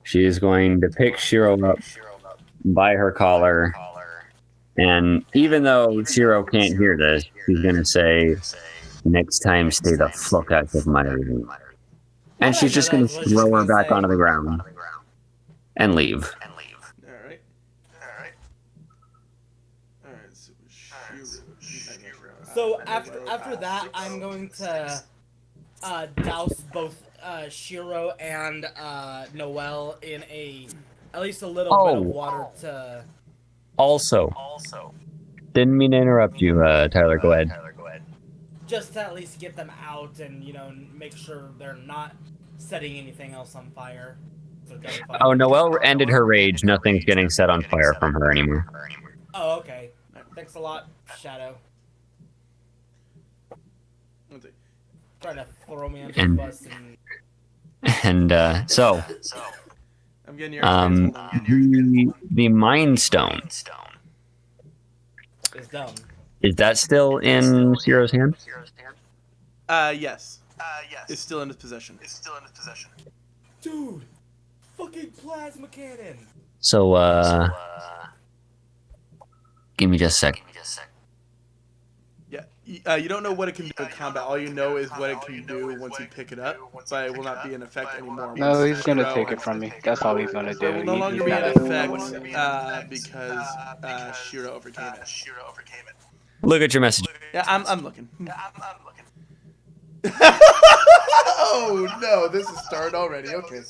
Speaker 4: she is going to pick Shiro up by her collar. And even though Shiro can't hear this, she's going to say, "Next time, stay the fuck out of my room." And she's just going to throw her back onto the ground and leave.
Speaker 3: Alright. Alright, so
Speaker 7: So after that, I'm going to douse both Shiro and Noelle in at least a little bit of water to.
Speaker 4: Also, didn't mean to interrupt you, Tyler. Go ahead.
Speaker 7: Just to at least get them out and make sure they're not setting anything else on fire. So gunfire.
Speaker 4: Oh, Noelle ended her rage. Nothing's getting set on fire from her anymore.
Speaker 7: Oh, okay. Thanks a lot, Shadow. Trying to throw me under the bus and.
Speaker 4: And so,
Speaker 3: I'm getting your hold on.
Speaker 4: the Mind Stone,
Speaker 7: It's dumb.
Speaker 4: is that still in Shiro's hand?
Speaker 3: Yes. It's still in his possession.
Speaker 7: Dude, fucking plasma cannon.
Speaker 4: So, give me just a sec.
Speaker 3: Yeah. You don't know what it can do in combat. All you know is what it can do once you pick it up, but it will not be in effect anymore.
Speaker 6: No, he's gonna take it from me. That's all he's gonna do.
Speaker 3: It will no longer be in effect because Shiro overcame it.
Speaker 4: Look at your message.
Speaker 3: Yeah, I'm looking. Oh no, this is started already. Okay.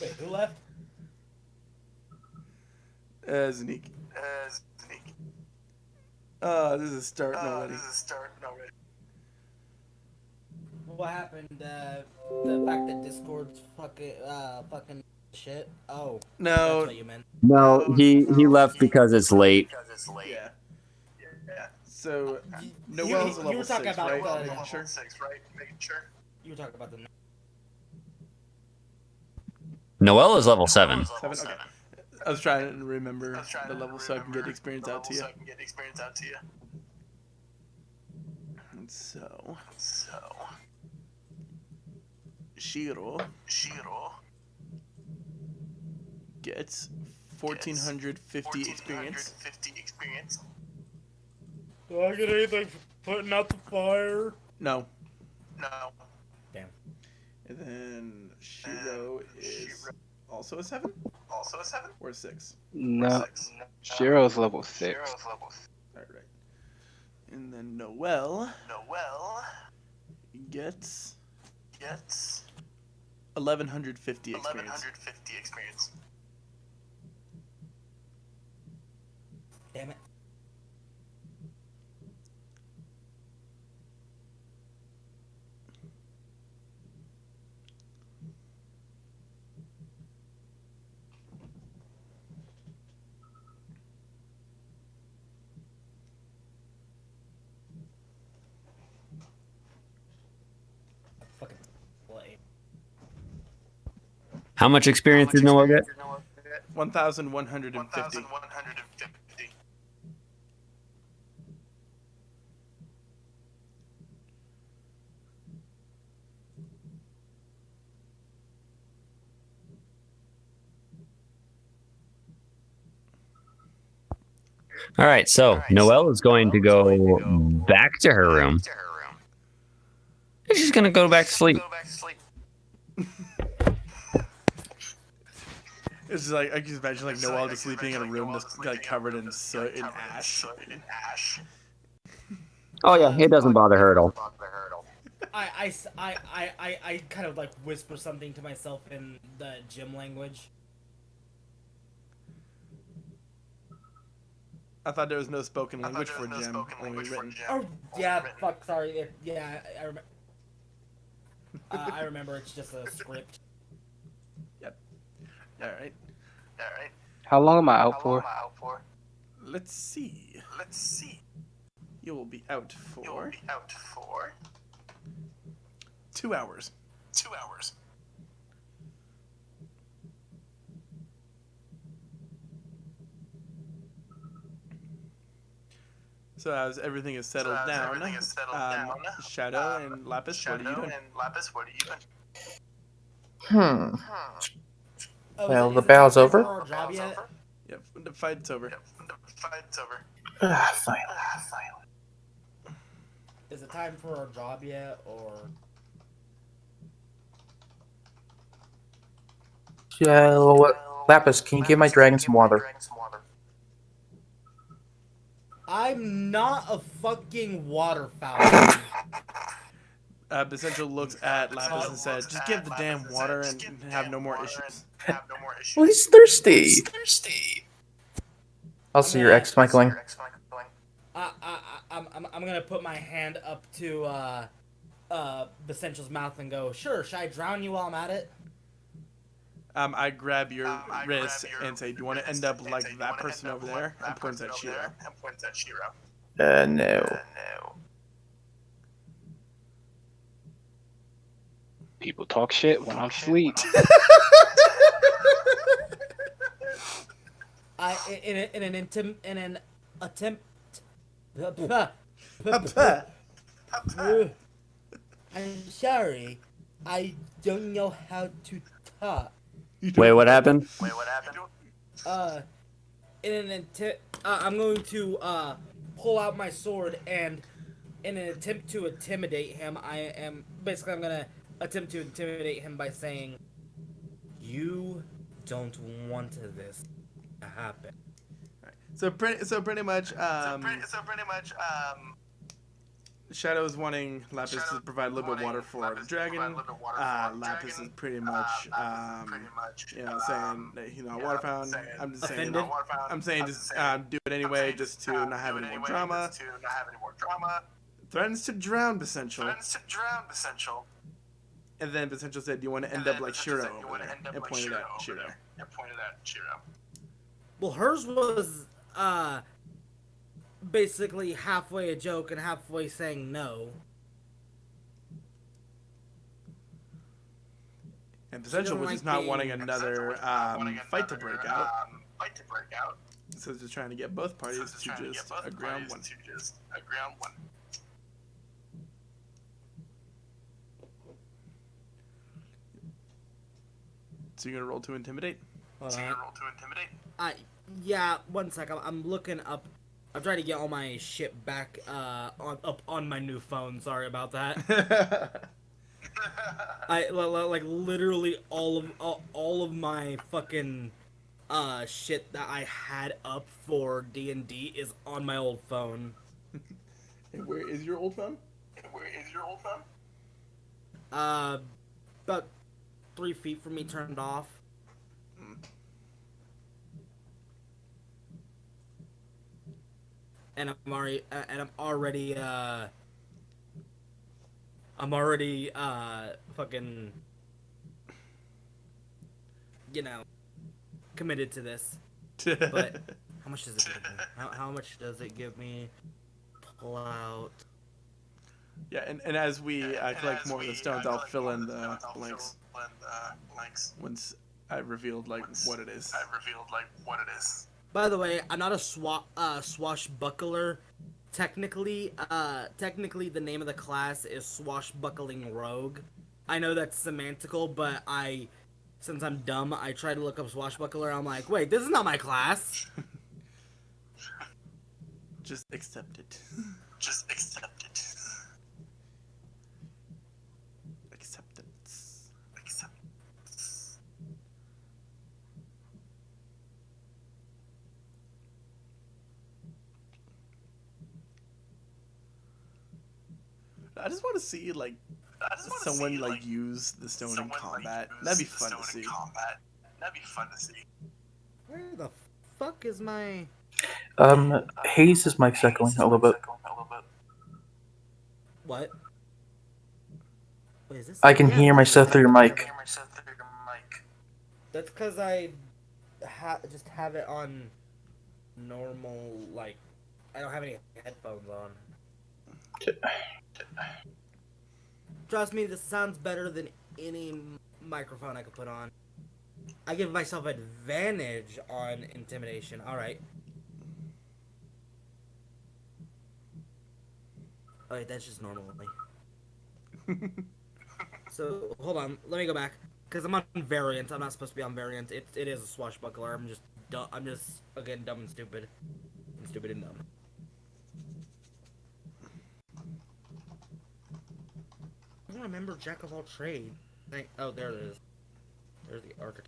Speaker 7: Wait, who left?
Speaker 3: Zanique. Oh, this is starting already.
Speaker 7: What happened? The fact that Discord's fucking shit. Oh, that's
Speaker 3: No.
Speaker 7: what you meant.
Speaker 4: No, he left because it's late.
Speaker 3: Yeah. So
Speaker 7: You-
Speaker 3: Noelle's
Speaker 7: you
Speaker 3: a level
Speaker 7: were talking
Speaker 3: 6,
Speaker 7: about
Speaker 3: right?
Speaker 7: the-
Speaker 3: Making sure.
Speaker 7: You were talking about the.
Speaker 3: Yeah.
Speaker 7: You were talking about the.
Speaker 4: Noelle is level 7.
Speaker 3: 7? Okay. I was trying to remember the level so I can get experience out to you. And so Shiro gets 1,450 experience.
Speaker 7: Do I get anything for putting out the fire?
Speaker 3: No.
Speaker 7: Damn.
Speaker 3: And then Shiro is also a 7? Or a 6?
Speaker 6: No. Shiro's level 6.
Speaker 3: Alright. And then Noelle gets 1,150 experience.
Speaker 7: Damn it. Fucking play.
Speaker 4: How much experience did Noelle get?
Speaker 3: 1,150.
Speaker 4: All right, so Noelle is going to go back to her room. And she's going to go back to sleep.
Speaker 3: It's just like I can imagine like Noelle just sleeping in a room that's like covered in soot and ash.
Speaker 4: Oh yeah, it doesn't bother her at all.
Speaker 7: I kind of like whisper something to myself in the gym language.
Speaker 3: I thought there was no spoken language for gym, only written.
Speaker 7: Oh yeah, fuck. Sorry. Yeah, I remember. I remember. It's just a script.
Speaker 3: All right.
Speaker 6: How long am I out for?
Speaker 3: Let's see. You will be out for 2 hours. So as everything is settled down, Shadow and Lapis, what are you doing?
Speaker 1: Hmm.
Speaker 7: Oh,
Speaker 1: Well,
Speaker 7: is
Speaker 1: the
Speaker 7: it
Speaker 1: battle's
Speaker 7: time
Speaker 1: over?
Speaker 7: for our job yet?
Speaker 3: Yep, the fight's over.
Speaker 1: Finally.
Speaker 7: Is it time for our job yet, or?
Speaker 1: Yeah, Lapis, can you give my dragon some water?
Speaker 7: I'm not a fucking water fountain.
Speaker 3: Essential looks at Lapis and said, "Just give the damn water and have no more issues."
Speaker 1: Well, he's thirsty. Also, your ex, Michaeling.
Speaker 7: I'm gonna put my hand up to Essential's mouth and go, sure, should I drown you while I'm at it?
Speaker 3: I grab your wrist and say, "Do you want to end up like that person over there?" And points at Shiro.
Speaker 1: No.
Speaker 6: People talk shit when I'm asleep.
Speaker 7: In an attempt. I'm sorry, I don't know how to talk.
Speaker 4: Wait, what happened?
Speaker 7: In an attempt, I'm going to pull out my sword, and in an attempt to intimidate him, I'm gonna attempt to intimidate him by saying, "You don't want this to happen."
Speaker 3: So pretty much, Shadow is wanting Lapis to provide a little bit of water for the dragon. Lapis is pretty much, saying that he's not a water fountain. I'm just saying,
Speaker 7: Offended?
Speaker 3: I'm saying just do it anyway, just to not have any more drama. Threatens to drown Essential. And then Essential said, "Do you want to end up like Shiro over there?" And pointed at Shiro.
Speaker 7: Well, hers was basically halfway a joke and halfway saying no.
Speaker 3: And potential,
Speaker 7: doesn't
Speaker 3: which
Speaker 7: like
Speaker 3: is not
Speaker 7: being-
Speaker 3: wanting another fight to break out. So just trying to get both parties to just agree on one. So you're gonna roll to intimidate?
Speaker 7: Hold on. Yeah, one sec. I'm looking up. I'm trying to get all my shit back up on my new phone. Sorry about that. I like literally all of my fucking shit that I had up for D&D is on my old phone.
Speaker 3: And where is your old phone?
Speaker 7: About 3 feet from me, turned off. And I'm already fucking, you know, committed to this. But how much does it give me? How much does it give me? Pull out.
Speaker 3: Yeah, and as we collect more of the stones, I'll fill in the blanks. Once I've revealed what it is.
Speaker 7: By the way, I'm not a swashbuckler. Technically, the name of the class is Swashbuckling Rogue. I know that's semantical, but since I'm dumb, I try to look up swashbuckler. I'm like, wait, this is not my class.
Speaker 3: Just accept it. Acceptance. I just want to see someone use the stone in combat. That'd be fun to see.
Speaker 7: Where the fuck is my?
Speaker 1: Hayes is mic echoing a little bit.
Speaker 7: What? Wait, is this?
Speaker 1: I can hear myself through your mic.
Speaker 7: That's because I just have it on normal, I don't have any headphones on. Trust me, this sounds better than any microphone I could put on. I give myself advantage on intimidation. Alright. Alright, that's just normally. So, hold on. Let me go back. Because I'm on variant. I'm not supposed to be on variant. It is a swashbuckler. I'm just, again, dumb and stupid. I'm stupid and dumb. I don't remember Jack of all trades. Oh, there it is. There's the architect.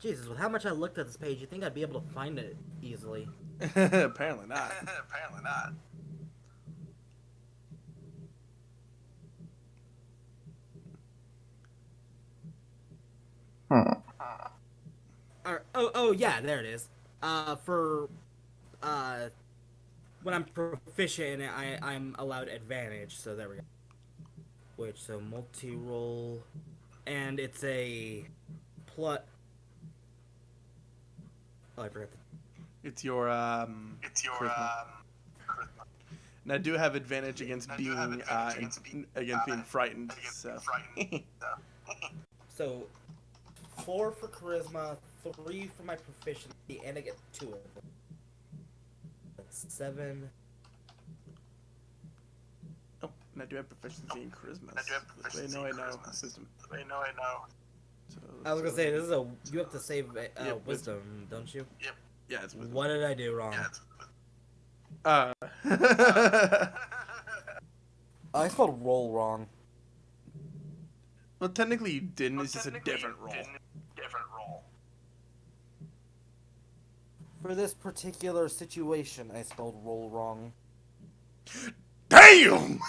Speaker 7: Jesus, with how much I looked at this page, you think I'd be able to find it easily?
Speaker 3: Apparently not.
Speaker 7: Oh, yeah, there it is. When I'm proficient in it, I'm allowed advantage, so there we go. So multi-roll, and it's a plot. Oh, I forgot.
Speaker 3: It's your charisma. And I do have advantage against being frightened. So.
Speaker 7: So 4 for charisma, 3 for my proficiency, and I get 2 of them. That's 7.
Speaker 3: Oh, and I do have proficiency in charisma. They know I know wisdom. So,
Speaker 7: I was gonna say you have to save wisdom, don't you?
Speaker 3: Yep. Yeah, it's wisdom.
Speaker 7: What did I do wrong? I spelled roll wrong.
Speaker 3: Well, technically you didn't. It's just a different roll.
Speaker 7: For this particular situation, I spelled roll wrong.
Speaker 3: Damn!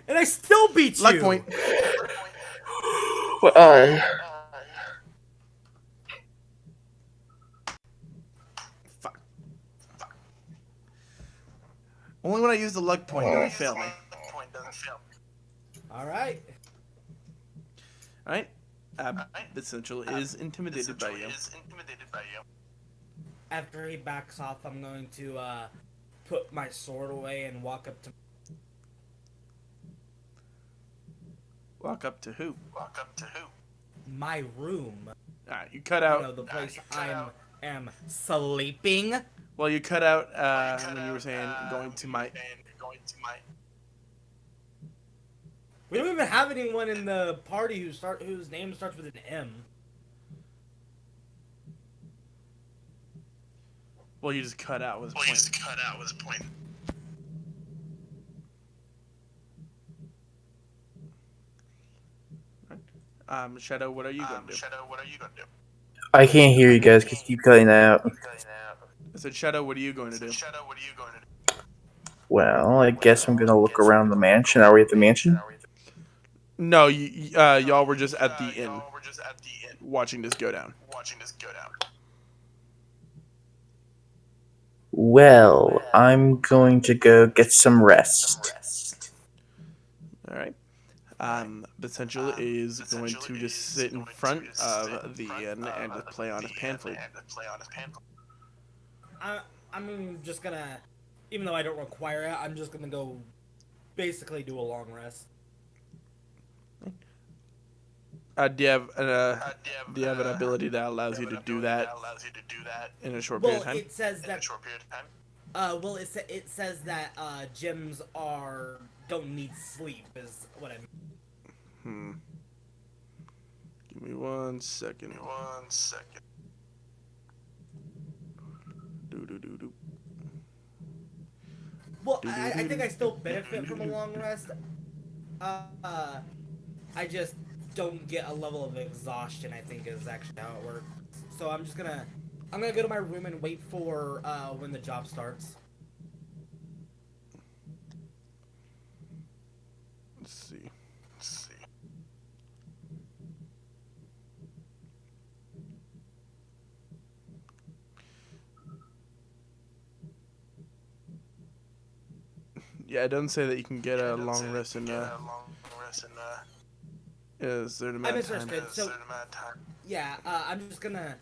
Speaker 7: And I still beat you.
Speaker 3: Luck point.
Speaker 1: Well,
Speaker 3: Fuck. Only when I use the luck point does it fail me.
Speaker 7: All right.
Speaker 3: Alright? Essential is intimidated by you.
Speaker 7: After he backs off, I'm going to put my sword away and walk up to.
Speaker 3: Walk up to who?
Speaker 7: My room.
Speaker 3: Alright, you cut out.
Speaker 7: You know, the place I am sleeping.
Speaker 3: Well, you cut out when you were saying going to my.
Speaker 7: We don't even have anyone in the party whose name starts with an M.
Speaker 3: Well, you just cut out was the point. Shadow, what are you going to do?
Speaker 1: I can't hear you guys because you keep cutting out.
Speaker 3: I said, Shadow, what are you going to do?
Speaker 1: Well, I guess I'm gonna look around the mansion. Are we at the mansion?
Speaker 3: No, y'all were just at the inn, watching this go down.
Speaker 1: Well, I'm going to go get some rest.
Speaker 3: All right. Essential is going to just sit in front of the inn and just play on his pan flute.
Speaker 7: I'm just gonna, even though I don't require it, I'm just gonna go basically do a long rest.
Speaker 3: Do you have an ability that allows you to do that in a short period of time?
Speaker 7: It says that. It says that gyms don't need sleep is what I mean.
Speaker 3: Give me 1 second. Do.
Speaker 7: Well, I think I still benefit from a long rest. I just don't get a level of exhaustion, I think is actually how it works. So I'm gonna go to my room and wait for when the job starts.
Speaker 3: Let's see. Yeah, it doesn't say that you can get a long rest in a certain amount of time.
Speaker 7: I misunderstood. So, yeah, I'm just gonna.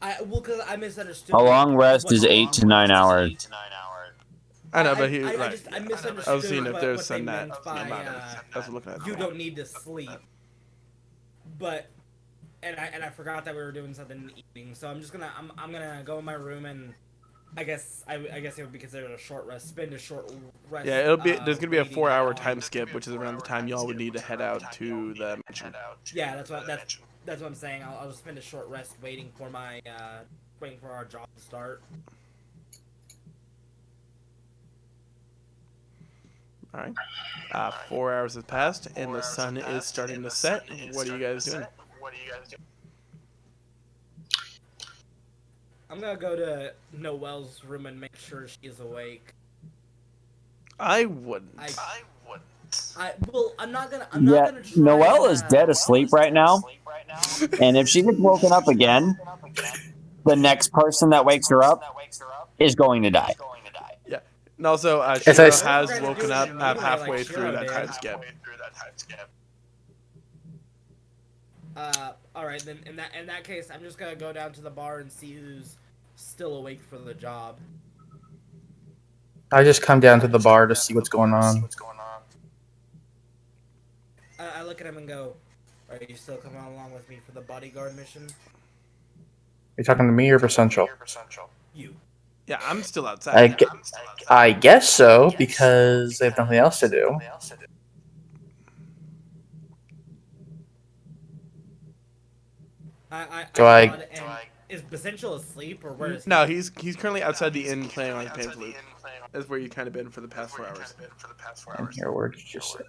Speaker 7: Because I misunderstood.
Speaker 4: A long rest is 8 to 9 hours.
Speaker 3: I know, but
Speaker 7: I misunderstood.
Speaker 3: I was seeing if there's
Speaker 7: what
Speaker 3: some
Speaker 7: they
Speaker 3: that
Speaker 7: meant by,
Speaker 3: amount of. I was looking at.
Speaker 7: You don't need to sleep. But, and I forgot that we were doing something in the evening, so I'm gonna go in my room and. I guess it would be considered a short rest. Spend a short rest.
Speaker 3: Yeah, it'll be. There's gonna be a 4-hour time skip, which is around the time y'all would need to head out to the mansion.
Speaker 7: Yeah, that's what I'm saying. I'll just spend a short rest waiting for our job to start.
Speaker 3: All right. 4 hours have passed, and the sun is starting to set. What are you guys doing?
Speaker 7: I'm gonna go to Noelle's room and make sure she's awake.
Speaker 3: I wouldn't.
Speaker 7: I'm not gonna. Try
Speaker 4: Noelle is dead asleep right now. And if she gets woken up again, the next person that wakes her up is going to die.
Speaker 3: Yeah. And also, Shadow has woken up halfway through that time skip.
Speaker 7: All right, then in that case, I'm just gonna go down to the bar and see who's still awake for the job.
Speaker 1: I just come down to the bar to see what's going on.
Speaker 7: I look at him and go, "Are you still coming along with me for the bodyguard mission?"
Speaker 1: You're talking to me or Essential?
Speaker 7: You.
Speaker 3: Yeah, I'm still outside.
Speaker 1: I guess so, because they have nothing else to do.
Speaker 7: Is Essential asleep or where is he?
Speaker 3: No, he's currently outside the inn playing on his pan flute. That's where you kind of been for the past 4 hours.
Speaker 1: And here, where did you just sit?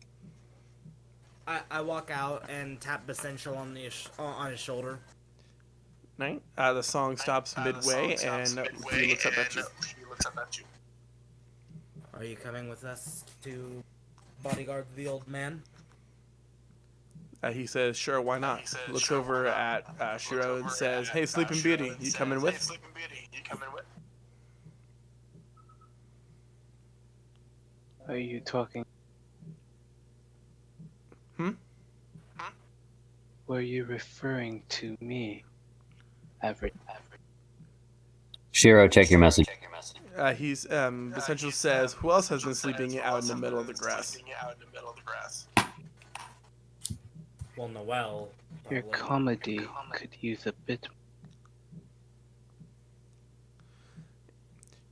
Speaker 7: I walk out and tap Essential on his shoulder.
Speaker 3: Right? The song stops midway, and he looks up at you.
Speaker 7: Are you coming with us to bodyguard the old man?
Speaker 3: He says, "Sure, why not?" Looks over at Shiro and says, "Hey, Sleeping Beauty, you coming with?"
Speaker 6: Are you talking? Were you referring to me? Everett.
Speaker 4: Shiro, check your message.
Speaker 3: He's Essential says, "Who else has been sleeping out in the middle of the grass?"
Speaker 7: Well, Noel.
Speaker 6: Your
Speaker 7: probably.
Speaker 6: comedy could use a bit.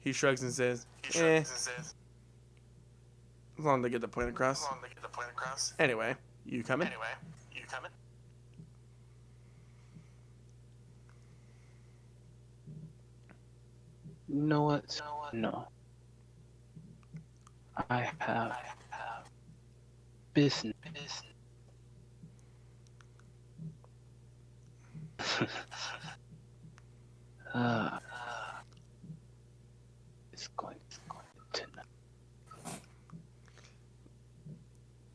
Speaker 3: He shrugs and says, As long as they get the point across. Anyway, you coming?
Speaker 6: You know what? No. I have business. It's going to.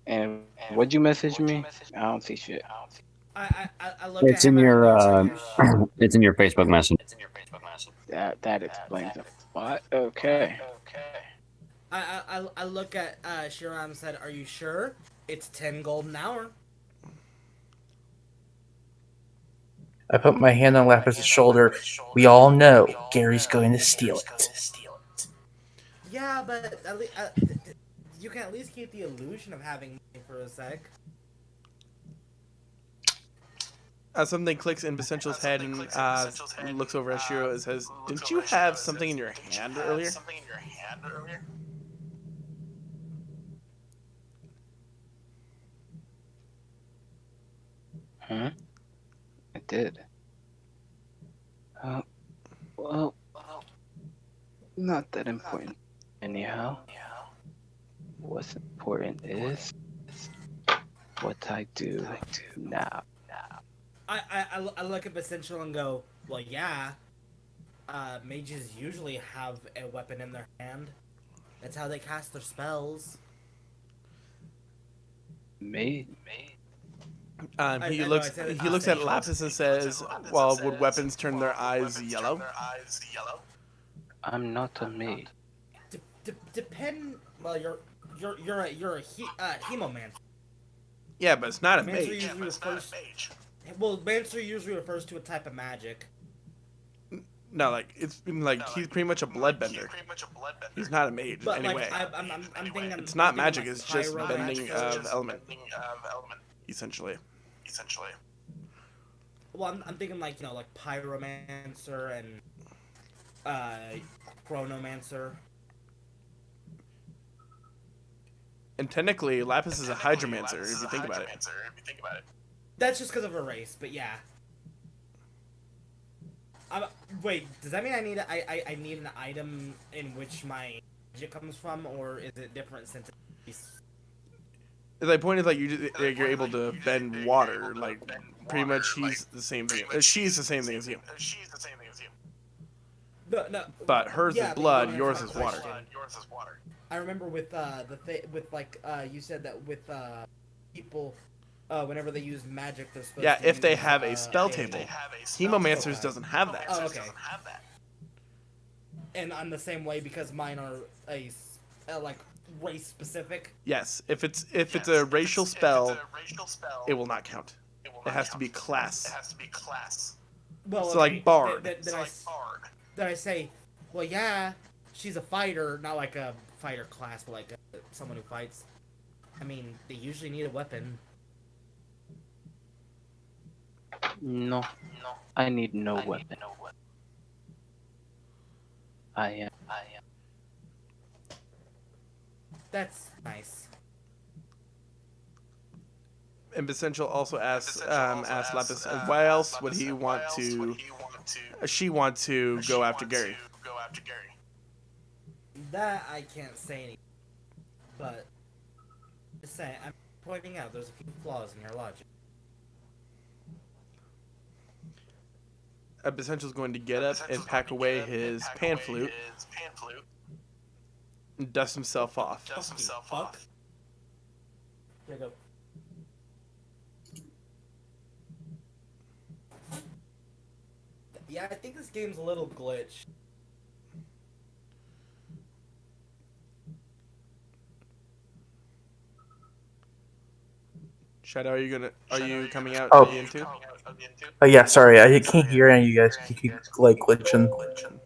Speaker 6: And what'd you message me? I don't see shit.
Speaker 7: I look
Speaker 4: It's
Speaker 7: at
Speaker 4: in
Speaker 7: him
Speaker 4: your
Speaker 7: and
Speaker 4: it's in your Facebook message.
Speaker 6: That explains a lot. Okay.
Speaker 7: I look at Shiram and said, "Are you sure? It's 10 gold an hour."
Speaker 1: I put my hand on Lapis' shoulder. We all know Gary's going to steal it.
Speaker 7: Yeah, but you can at least keep the illusion of having money for a sec.
Speaker 3: Something clicks in Essential's head and looks over at Shiro and says, "Didn't you have something in your hand earlier?"
Speaker 6: Huh? I did. Well, not that important. Anyhow, what's important is what I do now.
Speaker 7: I look at Essential and go, "Well, yeah. Mages usually have a weapon in their hand. That's how they cast their spells."
Speaker 6: Me?
Speaker 3: He looks at Lapis and says, "Well, would weapons turn their eyes yellow?"
Speaker 6: I'm not a maid.
Speaker 7: Depend. Well, you're a hemomancer.
Speaker 3: Yeah, but it's not a
Speaker 7: Mancer
Speaker 3: mage.
Speaker 7: usually refers. Well, Mancer usually refers to a type of magic.
Speaker 3: No, like it's like he's pretty much a bloodbender. He's not a mage
Speaker 7: But
Speaker 3: anyway.
Speaker 7: like, I'm thinking.
Speaker 3: It's not
Speaker 7: I'm thinking,
Speaker 3: magic.
Speaker 7: like,
Speaker 3: It's just bending
Speaker 7: pyromancer.
Speaker 3: of element, essentially.
Speaker 7: Well, I'm thinking like like pyromancer and chronomancer.
Speaker 3: And technically, Lapis is a hydromancer if you think about it.
Speaker 7: That's just because of her race, but yeah. Wait, does that mean I need an item in which my magic comes from, or is it different since it's...
Speaker 3: The point is like you're able to bend water. Like pretty much he's the same thing. She's the same thing as you.
Speaker 7: No.
Speaker 3: But hers
Speaker 7: Yeah,
Speaker 3: is
Speaker 7: but
Speaker 3: blood.
Speaker 7: you
Speaker 3: Yours
Speaker 7: answered
Speaker 3: is
Speaker 7: my
Speaker 3: water.
Speaker 7: question. I remember with you said that with people whenever they use magic they're supposed
Speaker 3: Yeah,
Speaker 7: to
Speaker 3: if they
Speaker 7: use,
Speaker 3: have a spell table. Hemomancers
Speaker 7: Okay.
Speaker 3: doesn't have that.
Speaker 7: Oh, okay. And I'm the same way because mine are like race specific.
Speaker 3: Yes, if it's a racial spell, it will not count. It has to be class.
Speaker 7: Well,
Speaker 3: So, like, bard.
Speaker 7: Then I say, well, yeah, she's a fighter, not like a fighter class, but like someone who fights. I mean, they usually need a weapon.
Speaker 6: No, I need no weapon. I am.
Speaker 7: That's nice.
Speaker 3: And Essential also asks Lapis, why else would he want to? She want to go after Gary?
Speaker 7: That I can't say anything. But just saying, I'm pointing out there's a few flaws in your logic.
Speaker 3: Essential's going to get up and pack away his pan flute and dust himself off.
Speaker 7: Fuck. Here you go. Yeah, I think this game's a little glitched.
Speaker 3: Shadow, are you coming out
Speaker 1: Oh.
Speaker 3: of the N2?
Speaker 1: Oh yeah, sorry, I can't hear any of you guys. You keep like glitching.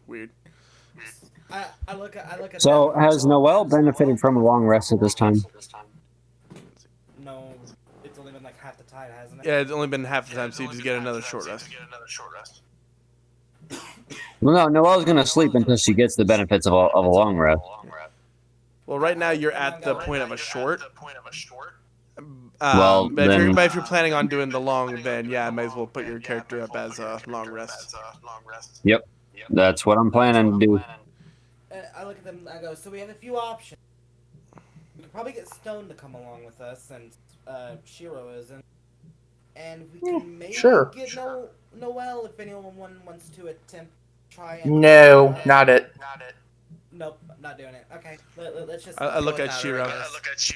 Speaker 3: Weird.
Speaker 7: I look at
Speaker 8: So
Speaker 7: that.
Speaker 8: has Noel benefited from a long rest at this time?
Speaker 7: No, it's only been like half the time, hasn't it?
Speaker 3: Yeah, it's only been half the time, so you just get another short rest.
Speaker 8: Well, no, Noel's gonna sleep until she gets the benefits of a long rest.
Speaker 3: Well, right now you're at the point of a short.
Speaker 8: Well,
Speaker 3: but
Speaker 8: then-
Speaker 3: if you're planning on doing the long, then yeah, I might as well put your character up as a long rest.
Speaker 8: Yep, that's what I'm planning to do.
Speaker 7: I look at them. I go. So we have a few options. We could probably get Stone to come along with us, since Shiro isn't, and we can maybe
Speaker 1: sure.
Speaker 7: get Noel if anyone wants to attempt try and.
Speaker 1: No, not it.
Speaker 7: Nope, not doing it. Okay, let's just.
Speaker 3: I look
Speaker 7: go
Speaker 3: at
Speaker 7: without
Speaker 3: Shiro.
Speaker 7: her, I guess.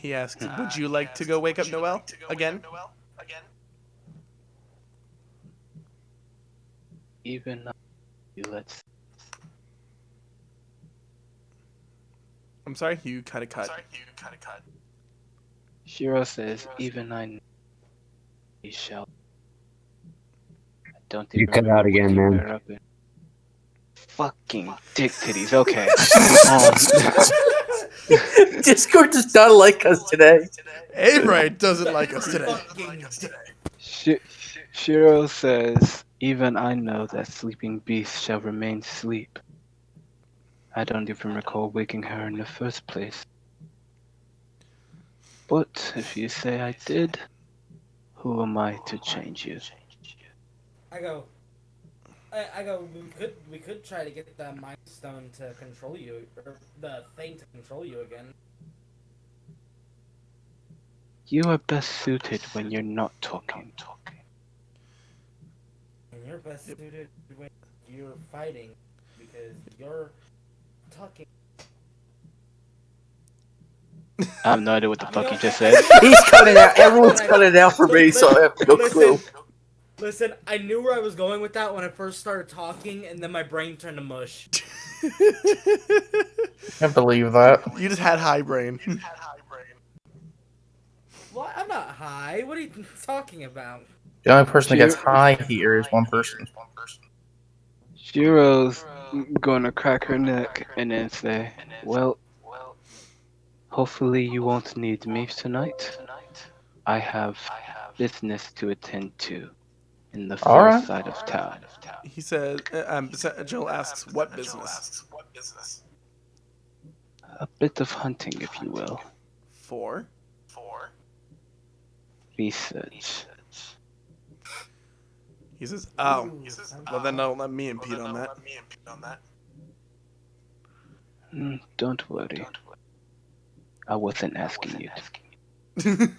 Speaker 3: He asks, "Would you like to go wake up Noel again?"
Speaker 6: Even let's.
Speaker 3: I'm sorry, you kind of cut.
Speaker 6: Shiro says, even I know he shall. I don't
Speaker 8: You
Speaker 6: even
Speaker 8: cut out again,
Speaker 6: remember
Speaker 8: man.
Speaker 6: where I've been. Fucking dick titties. Okay.
Speaker 1: Discord does not like us today.
Speaker 3: Abraham doesn't like us today.
Speaker 6: Shiro says, even I know that sleeping beasts shall remain asleep. I don't even recall waking her in the first place. But if you say I did, who am I to change you?
Speaker 7: I go. We could try to get the Mind Stone to control you, or the thing to control you again.
Speaker 6: You are best suited when you're not talking.
Speaker 7: And you're best suited when you're fighting, because you're talking.
Speaker 6: I have no idea what the fuck you just said.
Speaker 1: He's cutting out. Everyone's cutting out for me, so I have no clue.
Speaker 7: Listen, I knew where I was going with that when I first started talking, and then my brain turned to mush.
Speaker 1: I believe that.
Speaker 3: You just had high brain.
Speaker 7: What? I'm not high. What are you talking about?
Speaker 1: The only person that gets high here is one person.
Speaker 6: Shiro's gonna crack her neck and then say, well, hopefully you won't need me tonight. I have business to attend to in the far
Speaker 1: Alright.
Speaker 6: side of town.
Speaker 3: He says, Joel asks, "What business?"
Speaker 6: A bit of hunting, if you will.
Speaker 3: For.
Speaker 6: Research.
Speaker 3: He says, "Oh, well then don't let me impede on that."
Speaker 6: Don't worry. I wasn't asking you to.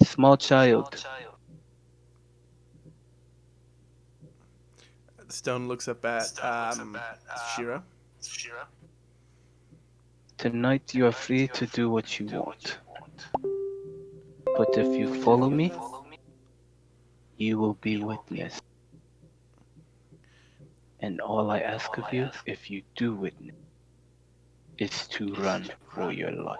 Speaker 6: Small child.
Speaker 3: Stone looks up at Shiro.
Speaker 6: Tonight you are free to do what you want. But if you follow me, you will be witness. And all I ask of you, if you do witness, is to run for your life.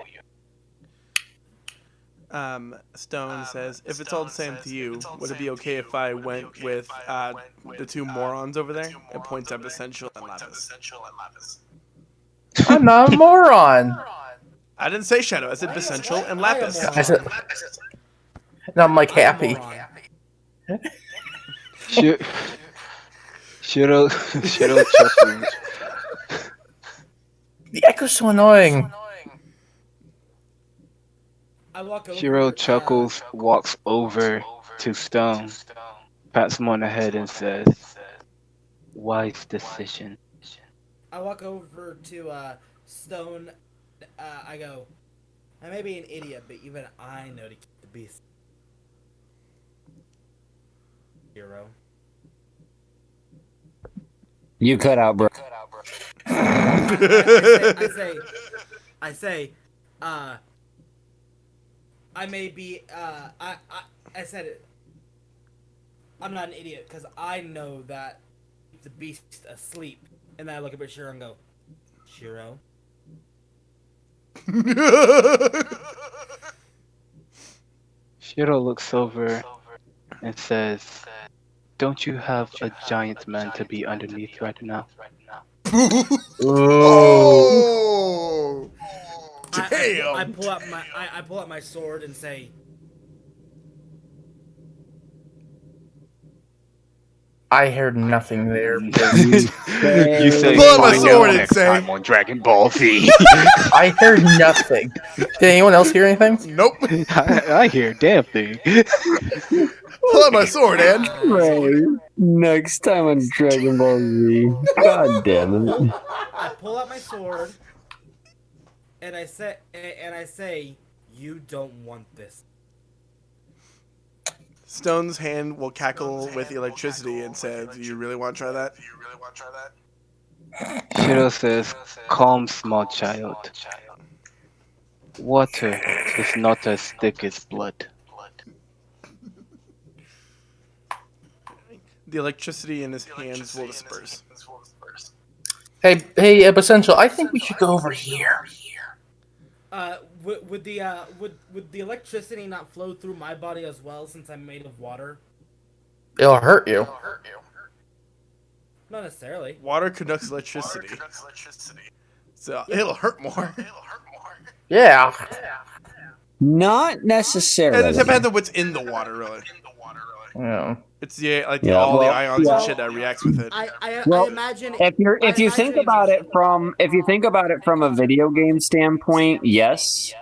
Speaker 3: Stone says, "If it's all the same to you, would it be okay if I went with the two morons over there?" And points up Essential and Lapis.
Speaker 1: I'm not a moron.
Speaker 3: I didn't say Shadow. I said Essential and Lapis.
Speaker 1: I said, no, I'm like happy.
Speaker 6: Shiro chuckles.
Speaker 1: The echo's so annoying.
Speaker 7: I walk over.
Speaker 6: Shiro chuckles, walks over to Stone, pats him on the head and says, wise decision.
Speaker 7: I walk over to Stone. I go, I may be an idiot, but even I know to keep the beast. Hero.
Speaker 8: You cut out, bro.
Speaker 7: I say, I may be, I said it. I'm not an idiot, because I know that the beast's asleep. And then I look up at Shiro and go, Shiro?
Speaker 6: Shiro looks over and says, "Don't you have a giant man to be underneath right now?"
Speaker 3: Oh! Damn!
Speaker 7: I pull out my sword and say,
Speaker 1: I heard nothing there.
Speaker 6: You say,
Speaker 3: Pull out my
Speaker 6: "Find
Speaker 3: sword
Speaker 6: out
Speaker 3: and
Speaker 6: next
Speaker 3: say-"
Speaker 6: time on Dragon Ball Z."
Speaker 1: I heard nothing. Did anyone else hear anything?
Speaker 3: Nope.
Speaker 6: I hear a damn thing.
Speaker 3: Pull out my sword, Ed.
Speaker 8: Right. Next time on Dragon Ball Z. God damn it.
Speaker 7: I pull out my sword, and I say, you don't want this.
Speaker 3: Stone's hand will cackle with electricity and say, "Do you really want to try that?"
Speaker 6: Shiro says, "Calm, small child. Water is not as thick as blood."
Speaker 3: The electricity in his hands will disperse.
Speaker 1: Hey, Essential, I think we should go over here.
Speaker 7: Would the electricity not flow through my body as well, since I'm made of water?
Speaker 1: It'll hurt you.
Speaker 7: Not necessarily.
Speaker 3: Water conducts electricity. So it'll hurt more.
Speaker 1: Yeah.
Speaker 8: Not necessarily.
Speaker 3: And it depends on what's in the water, really.
Speaker 1: Yeah.
Speaker 3: It's the all
Speaker 8: well,
Speaker 3: the ions
Speaker 8: yeah.
Speaker 3: and shit that reacts with it.
Speaker 7: I
Speaker 8: Well,
Speaker 7: imagine
Speaker 8: If you think about it from a video game standpoint, yes,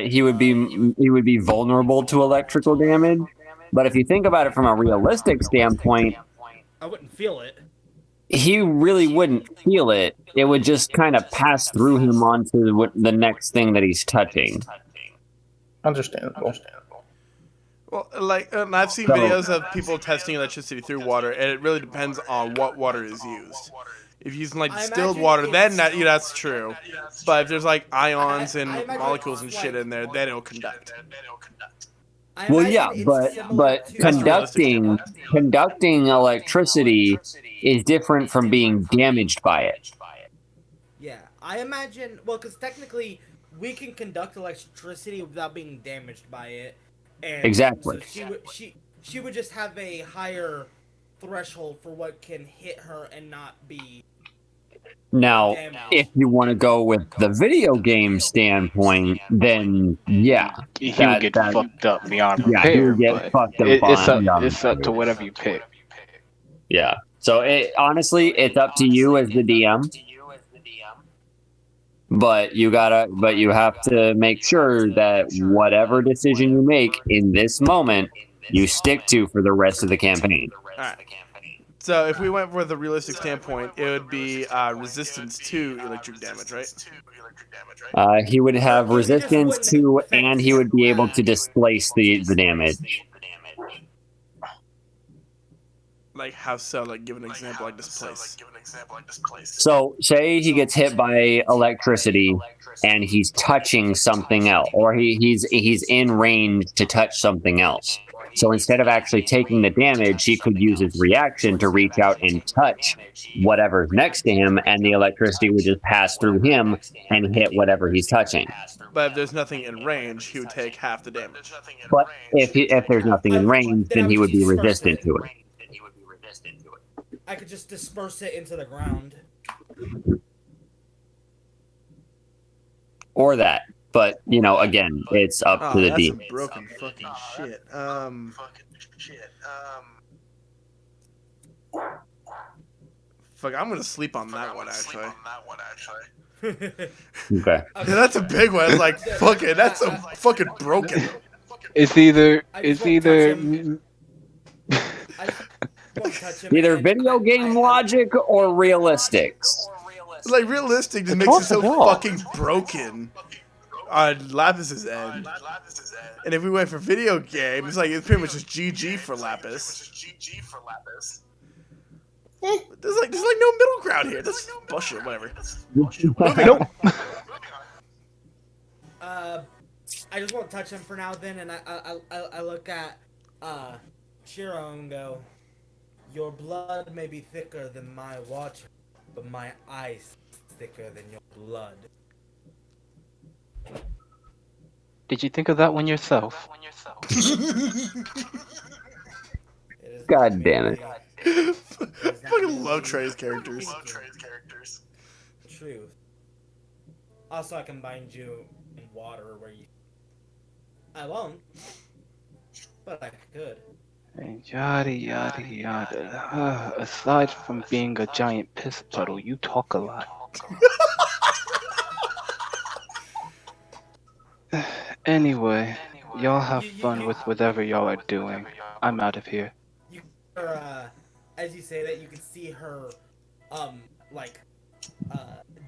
Speaker 8: he would be vulnerable to electrical damage. But if you think about it from a realistic standpoint,
Speaker 7: I wouldn't feel it.
Speaker 8: he really wouldn't feel it. It would just kind of pass through him onto the next thing that he's touching.
Speaker 1: Understandable.
Speaker 3: Well, and I've seen videos of people testing electricity through water, and it really depends on what water is used. If you're using distilled water, then that's true. But if there's ions and molecules and shit in there, then it'll conduct.
Speaker 8: Well, yeah, but conducting electricity is different from being damaged by it.
Speaker 7: Yeah, I imagine. Well, because technically, we can conduct electricity without being damaged by it. And
Speaker 8: Exactly.
Speaker 7: So she would just have a higher threshold for what can hit her and not be.
Speaker 8: Now,
Speaker 7: damaged.
Speaker 8: if you want to go with the video game standpoint, then yeah,
Speaker 6: He would get fucked up beyond
Speaker 8: yeah, he
Speaker 6: repair.
Speaker 8: would get
Speaker 6: But
Speaker 8: fucked up.
Speaker 6: it's up to whatever you pick.
Speaker 8: Yeah. So honestly, it's up to you as the DM. But you have to make sure that whatever decision you make in this moment, you stick to for the rest of the campaign.
Speaker 3: Alright. So if we went with a realistic standpoint, it would be resistance to electric damage, right?
Speaker 8: He would have resistance to, and he would be able to displace the damage.
Speaker 3: How so? Give an example, displace.
Speaker 8: So, say he gets hit by electricity, and he's touching something else, or he's in range to touch something else. So instead of actually taking the damage, he could use his reaction to reach out and touch whatever's next to him, and the electricity would just pass through him and hit whatever he's touching.
Speaker 3: But if there's nothing in range, he would take half the damage.
Speaker 8: But if there's nothing in range, then he would be resistant to it.
Speaker 7: I could just disperse it into the ground.
Speaker 8: Or that. But, again, it's up to the
Speaker 3: that's
Speaker 8: DM.
Speaker 3: some broken fucking shit. Fuck, I'm gonna sleep on that one, actually.
Speaker 8: Okay.
Speaker 3: Yeah, that's a big one. It's fuck it, that's so fucking broken.
Speaker 6: It's either
Speaker 8: Either video game logic or realistics.
Speaker 3: Realistic just makes it so fucking broken. on Lapis's end. And if we went for video games, like it's pretty much just GG for Lapis. There's like no middle ground here. That's bullshit. Whatever. Moving on.
Speaker 7: I just won't touch him for now. Then, and I look at Shiro and go, "Your blood may be thicker than my water, but my ice is thicker than your blood."
Speaker 6: Did you think of that one yourself?
Speaker 8: God damn it.
Speaker 3: Fucking love Trey's characters.
Speaker 7: Truth. Also, I can bind you in water where you. I won't, but I could.
Speaker 6: And yada yada yada. Aside from being a giant piss puddle, you talk a lot. Anyway, y'all have fun with whatever y'all are doing. I'm out of here.
Speaker 7: As you say that, you can see her,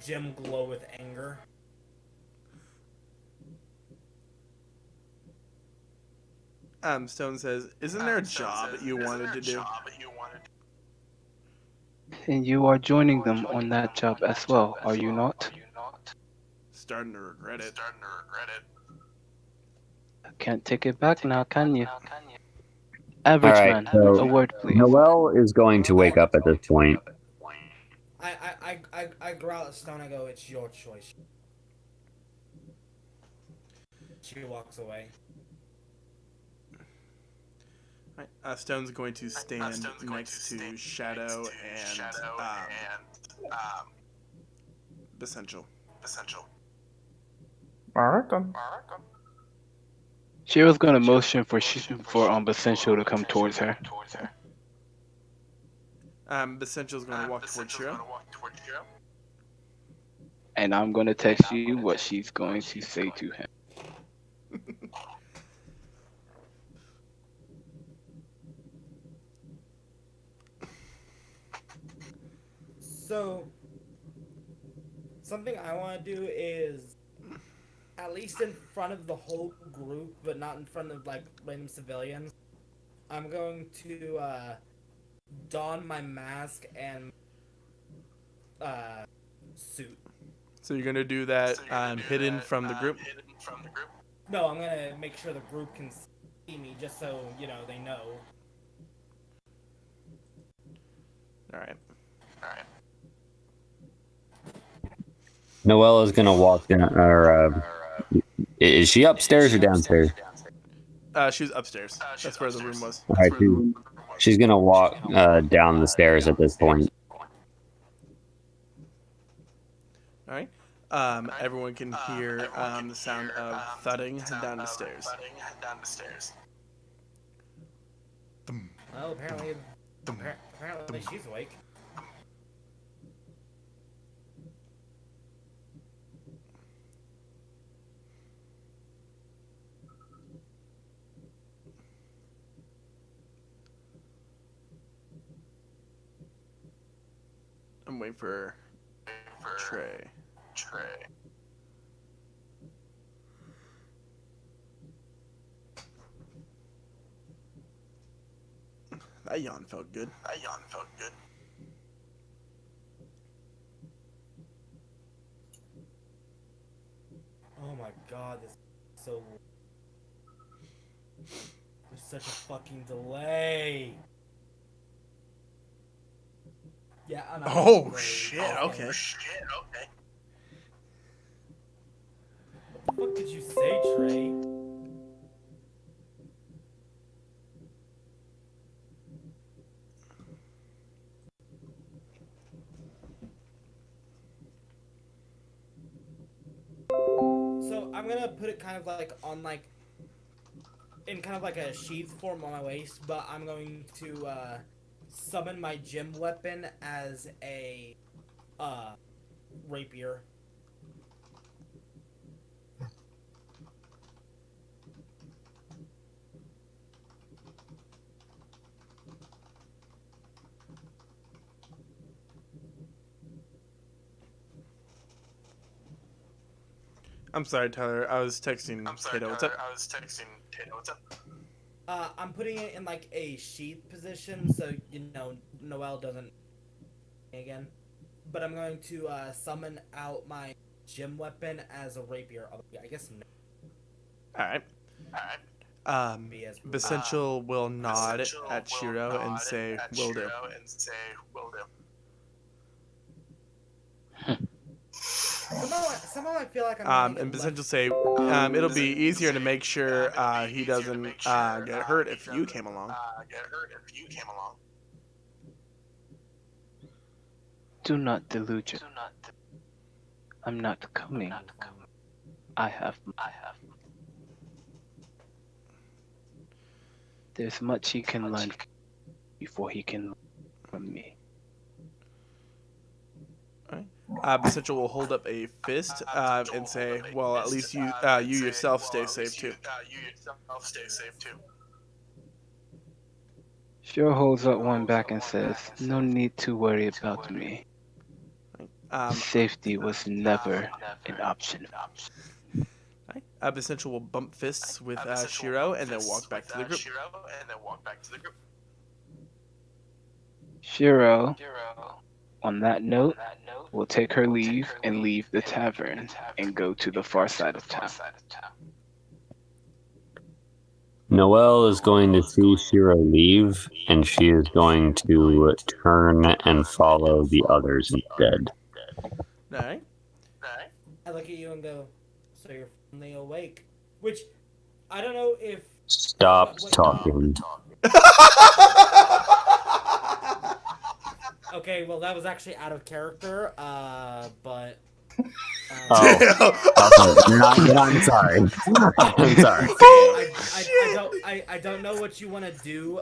Speaker 7: gem glow with anger.
Speaker 3: Stone says, "Isn't there a job that you wanted to do?"
Speaker 6: And you are joining them on that job as well, are you not?
Speaker 3: Starting to regret it.
Speaker 6: Can't take it back now, can you? Average
Speaker 8: All right,
Speaker 6: man,
Speaker 8: so
Speaker 6: a word please.
Speaker 8: Noelle is going to wake up at this point.
Speaker 7: I growl at Stone. I go, "It's your choice." She walks away.
Speaker 3: Right. Stone's going to stand next to Shadow and Essential.
Speaker 1: Alright then.
Speaker 6: Shiro's gonna motion for Essential to come towards her.
Speaker 3: Essential's going to walk towards Shiro.
Speaker 6: And I'm gonna text you what she's going to say to him.
Speaker 7: So, something I want to do is, at least in front of the whole group, but not in front of, like, random civilians, I'm going to, don my mask and, suit.
Speaker 3: So you're going to do that hidden from the group?
Speaker 7: No, I'm going to make sure the group can see me, just so, they know.
Speaker 3: Alright.
Speaker 8: Noelle is going to walk down, is she upstairs or downstairs?
Speaker 3: She was upstairs. That's where the room was.
Speaker 8: All right, she's going to walk down the stairs at this point.
Speaker 3: Alright. Everyone can hear the sound of thudding down the stairs.
Speaker 7: Well, apparently she's awake.
Speaker 3: I'm waiting for Trey. That yawn felt good.
Speaker 7: Oh my god, this is so... There's such a fucking delay. Yeah, I'm not.
Speaker 3: Oh shit, okay.
Speaker 7: What the fuck did you say, Trey? So I'm gonna put it kind of like on like in kind of like a sheath form on my waist, but I'm going to summon my gym weapon as a rapier.
Speaker 3: I'm sorry, Tyler. I was texting Tato. What's up?
Speaker 7: I'm putting it in like a sheath position, so Noelle doesn't again. But I'm going to summon out my gym weapon as a rapier. I guess.
Speaker 3: All right. Essential will nod at Shiro and say, "Will do."
Speaker 7: Somehow I feel like I'm.
Speaker 3: And Essential say, "It'll be easier to make sure he doesn't get hurt if you came along."
Speaker 6: Do not delude you. I'm not coming. I have. There's much he can learn before he can learn from me.
Speaker 3: Essential will hold up a fist and say, "Well, at least you yourself stay safe too."
Speaker 6: Shiro holds up one back and says, "No need to worry about me. Safety was never an option."
Speaker 3: Essential will bump fists with Shiro and then walk back to the group.
Speaker 6: Shiro, on that note, will take her leave and leave the tavern and go to the far side of town.
Speaker 8: Noelle is going to see Shiro leave, and she is going to turn and follow the others instead.
Speaker 3: Alright.
Speaker 7: I look at you and go, "So you're finally awake?" Which, I don't know if...
Speaker 8: Stop talking.
Speaker 7: Okay, well, that was actually out of character, but...
Speaker 8: I'm sorry. I'm sorry.
Speaker 7: I don't know what you want to do,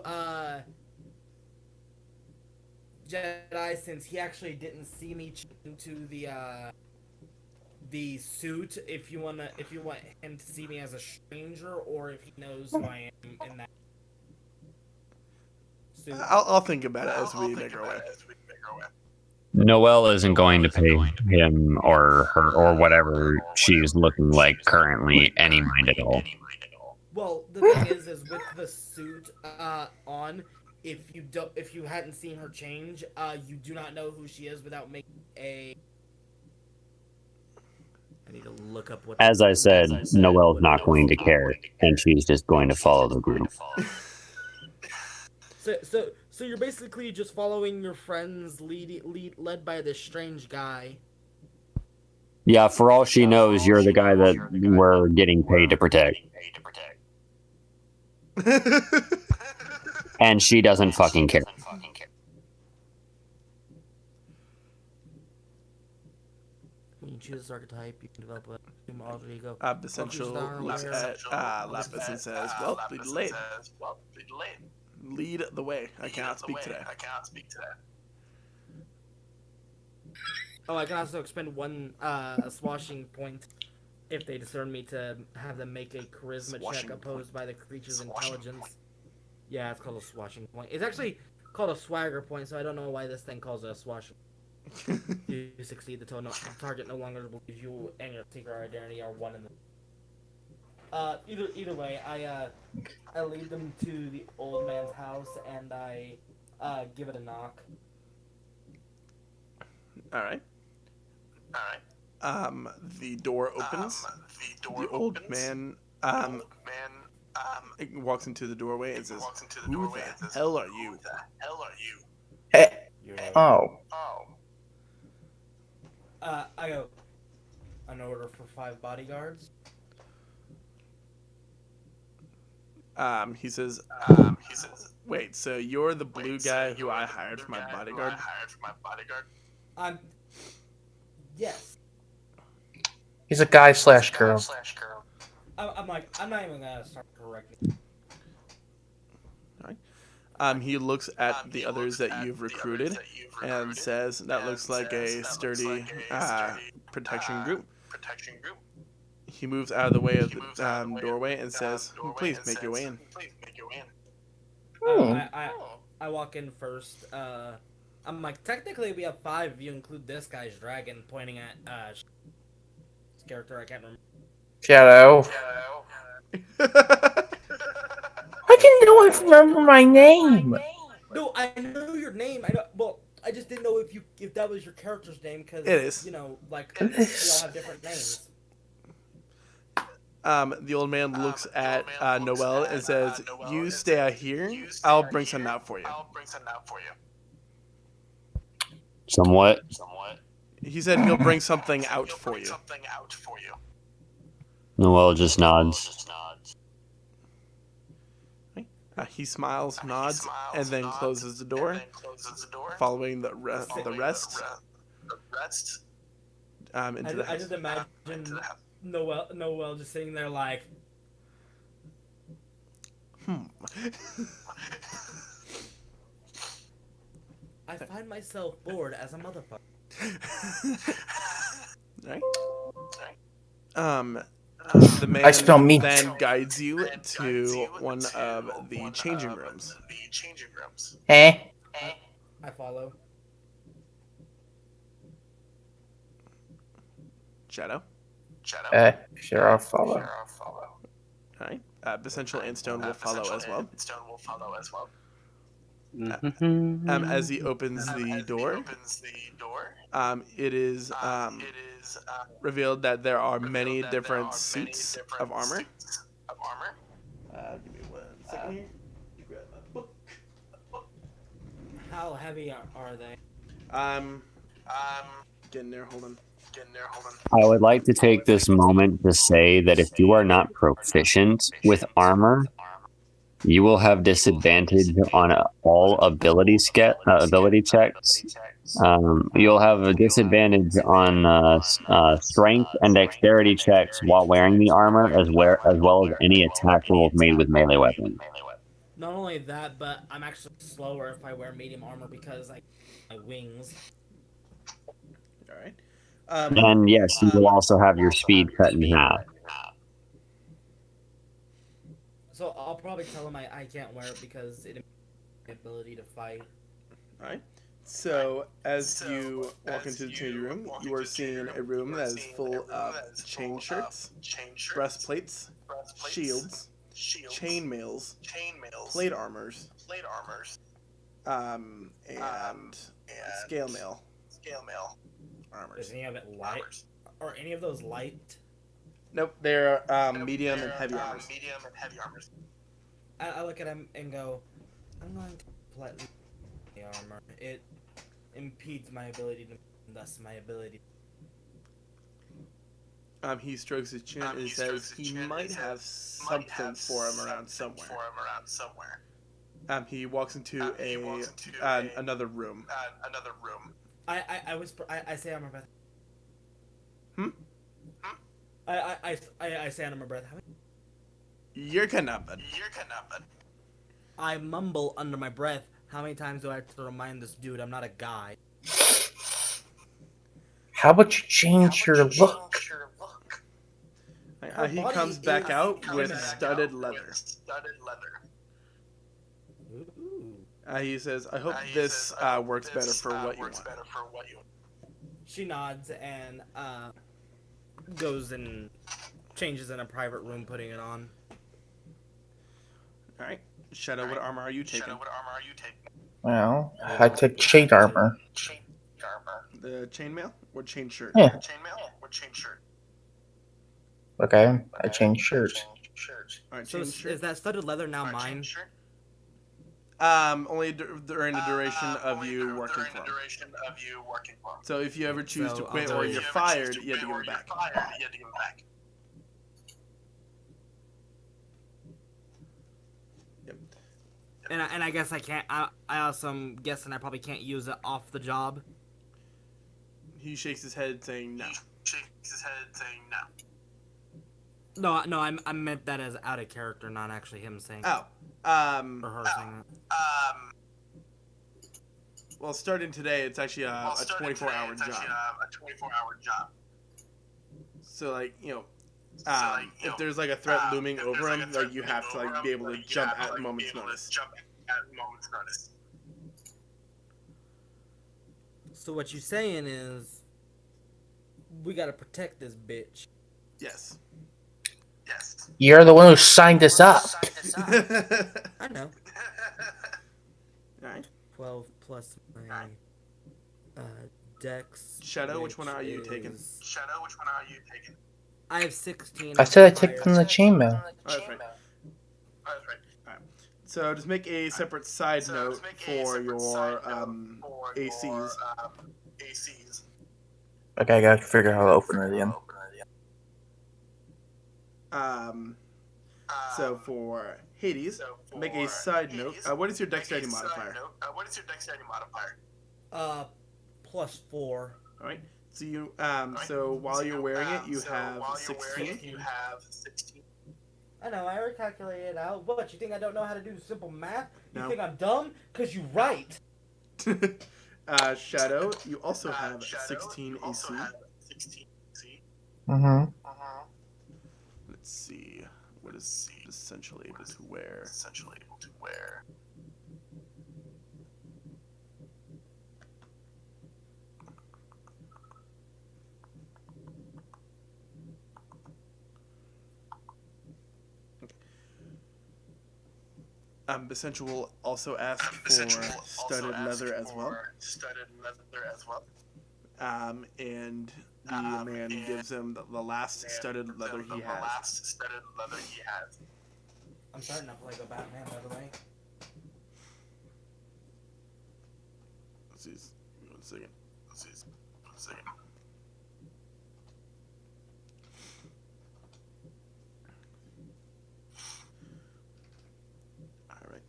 Speaker 7: Jedi, since he actually didn't see me into the suit. If you want him to see me as a stranger, or if he knows who I am in that suit.
Speaker 3: I'll think about it as we make our way.
Speaker 8: Noelle isn't going to pay him or her or whatever she's looking like currently any mind at all.
Speaker 7: Well, the thing is with the suit on, if you hadn't seen her change, you do not know who she is without making a. I need to look up what.
Speaker 8: As I said, Noelle's not going to care, and she's just going to follow the group.
Speaker 7: So you're basically just following your friends led by this strange guy.
Speaker 8: Yeah, for all she knows, you're the guy that we're getting paid to protect. And she doesn't fucking care.
Speaker 7: When you choose this archetype, you can develop a human alter ego.
Speaker 3: Essential looks at Lapis and says, "Well, lead the way. I cannot speak today."
Speaker 7: Oh, I can also expend one swashing point if they discern me to have them make a charisma check opposed by the creature's intelligence. Yeah, it's called a swashing point. It's actually called a swagger point, so I don't know why this thing calls it a swashing. You succeed, the target no longer believes you and your secret identity are one in the. Either way, I lead them to the old man's house and I give it a knock.
Speaker 3: All right. The door opens. The old man walks into the doorway and says, "Who the hell are you?"
Speaker 1: Hey. Oh.
Speaker 7: I go, "An order for 5 bodyguards."
Speaker 3: He says, "Wait, so you're the blue guy who I hired for my bodyguard?"
Speaker 7: Yes.
Speaker 1: He's a guy/girl.
Speaker 7: I'm like, I'm not even gonna start correcting.
Speaker 3: Alright. He looks at the others that you've recruited and says, "That looks like a sturdy protection group." He moves out of the way of the doorway and says, "Please make your way in."
Speaker 7: I walk in first. I'm like, technically we have 5 if you include this guy's dragon, pointing at character I can't remember.
Speaker 1: Shadow. I didn't know if remember my name.
Speaker 7: No, I know your name. I know. Well, I just didn't know if that was your character's name because
Speaker 3: It is.
Speaker 7: you know, like
Speaker 1: It
Speaker 7: we
Speaker 1: is.
Speaker 7: all have different names.
Speaker 3: The old man looks at Noel and says, "You stay out here. I'll bring something out for you."
Speaker 8: Somewhat.
Speaker 3: He said he'll bring something out for you.
Speaker 8: Noel just nods.
Speaker 3: He smiles, nods, and then closes the door, following the rest into the
Speaker 7: I
Speaker 3: house.
Speaker 7: just imagine Noel just sitting there like, I find myself bored as a motherfucker.
Speaker 3: Right? The man
Speaker 1: I smell meat.
Speaker 3: then guides you to one of the changing rooms.
Speaker 1: Eh?
Speaker 7: I follow.
Speaker 3: Shadow.
Speaker 1: Sure, I'll follow.
Speaker 3: Alright. Essential and Stone will follow as well. As he opens the door, it is revealed that there are many different suits of armor. Give me 1 second here. Grab my book.
Speaker 7: How heavy are they?
Speaker 3: Getting there. Hold on.
Speaker 8: I would like to take this moment to say that if you are not proficient with armor, you will have disadvantage on all ability checks. You'll have a disadvantage on strength and dexterity checks while wearing the armor, as well as any attack rolls made with melee weapons.
Speaker 7: Not only that, but I'm actually slower if I wear medium armor because I my wings.
Speaker 3: All right.
Speaker 8: And yes, you will also have your speed cut in half.
Speaker 7: So I'll probably tell him I can't wear it because it impedes my ability to fight.
Speaker 3: All right. So as you walk into the changing room, you are seeing a room that is full of chain shirts, breastplates, shields, chainmails, plate armors, and scale mail armors.
Speaker 7: Is any of it light? Or any of those light?
Speaker 3: Nope, they're medium and heavy armors.
Speaker 7: I look at him and go, I'm going to politely the armor. It impedes my ability to, thus my ability.
Speaker 3: He strokes his chin and says he might have something for him around somewhere. He walks into another room.
Speaker 7: I whisper. I say under my breath. I say under my breath.
Speaker 3: You're Kanabad.
Speaker 7: I mumble under my breath. How many times do I have to remind this dude I'm not a guy?
Speaker 1: How about you change your look?
Speaker 3: He comes back out with studded leather.
Speaker 7: Ooh.
Speaker 3: He says, I hope this works better for what you want.
Speaker 7: She nods and goes and changes in a private room, putting it on.
Speaker 3: Alright. Shadow, what armor are you taking?
Speaker 1: Well, I take shade armor.
Speaker 3: The chainmail or chain shirt?
Speaker 1: Yeah. Okay, I change shirts.
Speaker 3: Alright,
Speaker 7: So
Speaker 3: chain shirt.
Speaker 7: is that studded leather now mine?
Speaker 3: Only during the duration of you working for him. So if you ever choose to quit or you're fired, you have to give it back. Yep.
Speaker 7: And I guess I can't. I also am guessing I probably can't use it off the job.
Speaker 3: He shakes his head saying no.
Speaker 7: No, I meant that as out of character, not actually him saying.
Speaker 3: Oh.
Speaker 7: Or her saying that.
Speaker 3: Well, starting today, it's actually a 24-hour job. So, like, you know, if there's like a threat looming over him, like you have to like be able to jump at a moment's notice.
Speaker 7: So what you're saying is, we gotta protect this bitch.
Speaker 3: Yes.
Speaker 1: You're the one who signed us up.
Speaker 7: I know.
Speaker 3: Alright.
Speaker 7: 12 plus my dex.
Speaker 3: Shadow, which one are you taking?
Speaker 7: is- I have 16.
Speaker 1: I said I take from the chainmail.
Speaker 3: Oh, that's right. Alright. So just make a separate side note for your ACs.
Speaker 1: Okay, I gotta figure out how to open it again.
Speaker 3: So for Hades, make a side note. What is your dexterity modifier?
Speaker 7: +4.
Speaker 3: All right. So you so while you're wearing it, you have 16.
Speaker 7: I know, I already calculated it out. What, you think I don't know how to do simple math? You
Speaker 3: No.
Speaker 7: think I'm dumb? Because you write.
Speaker 3: Shadow, you also have 16 AC.
Speaker 1: Mm-hmm.
Speaker 3: Let's see. What is essentially able to wear? Essential will also ask for studded leather as well. And the man gives him the last studded leather he has.
Speaker 7: I'm starting to play like a Batman, by the way.
Speaker 3: Let's see. One second. Alright.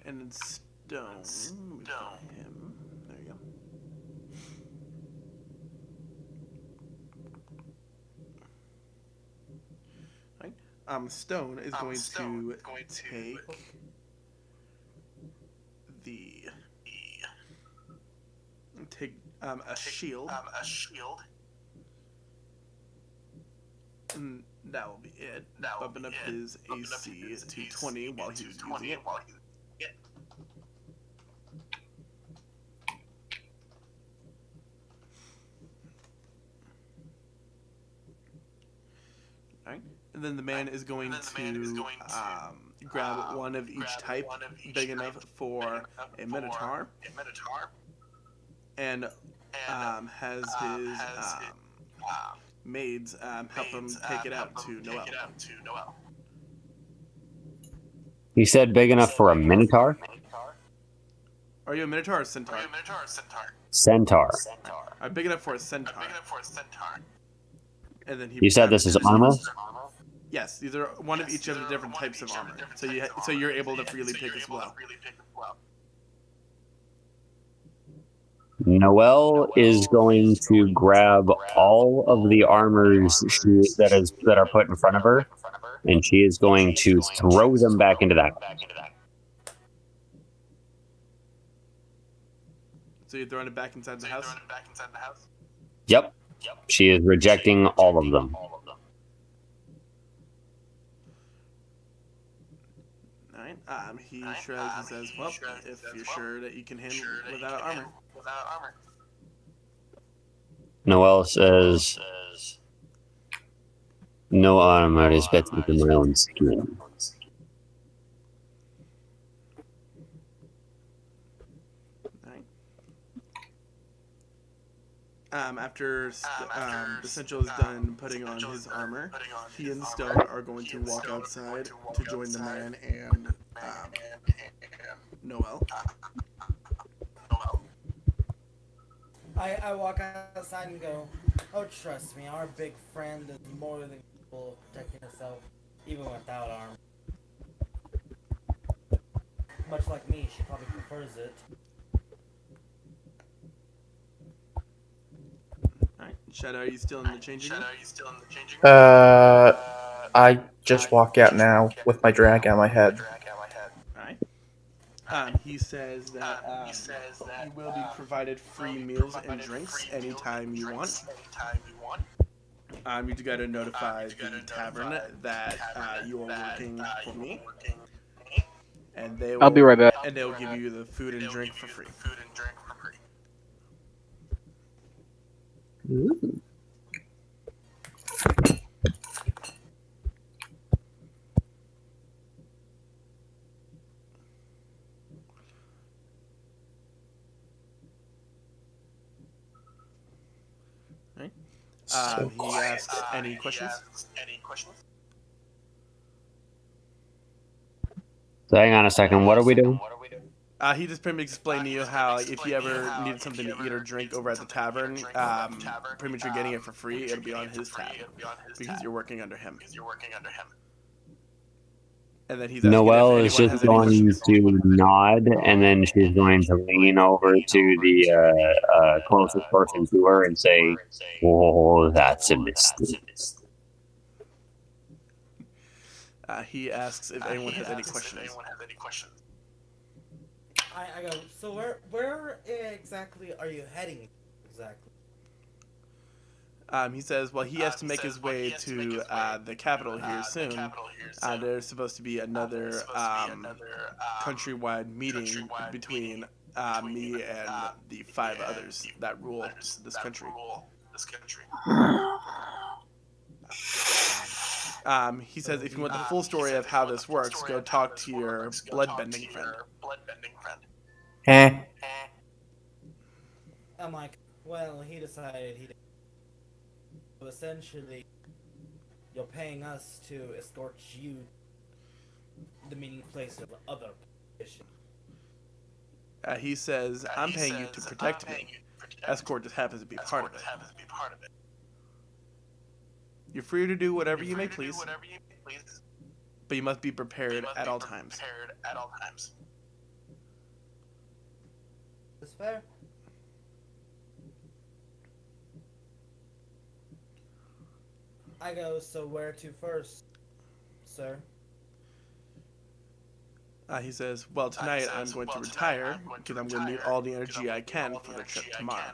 Speaker 3: And then Stone. Him. There you go. Right. Stone is going to take a shield. And that will be it. Bumping up his AC to 20 while he's using it. Alright. And then the man is going to grab one of each type big enough for a Minotaur. And has his maids help him take it out to Noel.
Speaker 8: You said big enough for a Minotaur?
Speaker 3: Are you a Minotaur or Centaur?
Speaker 8: Centaur.
Speaker 3: Big enough for a Centaur. And then he
Speaker 8: You said this is armor?
Speaker 3: Yes, these are one of each of the different types of armor. So you're able to freely pick as well.
Speaker 8: Noelle is going to grab all of the armors that are put in front of her, and she is going to throw them back into that.
Speaker 3: So you're throwing it back inside the house?
Speaker 8: Yep. She is rejecting all of them.
Speaker 3: Alright. He shrugs and says, well, if you're sure that you can handle it without armor.
Speaker 8: Noelle says, no armor is better than my own skin.
Speaker 3: After Essential is done putting on his armor, he and Stone are going to walk outside to join the man and Noelle.
Speaker 7: I walk outside and go, oh, trust me, our big friend is more than capable of protecting herself, even without armor. Much like me, she probably prefers it.
Speaker 3: Alright, Shadow, are you still in the changing room?
Speaker 1: I just walk out now with my drag on my head.
Speaker 3: Alright. He says that you will be provided free meals and drinks anytime you want. You got to notify the tavern that you are working for me, and they will,
Speaker 6: I'll be right back.
Speaker 3: And they'll give you the food and drink for free.
Speaker 1: Ooh.
Speaker 3: He asks any questions.
Speaker 8: So hang on a second. What are we doing?
Speaker 3: He just pretty much explained to you how like, if you ever needed something to eat or drink over at the tavern, pretty much you're getting it for free. It'll be on his tab because you're working under him. And then he's asking
Speaker 8: Noelle
Speaker 3: if
Speaker 8: is
Speaker 3: anyone
Speaker 8: just
Speaker 3: has any
Speaker 8: going
Speaker 3: questions.
Speaker 8: to nod, and then she's going to lean over to the closest person to her and say, "Oh, that's a mistake."
Speaker 3: He asks if anyone has any questions.
Speaker 7: I go, so where exactly are you heading? Exactly.
Speaker 3: He says, well, he has to make his way to the capital here soon. There's supposed to be another countrywide meeting between me and the 5 others that rule this country. He says, if you want the full story of how this works, go talk to your bloodbending friend.
Speaker 1: Eh.
Speaker 7: I'm like, well, he decided he. So essentially, you're paying us to escort you to the meeting place of other politicians.
Speaker 3: He says, I'm paying you to protect me. Escort just happens to be part of it. You're free to do whatever you may please, but you must be prepared at all times.
Speaker 7: Is fair? I go, so where to first, sir?
Speaker 3: He says, well, tonight I'm going to retire because I'm going to need all the energy I can for the trip tomorrow.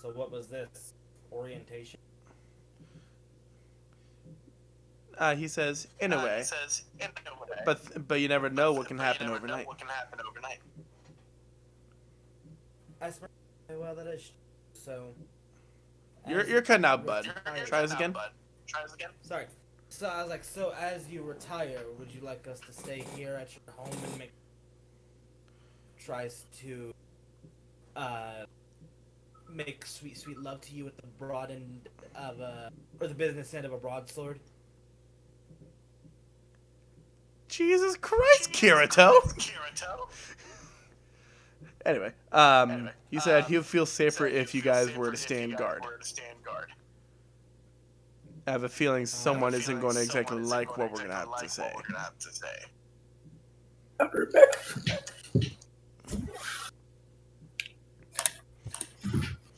Speaker 7: So what was this? Orientation?
Speaker 3: He says, in a way, but you never know what can happen overnight.
Speaker 7: I swear, well, that is so.
Speaker 3: You're cutting out, bud. Try this again.
Speaker 7: Sorry. So I was like, so as you retire, would you like us to stay here at your home and make tries to make sweet love to you with the broad end of or the business end of a broadsword?
Speaker 3: Jesus Christ, Kirito! Anyway, he said he'll feel safer if you guys were to stand guard. I have a feeling someone isn't going to exactly like what we're going to have to say.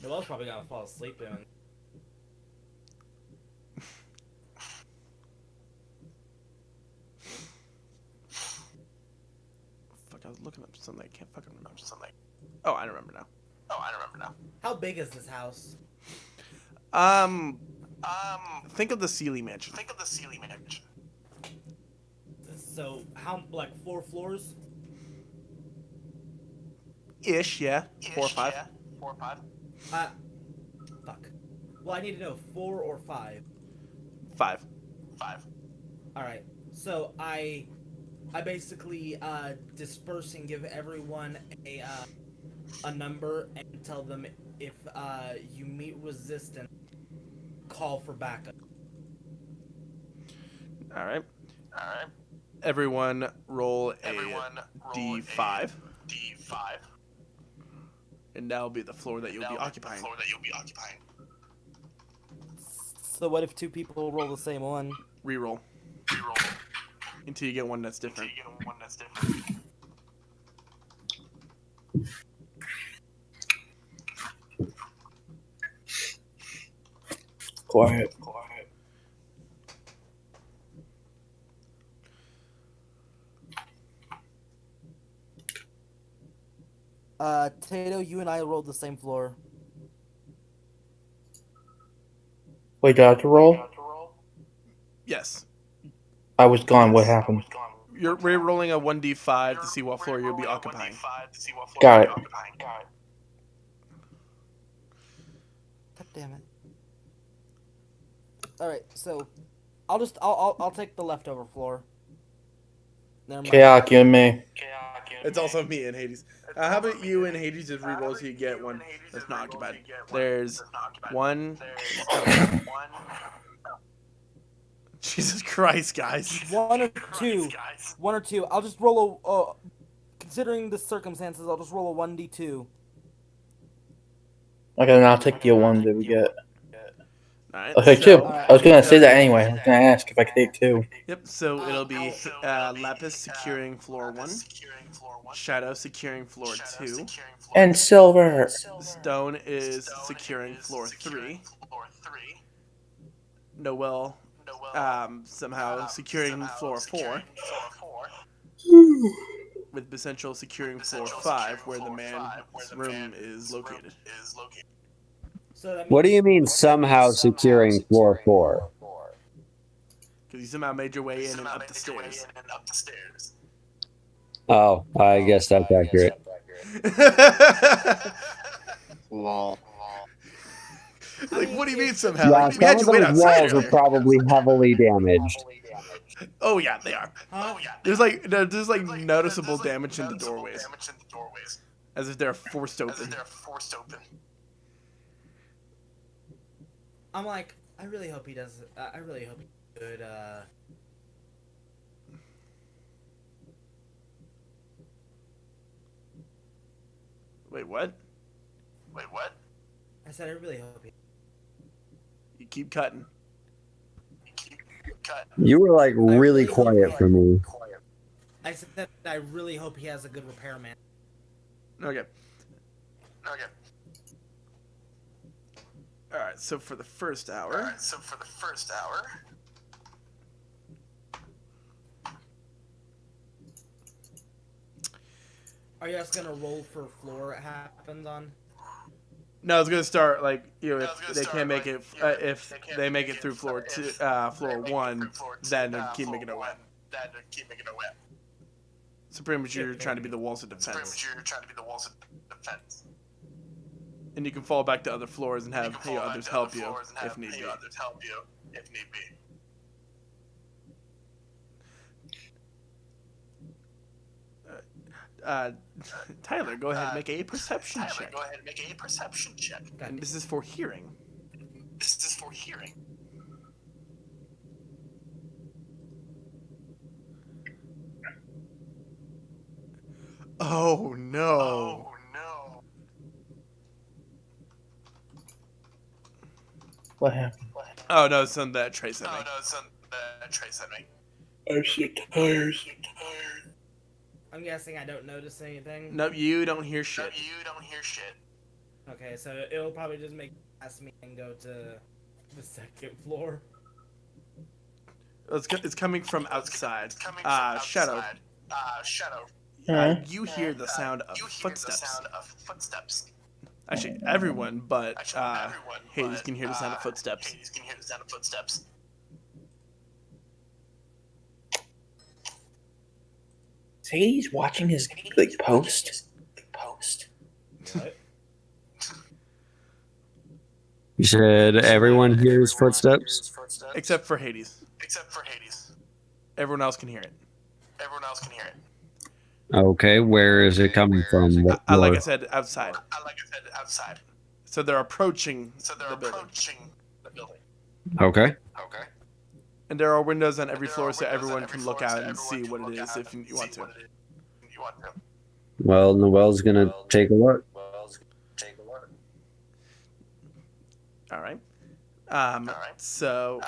Speaker 7: Noelle's probably gonna fall asleep in.
Speaker 3: Fuck, I was looking up something. I can't fucking remember something. Oh, I remember now.
Speaker 7: How big is this house?
Speaker 3: Think of the Sealy Mansion.
Speaker 7: So how like 4 floors?
Speaker 3: Ish, yeah. 4 or 5.
Speaker 7: Fuck. Well, I need to know 4 or 5.
Speaker 3: 5.
Speaker 7: All right. So I basically disperse and give everyone a number and tell them if you meet resistance, call for backup.
Speaker 3: All right. Everyone roll a D5. And that'll be the floor that you'll be occupying.
Speaker 7: So what if 2 people roll the same one?
Speaker 3: Reroll. Until you get one that's different.
Speaker 1: Quiet.
Speaker 7: Tato, you and I rolled the same floor.
Speaker 1: Wait, did I have to roll?
Speaker 3: Yes.
Speaker 1: I was gone. What happened?
Speaker 3: You're re-rolling a 1d5 to see what floor you'll be occupying.
Speaker 1: Got it.
Speaker 7: God damn it. Alright, so I'll take the leftover floor. Never mind.
Speaker 1: Kayak and me.
Speaker 3: It's also me and Hades. How about you and Hades just re-roll so you get one that's not occupied? There's one. Jesus Christ, guys.
Speaker 7: One or two. One or two. I'll just roll a. Considering the circumstances, I'll just roll a 1d2.
Speaker 1: Okay, then I'll take the one that we get.
Speaker 3: Alright,
Speaker 1: Okay,
Speaker 3: so-
Speaker 1: two. I was gonna say that anyway. I was gonna ask if I could take two.
Speaker 3: Yep, so it'll be Lapis securing floor 1, Shadow securing floor 2,
Speaker 1: And silver.
Speaker 3: Stone is securing floor 3, Noel somehow securing floor 4, with Essential securing floor 5, where the man's room is located.
Speaker 7: So that
Speaker 8: What do
Speaker 7: means-
Speaker 8: you mean somehow securing floor 4?
Speaker 3: Because you somehow made your way in and up the stairs.
Speaker 8: Oh, I guess that's accurate.
Speaker 6: Lol.
Speaker 3: Like, what do you mean somehow?
Speaker 8: Yeah,
Speaker 3: Like, we had
Speaker 8: some
Speaker 3: you wait
Speaker 8: of those
Speaker 3: outside
Speaker 8: walls are
Speaker 3: earlier.
Speaker 8: probably heavily damaged.
Speaker 3: Oh yeah, they are.
Speaker 7: Huh?
Speaker 3: There's like noticeable damage in the doorways, as if they're forced open.
Speaker 7: I'm like, I really hope he does. I really hope he could.
Speaker 3: Wait, what?
Speaker 7: I said I really hope he.
Speaker 3: You keep cutting.
Speaker 8: You were like really quiet for me.
Speaker 7: I said that I really hope he has a good repairman.
Speaker 3: Okay. All right. So for the first hour.
Speaker 7: Are you guys gonna roll for floor it happens on?
Speaker 3: No, it's gonna start like if they can't make it, if they make it through floor 1, then they keep making it wet. So pretty much you're trying to be the walls of defense. And you can fall back to other floors and have others help you if need be. Tyler, go ahead and make a perception check. And this is for hearing. Oh no.
Speaker 1: What happened?
Speaker 3: Oh no, it's on that trace at me.
Speaker 1: I shit tires.
Speaker 7: I'm guessing I don't notice anything.
Speaker 3: No, you don't hear shit.
Speaker 7: Okay, so it'll probably just make past me and go to the second floor.
Speaker 3: It's coming from outside. Shadow.
Speaker 1: Alright.
Speaker 3: You hear the sound of footsteps. Actually, everyone but Hades can hear the sound of footsteps.
Speaker 1: Say he's watching his like post.
Speaker 7: What?
Speaker 8: You said everyone hears footsteps?
Speaker 3: Except for Hades. Everyone else can hear it.
Speaker 8: Okay, where is it coming from? What
Speaker 3: Like I
Speaker 8: floor?
Speaker 3: said, outside. So they're approaching the building.
Speaker 8: Okay.
Speaker 3: And there are windows on every floor so everyone can look out and see what it is if you want to.
Speaker 8: Well, Noel's gonna take a look.
Speaker 3: Alright. So,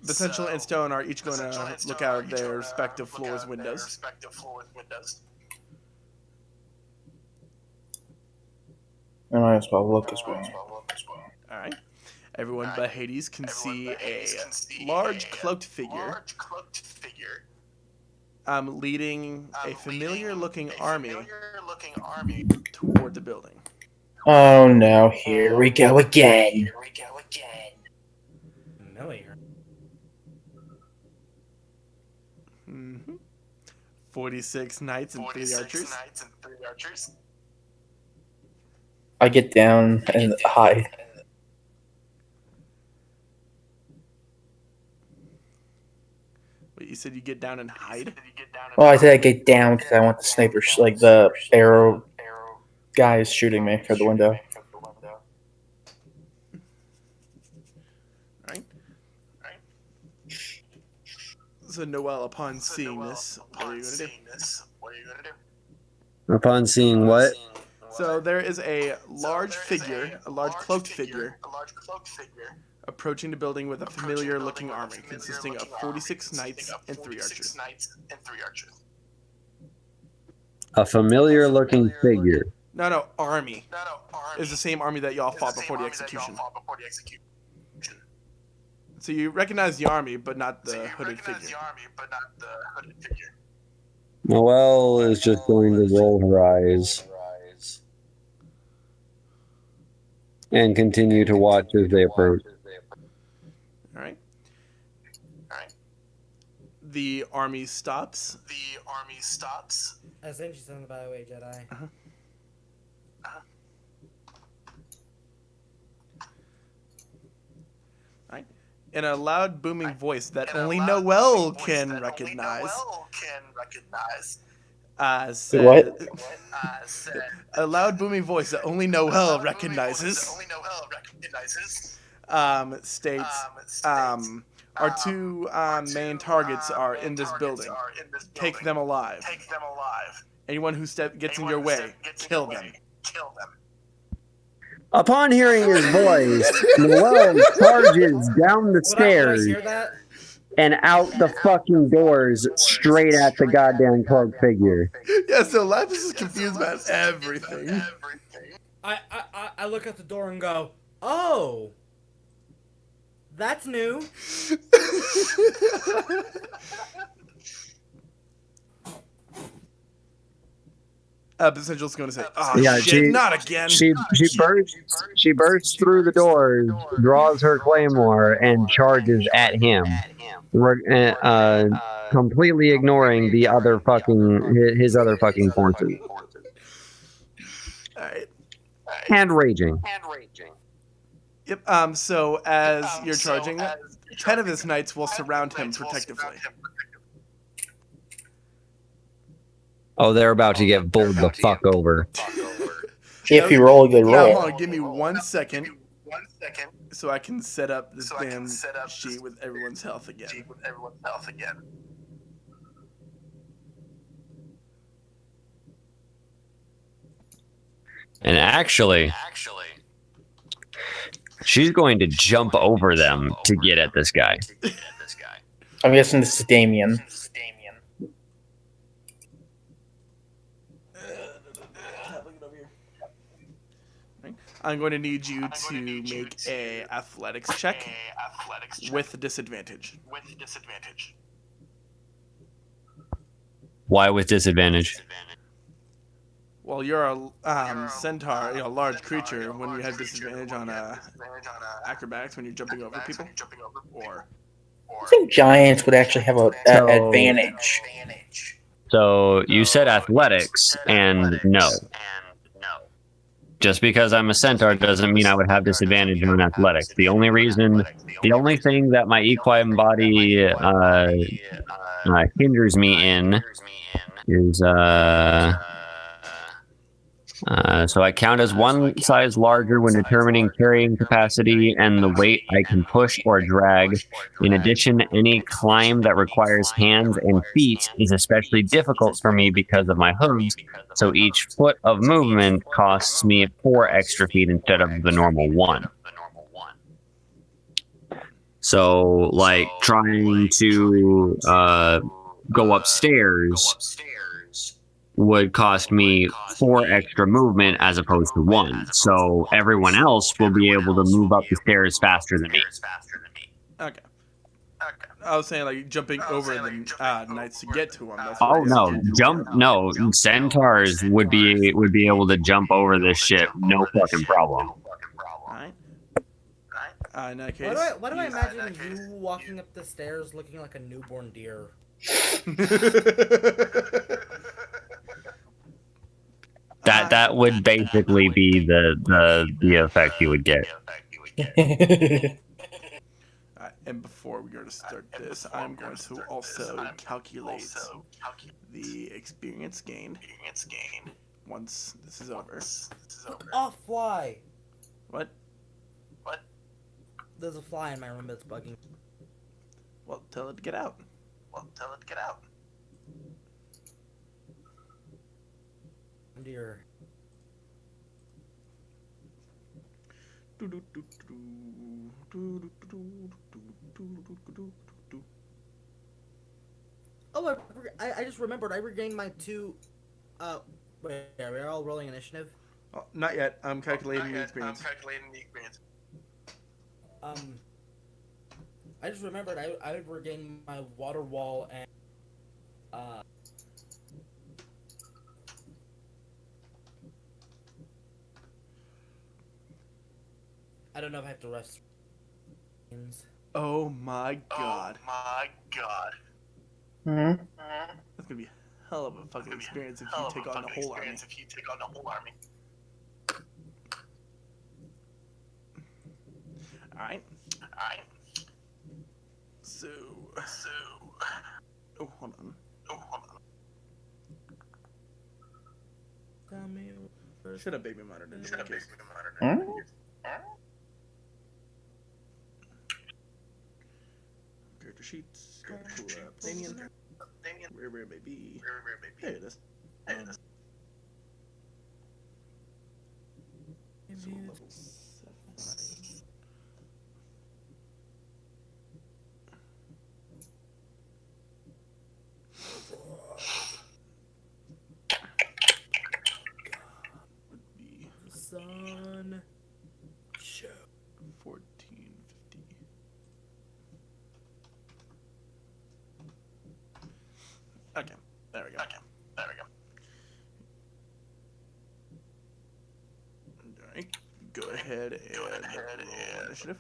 Speaker 3: Essential and Stone are each going to look out their respective floors' windows.
Speaker 1: I might as well look as well.
Speaker 3: Alright. Everyone but Hades can see a large cloaked figure leading a familiar-looking army toward the building.
Speaker 1: Oh no, here we go again.
Speaker 7: Familiar.
Speaker 3: 46 knights and 3 archers.
Speaker 1: I get down and hide.
Speaker 3: What you said you get down and hide.
Speaker 1: Well, I said I get down because I want the sniper, like the arrow guys shooting me through the window.
Speaker 3: Right. So Noel, upon seeing this, what are you gonna do?
Speaker 9: Upon seeing what?
Speaker 3: So there is a large figure, a large cloaked figure, approaching the building with a familiar-looking army consisting of 46 knights and 3 archers.
Speaker 9: A familiar-looking figure.
Speaker 3: No, army. Is the same army that y'all fought before the execution. So you recognize the army, but not the hooded figure.
Speaker 9: Noelle is just going to roll her eyes and continue to watch as they approach.
Speaker 3: All right. The army stops.
Speaker 7: I sent you something, by the way, Jedi.
Speaker 3: Right. In a loud, booming voice that only Noel can recognize. Said,
Speaker 1: What?
Speaker 3: A loud, booming voice that only Noel recognizes. States. Our two main targets are in this building. Take them alive. Anyone who gets in your way, kill them.
Speaker 9: Upon hearing his voice, Noelle charges down the
Speaker 7: Would I
Speaker 9: stairs
Speaker 7: hear that?
Speaker 9: and out the fucking doors straight at the goddamn cloaked figure.
Speaker 3: Yeah, so Lapis is confused about everything.
Speaker 7: I look at the door and go, oh, that's new.
Speaker 3: Essential's going to say, oh
Speaker 9: Yeah,
Speaker 3: shit, not again.
Speaker 9: She bursts through the doors, draws her claymore, and charges at him, completely ignoring the other his other fucking forces,
Speaker 3: Alright.
Speaker 9: and raging.
Speaker 3: Yep, so as you're charging, 10 of his knights will surround him protectively.
Speaker 9: Oh, they're about to get bowled the fuck over.
Speaker 1: If you roll a good
Speaker 3: Now,
Speaker 1: roll.
Speaker 3: hold on, give me 1 second so I can set up this damn sheet with everyone's health again.
Speaker 8: And actually, she's going to jump over them to get at this guy.
Speaker 1: I'm guessing this is Damien.
Speaker 3: I'm going to need you to make a athletics check with disadvantage.
Speaker 8: Why with disadvantage?
Speaker 3: Well, you're a centaur, a large creature. When you have disadvantage on acrobatics when you're jumping over people, or
Speaker 1: I think giants would actually have an advantage.
Speaker 8: So you said athletics, and no. Just because I'm a centaur doesn't mean I would have disadvantage on athletics. The only thing that my equine body hinders me in is so I count as one size larger when determining carrying capacity and the weight I can push or drag. In addition, any climb that requires hands and feet is especially difficult for me because of my hooves, so each foot of movement costs me 4 extra feet instead of the normal 1. So, like, trying to go upstairs would cost me 4 extra movement as opposed to 1. So everyone else will be able to move up the stairs faster than me.
Speaker 3: okay. I was saying like jumping over the knights to get to him. That's
Speaker 8: Oh
Speaker 3: what
Speaker 8: no, centaurs would be able to jump over this shit, no fucking problem.
Speaker 3: Alright. In that case,
Speaker 7: Why do I imagine you walking up the stairs looking like a newborn deer?
Speaker 8: That would basically be the effect you would get.
Speaker 3: And before we go to start this, I'm going to also calculate the experience gained once this is over.
Speaker 7: Off fly.
Speaker 3: What?
Speaker 7: There's a fly in my room that's bugging.
Speaker 3: Well, tell it to get out.
Speaker 7: Dear. Oh, I just remembered. I regained my 2. Wait, are we all rolling initiative?
Speaker 3: Oh, not yet. I'm calculating the experience.
Speaker 7: I just remembered. I regained my water wall and I don't know if I have to rest.
Speaker 3: Oh my god.
Speaker 1: Hmm.
Speaker 3: That's gonna be a hell of a fucking experience if you take on the whole army. Alright. So. Oh, hold on. Should have baby monitored it.
Speaker 1: Hmm?
Speaker 3: Character sheets. Go to pull up Damien. Where baby? There it is. So level 7. Would be
Speaker 7: Sun. Show.
Speaker 3: 1450. Okay, there we go. Alright, go ahead and roll initiative.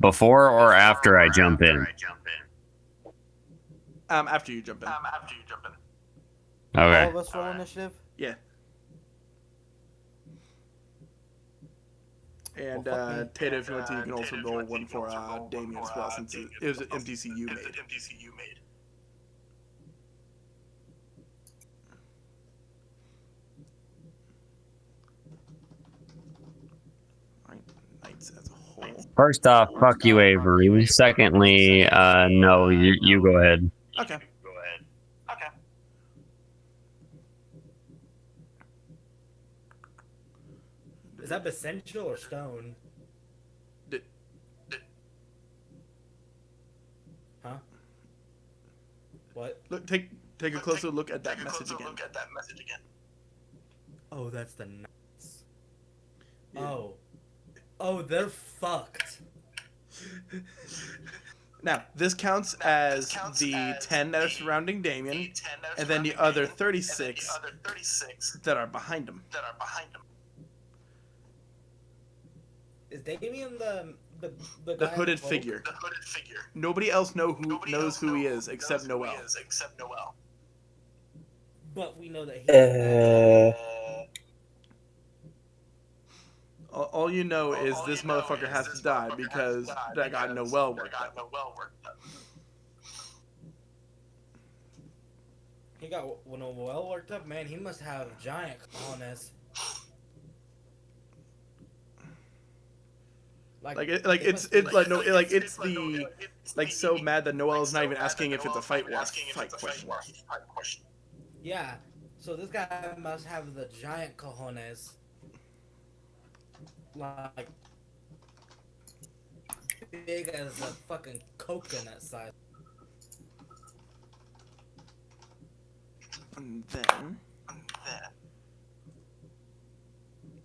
Speaker 8: Before or after I jump in?
Speaker 3: After you jump in.
Speaker 7: All
Speaker 8: Okay.
Speaker 7: of us roll initiative.
Speaker 3: Yeah. And
Speaker 7: Well, fuck me.
Speaker 3: Tato, if you want to, you can also roll one for Damien as well, since it was an MTC you made. Alright, Knights as a whole.
Speaker 8: First off, fuck you, Avery. Secondly, no, you go ahead.
Speaker 3: Okay.
Speaker 7: Is that essential or stone? Huh? What?
Speaker 3: Look, take a closer look at that message again.
Speaker 7: Oh, that's the nuts.
Speaker 3: Yeah.
Speaker 7: Oh, they're fucked.
Speaker 3: Now, this counts as the 10 that are surrounding Damien, and then the other 36 that are behind him.
Speaker 7: Is Damien the
Speaker 3: The
Speaker 7: guy
Speaker 3: hooded
Speaker 7: in the
Speaker 3: figure. Nobody else knows who he is except Noel.
Speaker 7: But we know that he's
Speaker 3: All you know is this motherfucker has to die because that guy Noel worked up.
Speaker 7: He got well worked up, man. He must have giant colonists.
Speaker 3: It's so mad that Noel is not even asking if it's a fight war. Fight question.
Speaker 7: Yeah. So this guy must have the giant cojones. Like big as a fucking coconut size.
Speaker 3: And then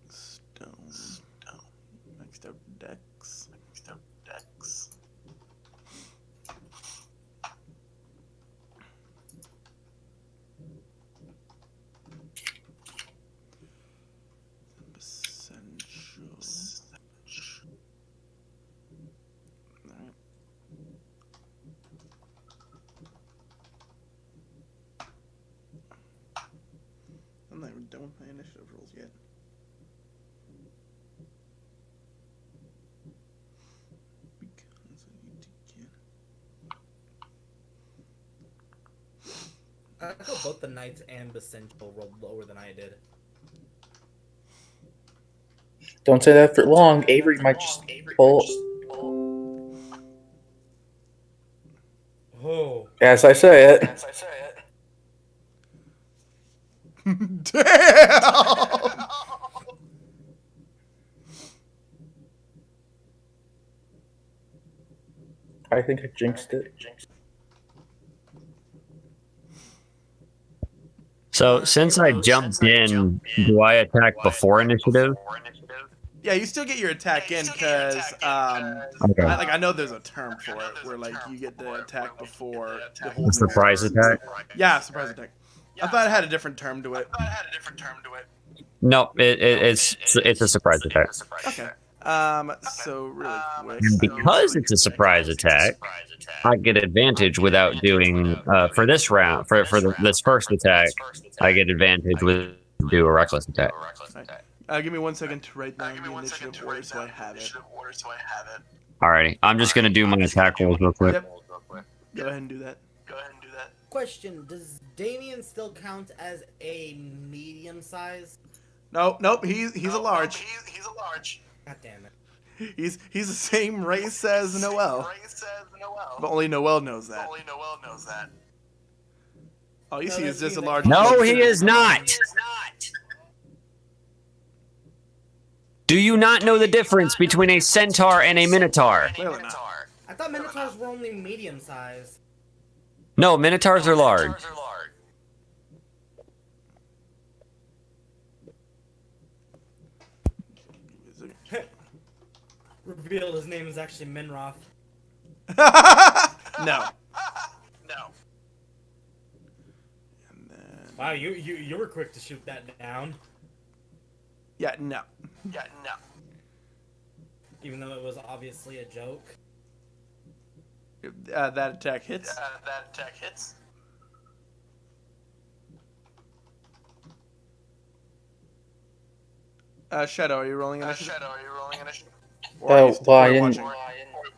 Speaker 3: stone. Next up, Dex. Essential. Alright. initiative rolls yet. Because I need to get.
Speaker 7: I thought both the Knights and Basential rolled lower than I did.
Speaker 1: Don't say that for long. Avery might just pull.
Speaker 7: Oh.
Speaker 1: As I say it.
Speaker 3: Damn!
Speaker 1: I think I jinxed it.
Speaker 8: So since I jumped in, do I attack before initiative?
Speaker 3: Yeah, you still get your attack in because,
Speaker 8: Okay.
Speaker 3: I know there's a term for it where like you get the attack before the whole
Speaker 8: Surprise attack?
Speaker 3: Yeah, surprise attack. I thought it had a different term to it.
Speaker 8: No, it's a surprise attack.
Speaker 3: Okay. So really quick.
Speaker 8: And because it's a surprise attack, I get advantage without doing for this round this first attack. I get advantage with do a reckless attack.
Speaker 3: Give me 1 second to write down the initiative order so I have it.
Speaker 8: Alrighty, I'm just gonna do my attack rolls real quick.
Speaker 3: Yep. Go ahead and do that.
Speaker 7: Question: does Damien still count as a medium size?
Speaker 3: Nope. He's a large.
Speaker 7: God damn it.
Speaker 3: He's the same race as Noel. But only Noel knows that. All you see is just a large.
Speaker 8: No, he is not. Do you not know the difference between a centaur and a minotaur?
Speaker 3: Clearly not.
Speaker 7: I thought Minotaurs were only medium size.
Speaker 8: No, minotaurs are large.
Speaker 7: Revealed his name is actually Minroth.
Speaker 3: No. And then,
Speaker 7: Wow, you were quick to shoot that down,
Speaker 3: yeah, no.
Speaker 7: even though it was obviously a joke.
Speaker 3: That attack hits. Shadow, are you rolling initiative? Or are you still watching?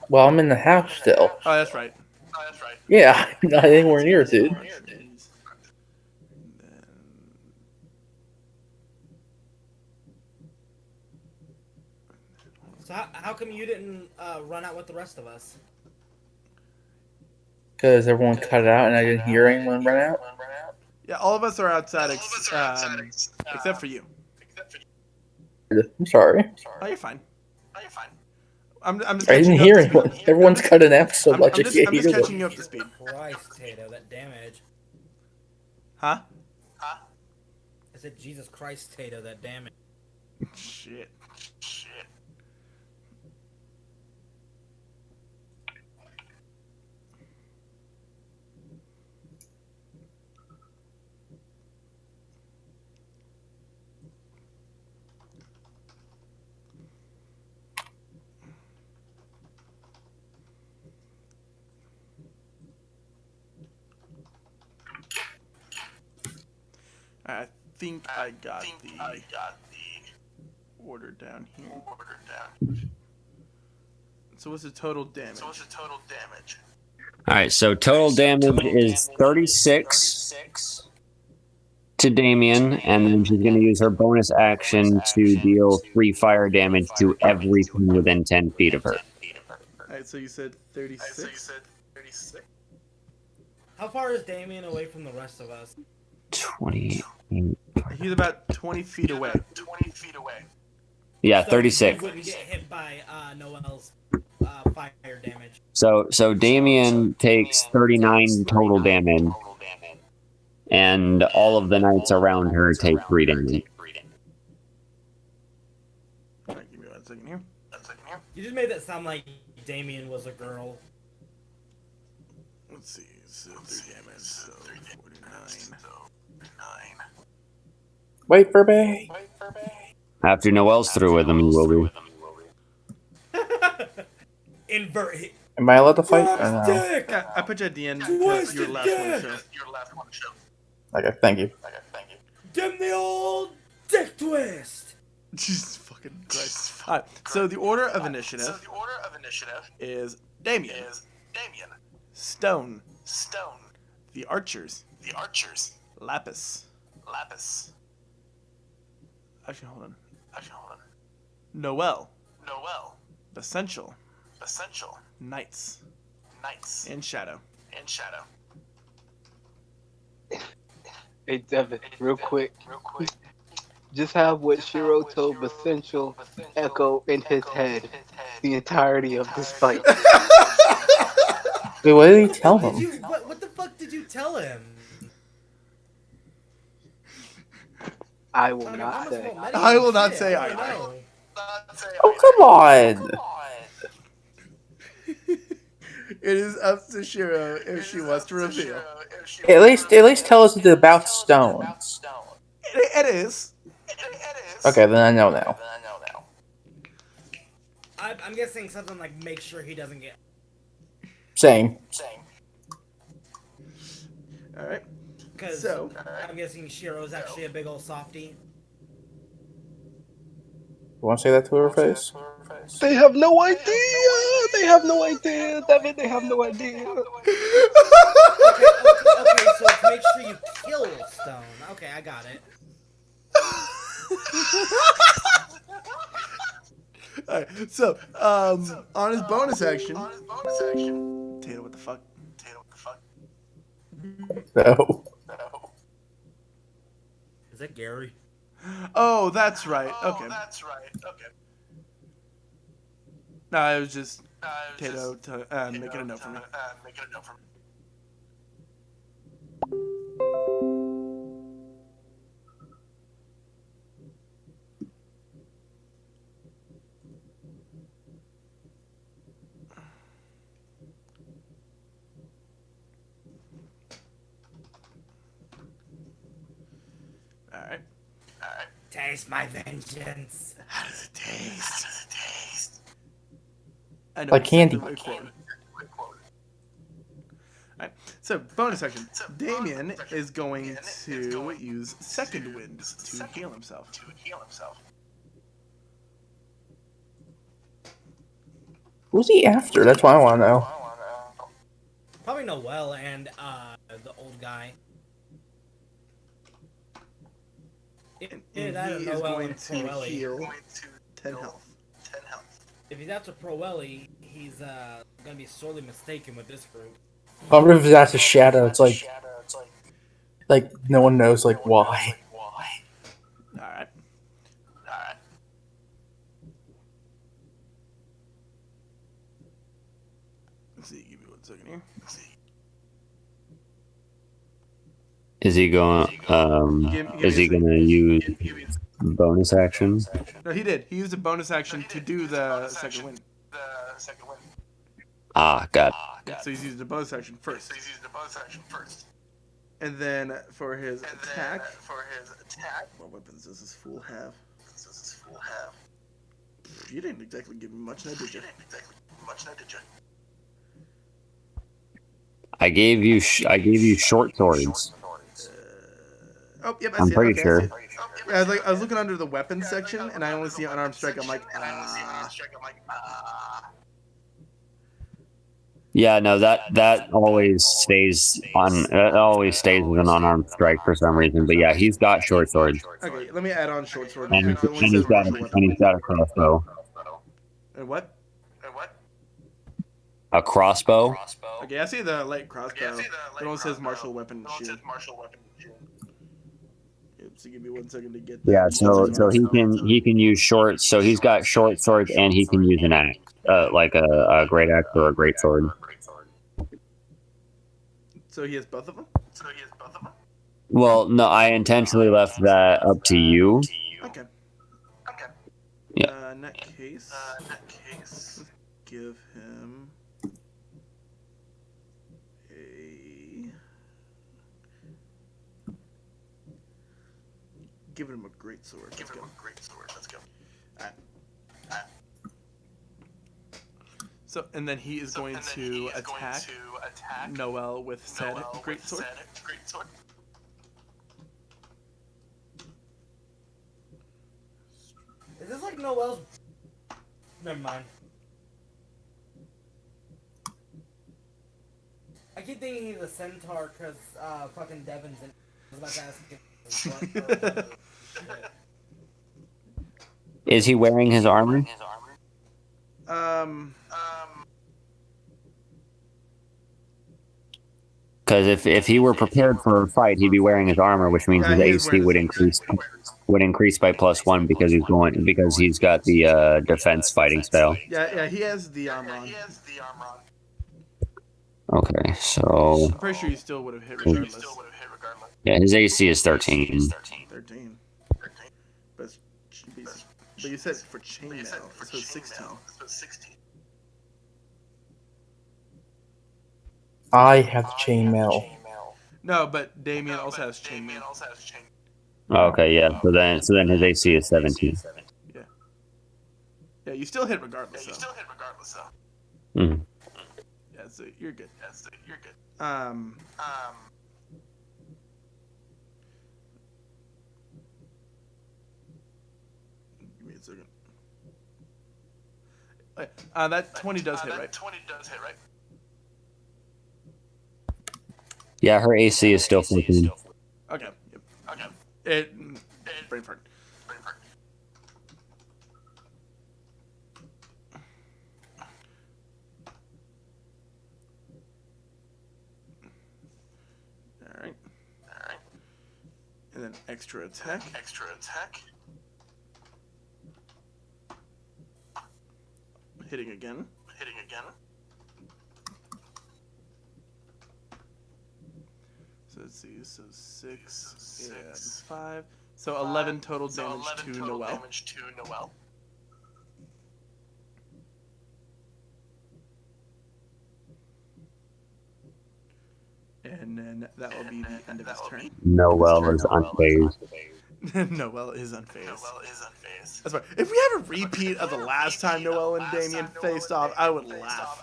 Speaker 1: Well, I'm in the house still.
Speaker 3: Oh, that's right.
Speaker 1: Yeah, not anywhere near, dude.
Speaker 7: So how come you didn't run out with the rest of us?
Speaker 1: Because everyone cut it out and I didn't hear anyone run out.
Speaker 3: Yeah, all of us are outside, except for you.
Speaker 1: I'm sorry.
Speaker 3: Oh, you're fine. I'm just
Speaker 1: I
Speaker 3: catching
Speaker 1: didn't
Speaker 3: you
Speaker 1: hear
Speaker 3: up to speed.
Speaker 1: anyone. Everyone's cutting out so
Speaker 3: I'm
Speaker 1: much I
Speaker 3: just
Speaker 1: can't hear
Speaker 3: catching
Speaker 1: them.
Speaker 3: you up to speed.
Speaker 7: Christ, Tato, that damage.
Speaker 3: Huh?
Speaker 7: I said, Jesus Christ, Tato, that damage.
Speaker 3: Shit. I think I got the order down here. So what's the total damage?
Speaker 8: Alright, so total damage is 36 to Damien, and then she's going to use her bonus action to deal 3 fire damage to everything within 10 feet of her.
Speaker 3: Alright, so you said 36?
Speaker 7: How far is Damien away from the rest of us?
Speaker 8: 20.
Speaker 3: He's about 20 feet away.
Speaker 8: Yeah,
Speaker 7: So
Speaker 8: 36.
Speaker 7: he wouldn't get hit by Noel's fire damage.
Speaker 8: So Damien takes 39 total damage, and all of the knights around her take 3 damage.
Speaker 3: Alright, give me 1 second here.
Speaker 7: You just made that sound like Damien was a girl.
Speaker 3: Let's see. So 3 damage. So 49.
Speaker 1: Wait for me.
Speaker 8: After Noel's through with him, he will be.
Speaker 7: Invert hit.
Speaker 1: Am I allowed to fight or no?
Speaker 7: Dick!
Speaker 3: Yeah, I put you at the end because you're the last one to show.
Speaker 1: Okay, thank you.
Speaker 7: Give him the old Dick twist.
Speaker 3: Jesus fucking Christ. Alright, so the order of initiative is Damien. Stone. The Archers. Lapis. Actually, hold on. Noel. Essential. Knights. And Shadow.
Speaker 6: Hey Devin, real quick. Just have what Shiro told Essential echo in his head the entirety of this fight.
Speaker 1: Wait, what did he tell him?
Speaker 7: What the fuck did you tell him?
Speaker 6: I will not say.
Speaker 3: I will not say
Speaker 7: I
Speaker 3: either.
Speaker 7: know.
Speaker 1: Oh, come on!
Speaker 3: It is up to Shiro if she wants to reveal.
Speaker 1: At least tell us about Stone.
Speaker 3: It is.
Speaker 1: Okay, then I know now.
Speaker 7: I'm guessing something like make sure he doesn't get.
Speaker 1: Same.
Speaker 3: Alright.
Speaker 7: Because
Speaker 3: So-
Speaker 7: I'm guessing Shiro's actually a big old softie.
Speaker 1: You want to say that to her face?
Speaker 6: They have no idea. Devin, they have no idea.
Speaker 7: Okay, so to make sure you kill Stone. Okay, I got it.
Speaker 3: Alright, so, on his bonus action. Tato, what the fuck?
Speaker 1: No.
Speaker 7: Is that Gary?
Speaker 3: Oh, that's right. Okay. No, it was just Tato making a note for me. Alright.
Speaker 7: Taste my vengeance.
Speaker 3: How does it taste? I know
Speaker 1: Like
Speaker 3: it's
Speaker 1: candy.
Speaker 3: a quote. Alright, so bonus action. Damien is going to use Second Wind to heal himself.
Speaker 1: Who's he after? That's what I want to know.
Speaker 7: Probably Noel and the old guy.
Speaker 3: And
Speaker 7: Either that or
Speaker 3: he is
Speaker 7: Noel
Speaker 3: going
Speaker 7: and
Speaker 3: to
Speaker 7: Proelli.
Speaker 3: heal 10 health.
Speaker 7: If he's after Proelli, he's gonna be sorely mistaken with this group.
Speaker 1: I wonder if that's a shadow. It's like no one knows like why.
Speaker 3: Alright. Let's see, give me 1 second here.
Speaker 8: Is he going? Is he going to use bonus action?
Speaker 3: No, he did. He used a bonus action to do the second win.
Speaker 8: Ah, got
Speaker 3: So he's used a bonus action first. And then for his attack, what weapons does this fool have? You didn't exactly give me much, now did you?
Speaker 8: I gave you short swords.
Speaker 3: Oh, yep, I
Speaker 8: I'm
Speaker 3: see it.
Speaker 8: pretty
Speaker 3: Okay, I
Speaker 8: sure.
Speaker 3: see it. I was looking under the weapons section, and I only see unarmed strike. I'm like,
Speaker 8: Yeah, no, that always stays on. It always stays with an unarmed strike for some reason. But yeah, he's got short swords,
Speaker 3: Okay, let me add on short sword.
Speaker 8: and,
Speaker 3: because it only
Speaker 8: and
Speaker 3: says
Speaker 8: he's got
Speaker 3: martial weapon.
Speaker 8: a crossbow.
Speaker 3: And what?
Speaker 8: A crossbow.
Speaker 3: Okay, I see the light crossbow. It only says martial weapon shield. Yep, so give me 1 second to get that.
Speaker 8: Yeah, so he can use short. So he's got short swords, and he can use an axe, like a great axe or a great sword.
Speaker 3: So he has both of them?
Speaker 8: Well, no, I intentionally left that up to you.
Speaker 3: Okay.
Speaker 8: Yeah.
Speaker 3: In that case, let's give him giving him a great sword. Let's go. Alright. So, and then he is going to attack Noel with said great sword.
Speaker 7: Noel's. Never mind. I keep thinking he's a centaur because fucking Devin's in. I was about to ask him.
Speaker 8: Is he wearing his armor? Because if he were prepared for a fight, he'd be wearing his armor, which means his AC would increase by +1 because he's got the defense fighting style.
Speaker 3: Yeah, he has the armor on.
Speaker 8: Okay, so
Speaker 3: I'm pretty sure he still would have hit regardless.
Speaker 8: yeah, his AC is 13.
Speaker 3: 13. But you said for chainmail, so 16.
Speaker 1: I have chainmail.
Speaker 3: No, but Damien also has chainmail.
Speaker 8: Okay, yeah. So then his AC is 17.
Speaker 3: Yeah, you still hit regardless.
Speaker 8: Mm.
Speaker 3: Yeah, so you're good. Give me a second. That 20 does hit, right?
Speaker 8: Yeah, her AC is still 14.
Speaker 3: Okay. Yep. Brain fart. Alright. And then extra attack. Hitting again. So let's see, so 6 and 5. So 11 total damage to Noel. And then that will be the end of his turn.
Speaker 8: Noel is unfazed.
Speaker 3: Noel is unfazed. That's right. If we have a repeat of the last time Noel and Damien faced off, I would laugh.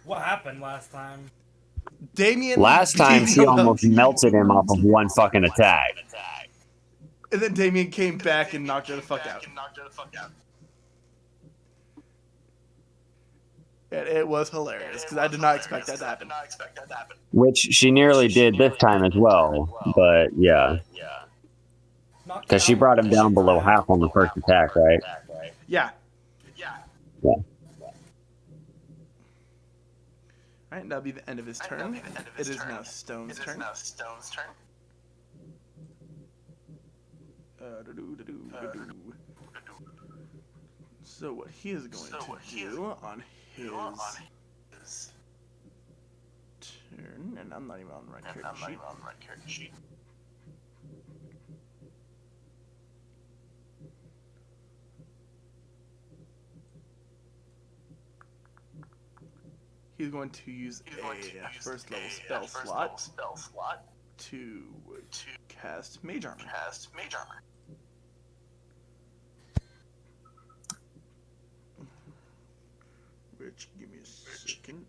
Speaker 7: What happened last time?
Speaker 3: Damien.
Speaker 8: Last time she
Speaker 3: Noel.
Speaker 8: almost melted him off of one fucking attack.
Speaker 3: And then Damien came back and knocked her the fuck out. And it was hilarious because I did not expect that to happen.
Speaker 8: Which she nearly did this time as well. But yeah. Because she brought him down below half on the first attack, right?
Speaker 3: Yeah.
Speaker 8: Yeah.
Speaker 3: Alright, that'll be the end of his turn. It is now Stone's turn. So what he is going to do on his turn, and I'm not even on the right character sheet. He's going to use a first level spell slot to cast Mage Armor. Rich, give me a second.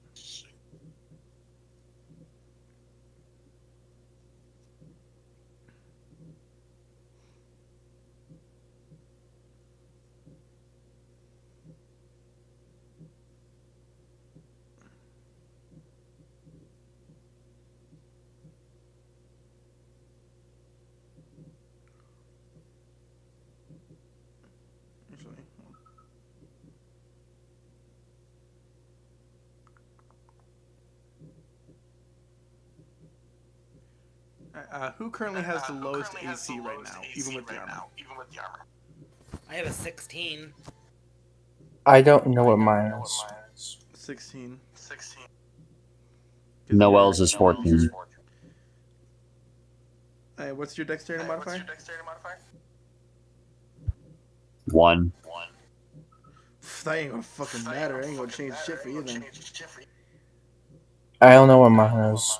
Speaker 3: Who currently has the lowest AC right now, even with the armor?
Speaker 7: I have a 16.
Speaker 1: I don't know what mine is.
Speaker 3: 16.
Speaker 8: Noel's is 14.
Speaker 3: What's your dexterity modifier?
Speaker 8: 1.
Speaker 3: That ain't gonna fucking matter. I ain't gonna change shit for you then.
Speaker 1: I don't know what mine is.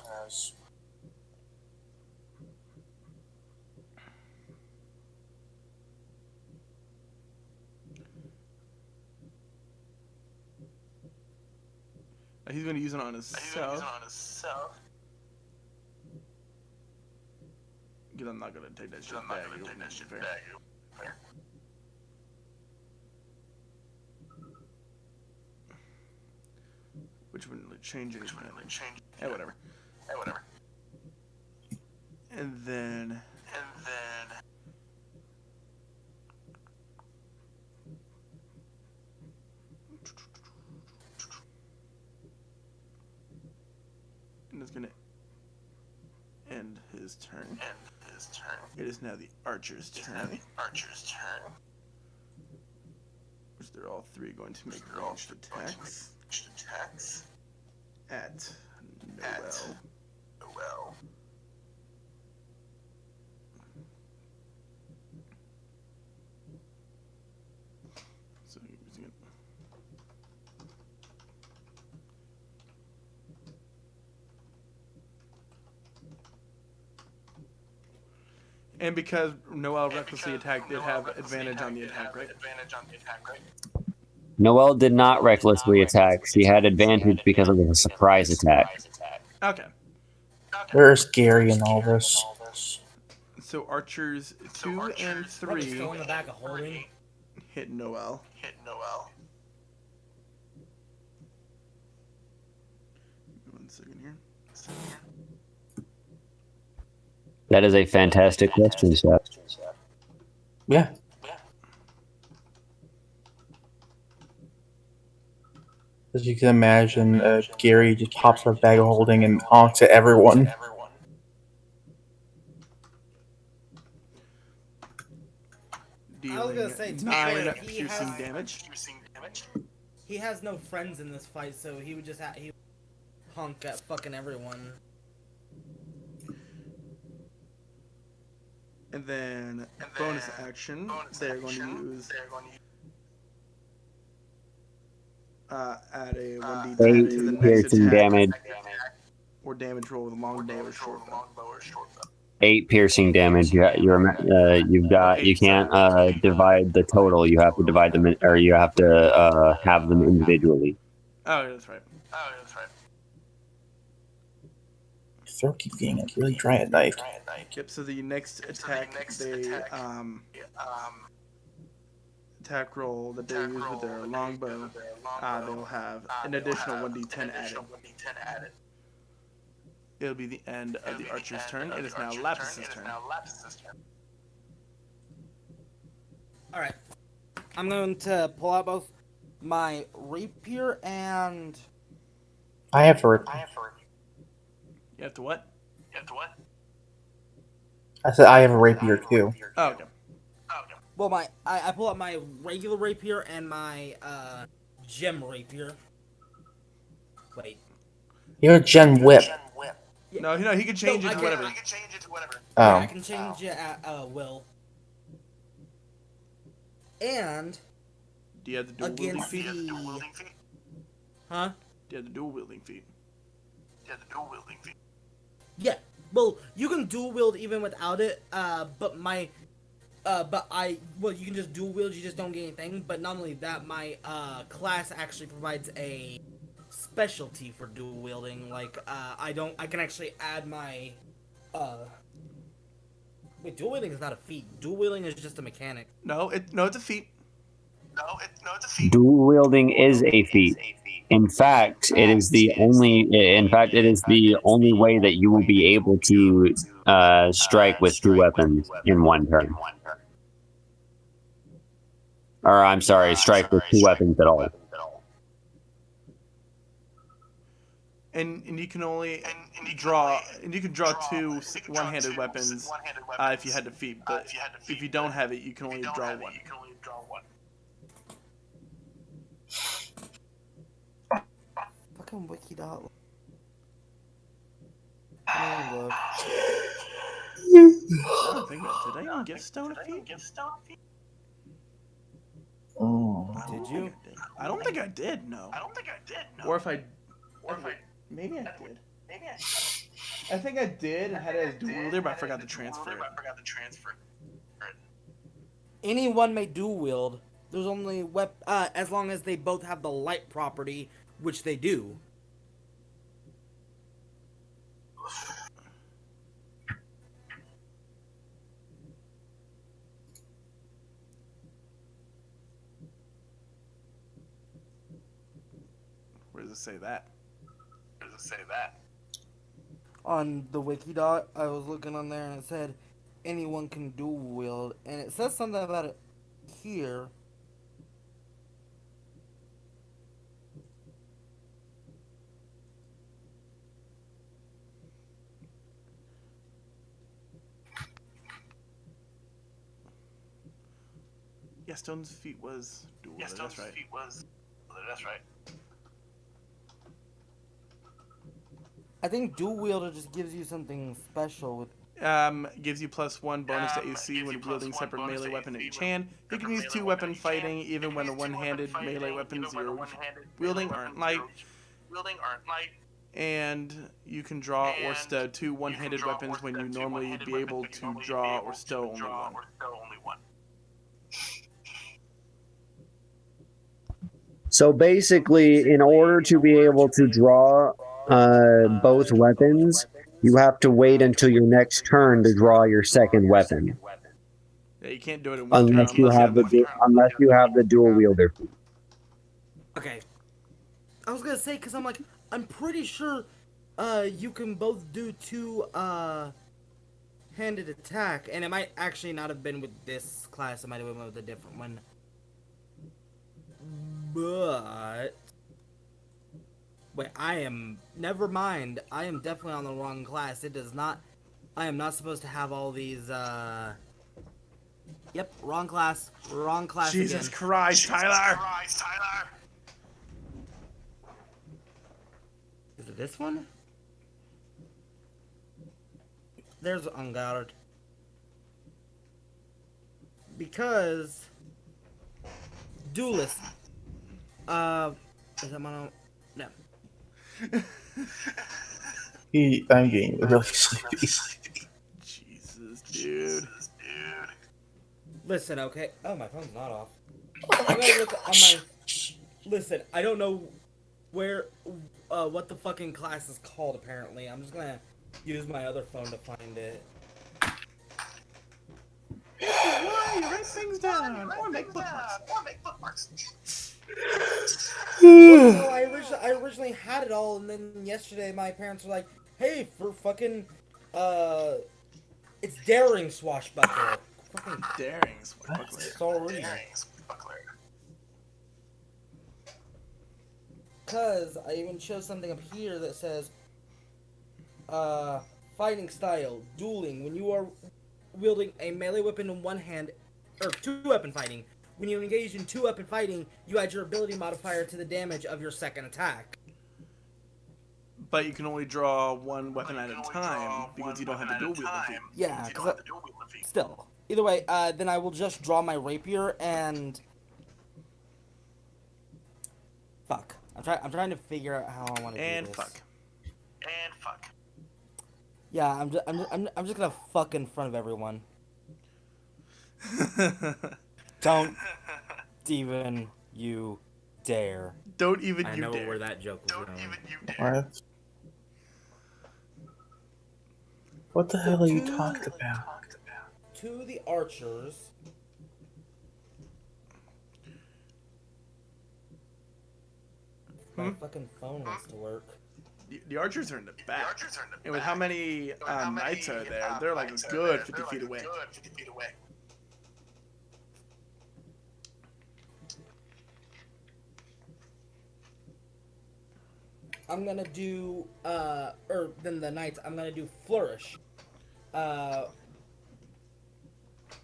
Speaker 3: He's gonna use it on himself. Because I'm not gonna take that shit back. which wouldn't really change anything. Whatever. And then. And it's gonna end his turn. It is now the archer's turn. Which they're all three going to make ranged attacks at Noel. So he's gonna. And because Noel recklessly attacked, they'd have advantage on the attack, right?
Speaker 8: Noelle did not recklessly attack. She had advantage because it was a surprise attack.
Speaker 3: Okay.
Speaker 1: Where's Gary in all this?
Speaker 3: So archers 2 and 3
Speaker 7: Still in the back of holding.
Speaker 3: hit Noel. One second here.
Speaker 8: That is a fantastic question, Seth.
Speaker 1: Yeah. As you can imagine, Gary just pops her bag of holding and honks at everyone.
Speaker 3: Dealing
Speaker 7: gonna say,
Speaker 3: 9
Speaker 7: he
Speaker 3: piercing
Speaker 7: has-
Speaker 3: damage.
Speaker 7: He has no friends in this fight, so he would just he would honk at fucking everyone.
Speaker 3: And then bonus action, they're going to use add a 1d10 to the
Speaker 8: 8
Speaker 3: next
Speaker 8: piercing
Speaker 3: attack
Speaker 8: damage.
Speaker 3: or damage roll with longbow or shortbow.
Speaker 8: 8 piercing damage. You can't divide the total. You have to divide them, or you have to have them individually.
Speaker 3: Oh, that's right.
Speaker 1: Throat keeps getting like really dry at night.
Speaker 3: Yep. So the next attack, they attack roll that they use with their longbow, they'll have an additional 1d10 added. It'll be the end of the archer's turn. It is now Lapis's turn.
Speaker 7: Alright. I'm going to pull out both my rapier and...
Speaker 1: I have to.
Speaker 3: You have to what?
Speaker 1: I said I have a rapier too.
Speaker 3: Oh, okay.
Speaker 7: Well, I pull out my regular rapier and my gem rapier. Wait.
Speaker 1: You're a Gen Whip.
Speaker 3: No, he can change it to whatever.
Speaker 1: Oh.
Speaker 7: I can change it at will. And
Speaker 3: Do you have the dual wielding
Speaker 7: against
Speaker 3: feat?
Speaker 7: the... Huh?
Speaker 3: Do you have the dual wielding feat?
Speaker 7: Yeah. Well, you can dual wield even without it. But you can just dual wield. You just don't get anything. But not only that, my class actually provides a specialty for dual wielding. Like I can actually add my Wait, dual wielding is not a feat. Dual wielding is just a mechanic.
Speaker 3: No, it's a feat.
Speaker 8: Dual wielding is a feat. In fact, it is the only way that you will be able to strike with two weapons in one turn. Or I'm sorry, strike with two weapons at all.
Speaker 3: And you can only draw two one-handed weapons if you had to feat, but if you don't have it, you can only draw one.
Speaker 7: Fucking wiki.log. Look.
Speaker 3: Did I even get stone a feat?
Speaker 1: Oh.
Speaker 7: Did you?
Speaker 3: I don't think I did. No. Or if I maybe I did. I think I did and had it as dual wielder, but I forgot to transfer it.
Speaker 7: Anyone may dual wield. There's only as long as they both have the light property, which they do.
Speaker 3: Where does it say that?
Speaker 7: On the Wikidot, I was looking on there and it said anyone can dual wield, and it says something about it here.
Speaker 3: Yeah, Stone's feet was dual. That's right.
Speaker 7: I think dual wielder just gives you something special with.
Speaker 3: Gives you +1 bonus to AC when wielding separate melee weapon in each hand. You can use 2-weapon fighting even when the one-handed melee weapons you're wielding aren't light. And you can draw or stow 2 one-handed weapons when you normally be able to draw or stow only one.
Speaker 9: So basically, in order to be able to draw both weapons, you have to wait until your next turn to draw your second weapon.
Speaker 3: Yeah, you can't do it in one turn
Speaker 9: Unless you have the dual wielder.
Speaker 7: Okay. I was gonna say, because I'm pretty sure you can both do 2 handed attack, and it might actually not have been with this class, it might have been with a different one. But wait, never mind. I am definitely on the wrong class. It does not. I am not supposed to have all these. Yep, wrong class. Wrong class.
Speaker 3: Jesus
Speaker 7: again.
Speaker 3: Christ, Tyler!
Speaker 7: Is it this one? There's Unguarded. Because duelist. Is that mono? No.
Speaker 1: I'm getting really sleepy.
Speaker 3: Jesus, dude.
Speaker 7: Listen, okay. Oh, my phone's not off. I'm gonna look on my. Listen, I don't know where, what the fucking class is called. Apparently, I'm just gonna use my other phone to find it.
Speaker 3: Why? Write things down. Or make bookmarks.
Speaker 7: Well, no, I originally had it all, and then yesterday my parents were like, "Hey, for fucking, it's daring swashbuckler." Fucking
Speaker 3: Daring swashbuckler.
Speaker 7: sorry. Cause I even chose something up here that says, fighting style, dueling. When you are wielding a melee weapon in one hand, or 2-weapon fighting. When you engage in 2-weapon fighting, you add your ability modifier to the damage of your second attack.
Speaker 3: But you can only draw 1 weapon at a time because you don't have the dual wielding feat.
Speaker 7: Yeah, still. Either way, then I will just draw my rapier and. Fuck. I'm trying to figure out how I want to do this.
Speaker 3: And fuck.
Speaker 7: Yeah, I'm just gonna fuck in front of everyone. Don't even you dare.
Speaker 3: Don't even
Speaker 7: I
Speaker 3: you
Speaker 7: know
Speaker 3: dare.
Speaker 7: where that joke was going.
Speaker 1: What? What the hell are you talking about?
Speaker 7: To the archers. My fucking phone wants to work.
Speaker 3: The archers are in the back. And with how many knights are there, they're like a good 50 feet away.
Speaker 7: I'm gonna do, or then the knights, I'm gonna do flourish.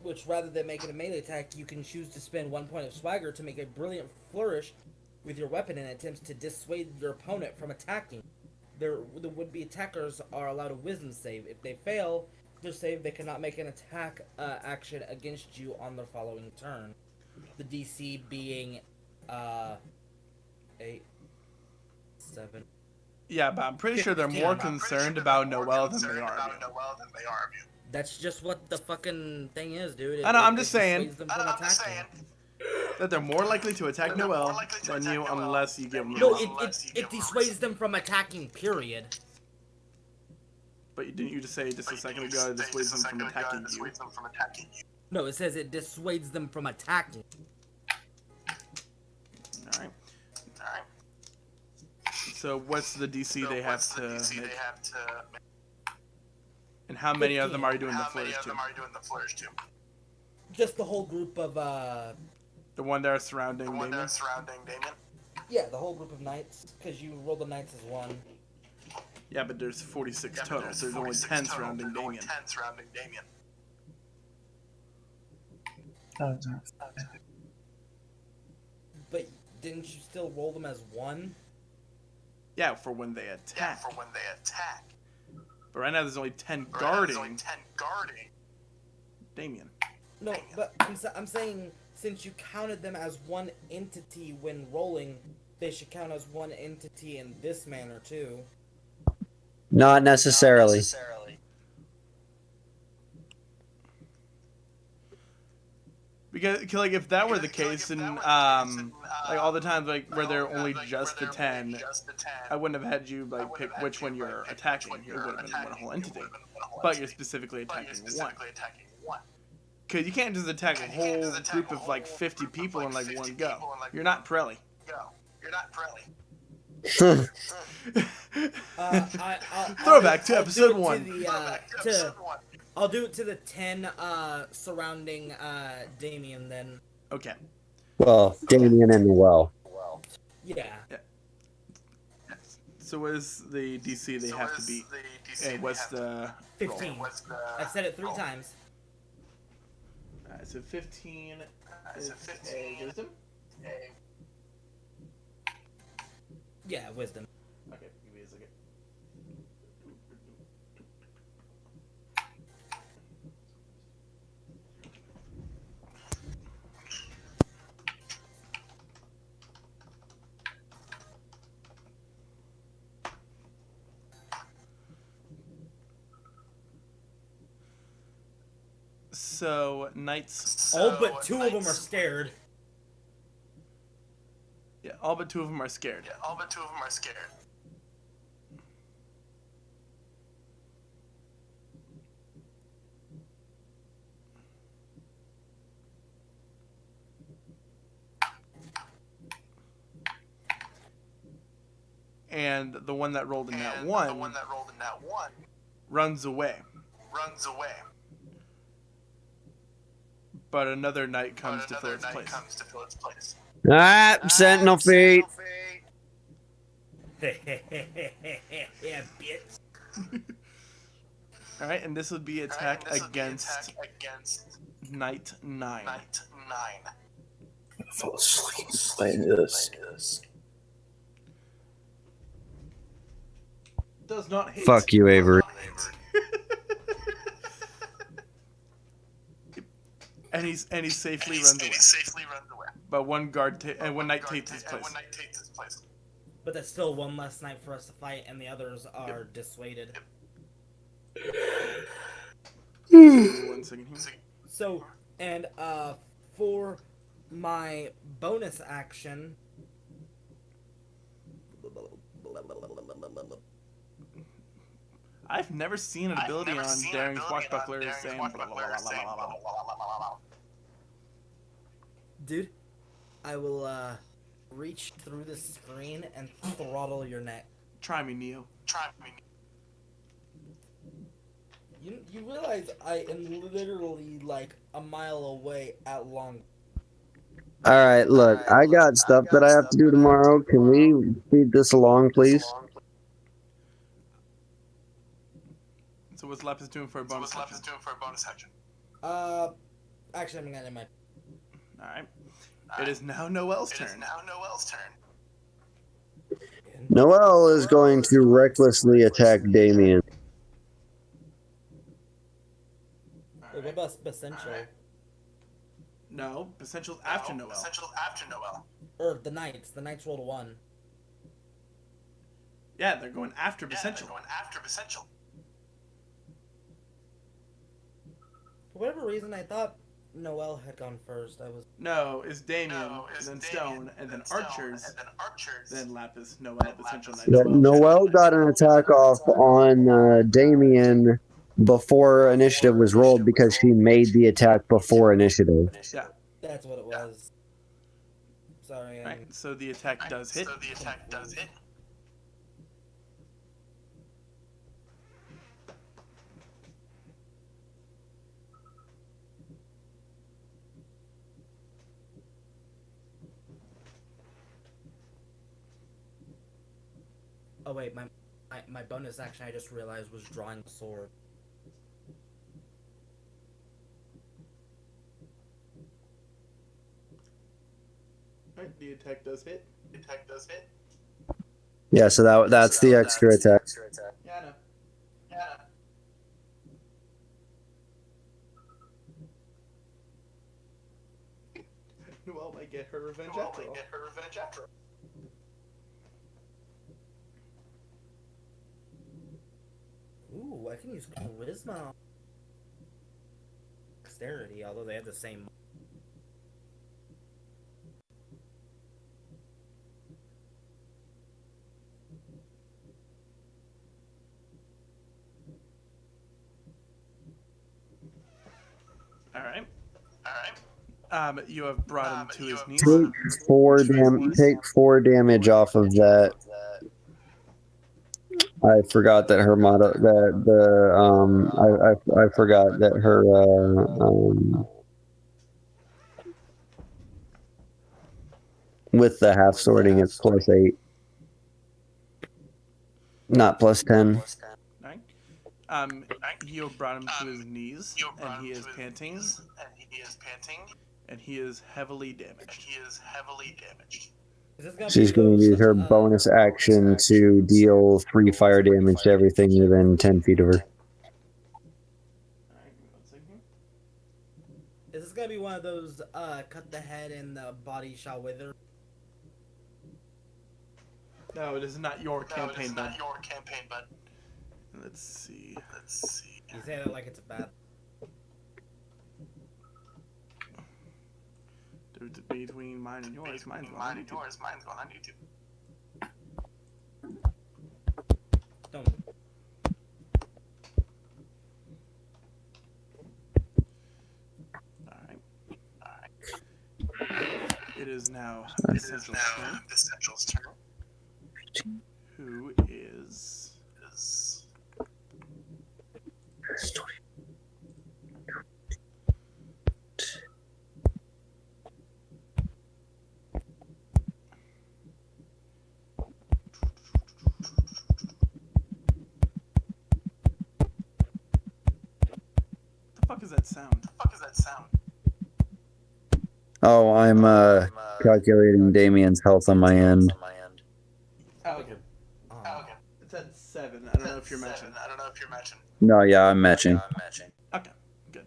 Speaker 7: Which rather than making a melee attack, you can choose to spend 1 point of swagger to make a brilliant flourish with your weapon in attempts to dissuade your opponent from attacking. The would-be attackers are allowed a wisdom save. If they fail their save, they cannot make an attack action against you on their following turn. The DC being 8, 7.
Speaker 3: Yeah, but I'm pretty sure they're more concerned about Noelle than they are of you.
Speaker 7: That's just what the fucking thing is, dude.
Speaker 3: I know, I'm just saying.
Speaker 7: dissuades them from attacking.
Speaker 3: That they're more likely to attack Noelle than you unless you give them
Speaker 7: No,
Speaker 3: mercy.
Speaker 7: it dissuades them from attacking, period.
Speaker 3: But didn't you just say just a second ago it dissuades them from attacking you?
Speaker 7: No, it says it dissuades them from attacking.
Speaker 3: Alright. So what's the DC they have to make? And how many of them are you doing the flourish to?
Speaker 7: Just the whole group of
Speaker 3: The one that are surrounding Damien?
Speaker 7: yeah, the whole group of knights, because you roll the knights as one.
Speaker 3: Yeah, but there's 46 total, so there's only 10 surrounding Damien.
Speaker 7: But didn't you still roll them as one?
Speaker 3: Yeah, for when they attack. But right now there's only 10 guarding Damien.
Speaker 7: No, but I'm saying since you counted them as one entity when rolling, they should count as one entity in this manner too.
Speaker 9: Not necessarily.
Speaker 3: Because like if that were the case, and like all the times like where they're only just the 10, I wouldn't have had you like pick which one you're attacking. It would have been one whole entity, but you're specifically attacking one. Because you can't just attack a whole group of like 50 people in like one go. You're not Prelly. Throwback to episode 1.
Speaker 7: I'll do it to the 10 surrounding Damien then.
Speaker 3: Okay.
Speaker 9: Well, Damien and Noel.
Speaker 7: Yeah.
Speaker 3: So what is the DC they have to beat? Hey, what's the
Speaker 7: 15. I've said it 3 times.
Speaker 3: Alright, so 15 is a wisdom?
Speaker 7: Yeah, wisdom.
Speaker 3: Okay, give me a second. So, knights...
Speaker 7: All but 2 of them are scared.
Speaker 3: Yeah, all but 2 of them are scared. And the one that rolled in that one runs away. But another knight comes to fill its place.
Speaker 9: Ah, Sentinel feet.
Speaker 7: Yeah, bitch.
Speaker 3: Alright, and this would be attack against Knight 9.
Speaker 1: I fall asleep playing this.
Speaker 3: Does not hit.
Speaker 9: Fuck you, Avery.
Speaker 3: And he safely runs away. But one knight takes his place.
Speaker 7: But that's still one less knight for us to fight, and the others are dissuaded.
Speaker 3: 1 second here.
Speaker 7: So, and for my bonus action,
Speaker 3: I've never seen an ability on Daring Swashbuckler saying blah, blah, blah, blah, blah, blah.
Speaker 7: dude, I will reach through the screen and throttle your neck.
Speaker 3: Try me, Neo.
Speaker 7: You realize I am literally like a mile away at long.
Speaker 9: Alright, look, I got stuff that I have to do tomorrow. Can we speed this along, please?
Speaker 3: So what's Lapis doing for a bonus action?
Speaker 7: Actually, I'm gonna my.
Speaker 3: Alright. It is now Noel's turn.
Speaker 9: Noel is going to recklessly attack Damien.
Speaker 7: Wait, what about Essential?
Speaker 3: No, Essential's after Noel.
Speaker 7: Or the Knights. The Knights rolled a 1.
Speaker 3: Yeah, they're going after Essential.
Speaker 7: For whatever reason, I thought Noel had gone first. I was.
Speaker 3: No, it's Damien, then Stone, and then Archers, then Lapis, Noel, Essential Knights.
Speaker 9: Yeah, Noel got an attack off on Damien before initiative was rolled because she made the attack before initiative.
Speaker 3: Yeah.
Speaker 7: That's what it was. Sorry.
Speaker 3: Right, so the attack does hit.
Speaker 7: Oh wait, my bonus action I just realized was drawing the sword.
Speaker 3: Alright, the attack does hit.
Speaker 9: Yeah, so that's the extra attack.
Speaker 3: Yeah, I know. Noelle might get her revenge after all.
Speaker 7: Ooh, I can use charisma. Dexterity, although they have the same.
Speaker 3: Alright. You have brought him to his knees.
Speaker 9: Take 4 damage off of that. I forgot that her motto that the I forgot that her with the half sorting it's +8, not +10.
Speaker 3: You brought him to his knees, and he is panting, and he is heavily damaged.
Speaker 9: She's going to use her bonus action to deal 3 fire damage to everything within 10 feet of her.
Speaker 7: Is this gonna be one of those cut the head and the body shall wither?
Speaker 3: No, it is not your campaign, bud. Let's see.
Speaker 7: You say that like it's a bad.
Speaker 3: Between mine and yours, mine's going on YouTube.
Speaker 7: Don't.
Speaker 3: Alright. It is now the Central's turn. Who is... The fuck is that sound?
Speaker 9: Oh, I'm calculating Damien's health on my end.
Speaker 3: Oh, okay. It's at 7. I don't know if you're matching.
Speaker 9: No, yeah, I'm matching.
Speaker 3: Okay, good.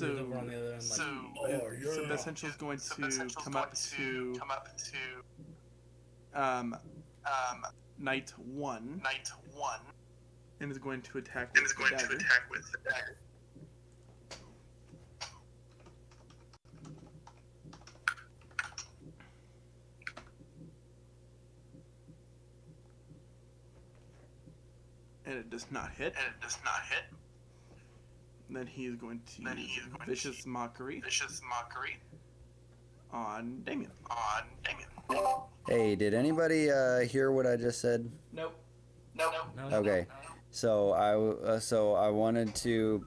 Speaker 3: So Essential's going to come up to Knight 1 and is going to attack with the dagger. And it does not hit. Then he is going to use Vicious Mockery on Damien.
Speaker 10: Hey, did anybody hear what I just said?
Speaker 3: Nope.
Speaker 10: Okay. So I wanted to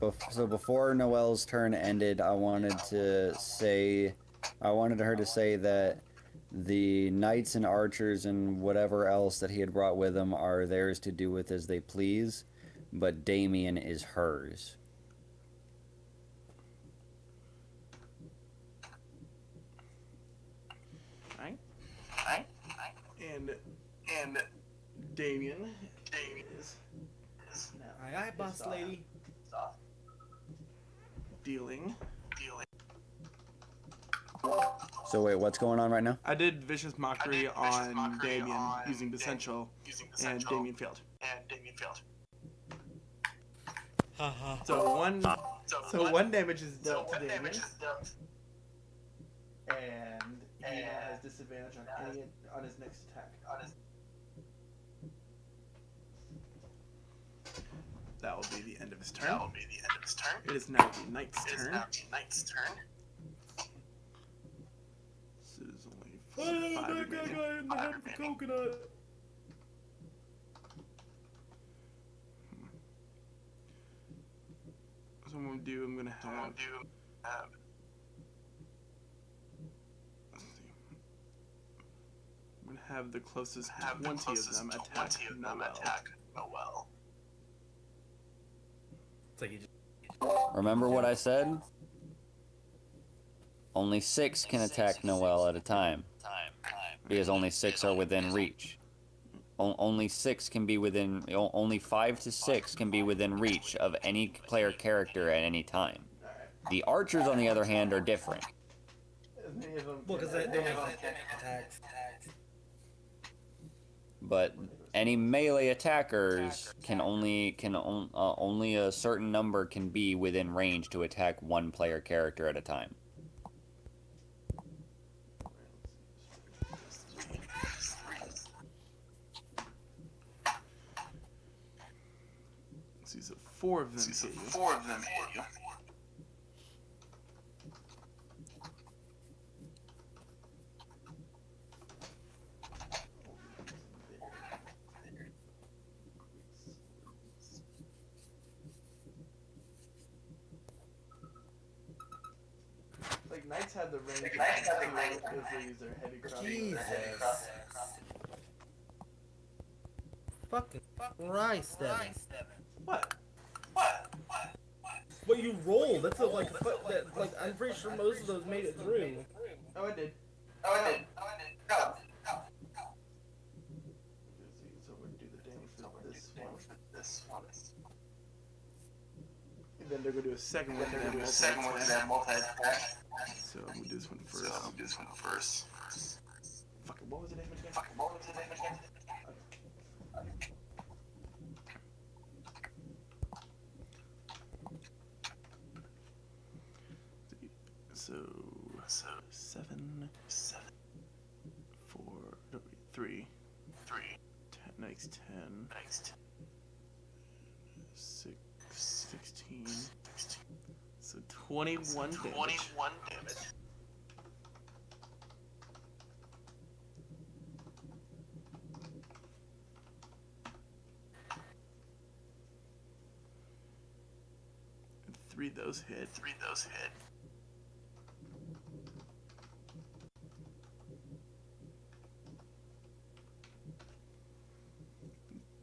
Speaker 10: before Noelle's turn ended, I wanted her to say that the knights and archers and whatever else that he had brought with him are theirs to do with as they please, but Damien is hers.
Speaker 3: And Damien is now
Speaker 7: Aye, boss lady.
Speaker 3: dealing.
Speaker 10: So wait, what's going on right now?
Speaker 3: I did Vicious Mockery on Damien using Essential, and Damien failed. So one damage is dealt to Damien, and he has disadvantage on his next attack. That will be the end of his turn. It is now the knight's turn. This is
Speaker 7: That guy got in the head with a coconut.
Speaker 3: So I'm gonna have. Let's see. I'm gonna have the closest 20 of them attack Noel.
Speaker 7: It's like you just
Speaker 8: Remember what I said? Only 6 can attack Noel at a time. Because only 6 are within reach. Only 6 can be within. Only 5 to 6 can be within reach of any player character at any time. The archers, on the other hand, are different.
Speaker 7: well, because they have attacks.
Speaker 8: But any melee attackers can only a certain number can be within range to attack one player character at a time.
Speaker 3: Let's see, so 4 of them hit you. Like knights had the range if they use their heavy crossbow.
Speaker 7: Jesus. Fucking Christ, Devin.
Speaker 3: What?
Speaker 7: What you rolled? That's like I'm pretty sure most of those made it through.
Speaker 3: Oh, I did.
Speaker 2: Go.
Speaker 3: So we're gonna do the damage for this one. And then they're gonna do a second one. So I'm gonna do this one first. Fucking, what was the name again? So 7, 4, 3, 10, next 10, 6, 16, so 21 damage. And 3 of those hit.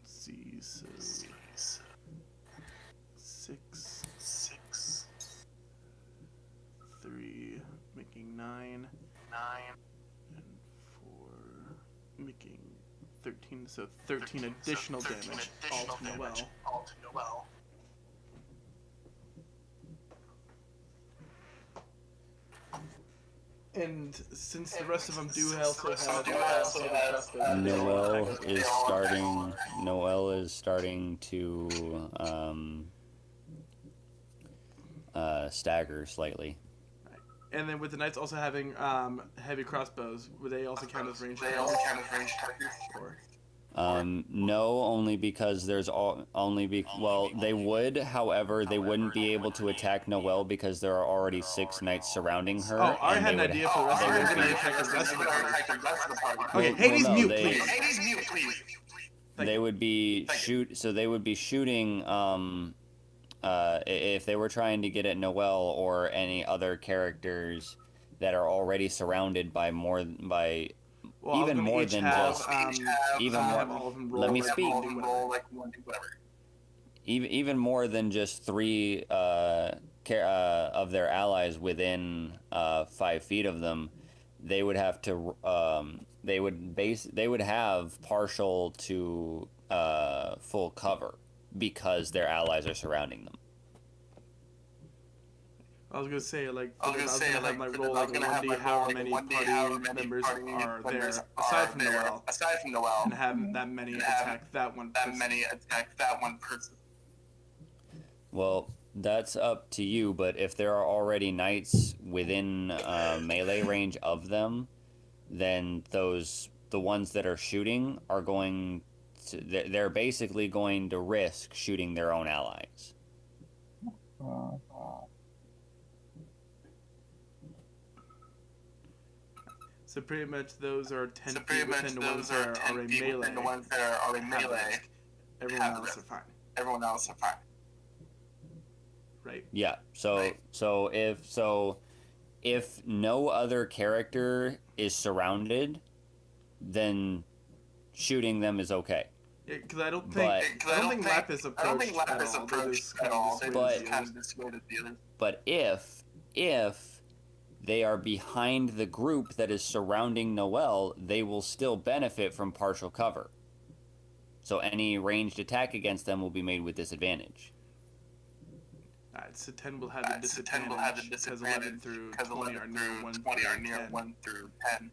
Speaker 3: See, so 6, 3, making 9, and 4, making 13. So 13 additional damage all to Noel. And since the rest of them do also have
Speaker 8: Noel is starting to stagger slightly.
Speaker 3: and then with the knights also having heavy crossbows, would they also count as ranged? Sure.
Speaker 8: No, only because they would. However, they wouldn't be able to attack Noel because there are already 6 knights surrounding her.
Speaker 3: Oh, I had an idea for the rest of the party. Okay, Hades, mute, please.
Speaker 8: They would be shooting. If they were trying to get at Noel or any other characters that are already surrounded by more than just let me speak. Even more than just 3 of their allies within 5 feet of them, they would have to they would have partial to full cover because their allies are surrounding them.
Speaker 3: I was gonna say my role like 1D however many party members are there aside from Noel, and have that many attack that one person.
Speaker 8: Well, that's up to you, but if there are already knights within melee range of them, then the ones that are shooting are going to, they're basically going to risk shooting their own allies.
Speaker 3: So pretty much those are 10 feet within the ones that are already melee. Everyone else are fine. Right.
Speaker 8: Yeah. So if no other character is surrounded, then shooting them is okay.
Speaker 3: Yeah, because I don't think Lapis approached at all.
Speaker 8: But if they are behind the group that is surrounding Noelle, they will still benefit from partial cover. So any ranged attack against them will be made with disadvantage.
Speaker 3: Alright, so 10 will have the disadvantage because 11 through 20 are near 1 through 10.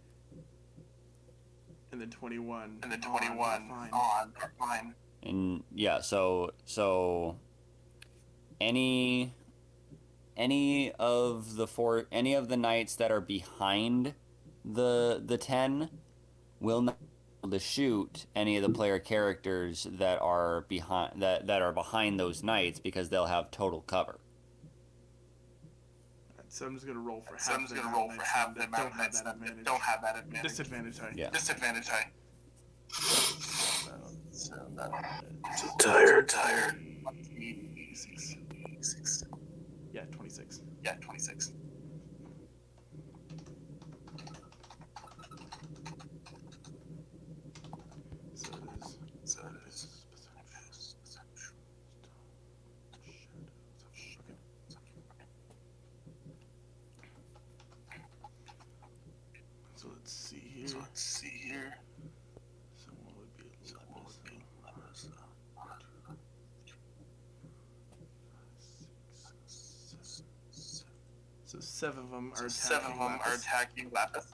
Speaker 3: And then 21 on are fine.
Speaker 8: And yeah, so any of the knights that are behind the 10 will not be able to shoot any of the player characters that are behind those knights because they'll have total cover.
Speaker 3: So I'm just gonna roll for half the amount of knights that don't have that advantage. Disadvantage, sorry.
Speaker 8: Yeah.
Speaker 3: Disadvantage, sorry.
Speaker 1: Tired.
Speaker 3: 26. Yeah, 26. So it is. So let's see here. So what would be Lapis? So 7 of them are attacking Lapis.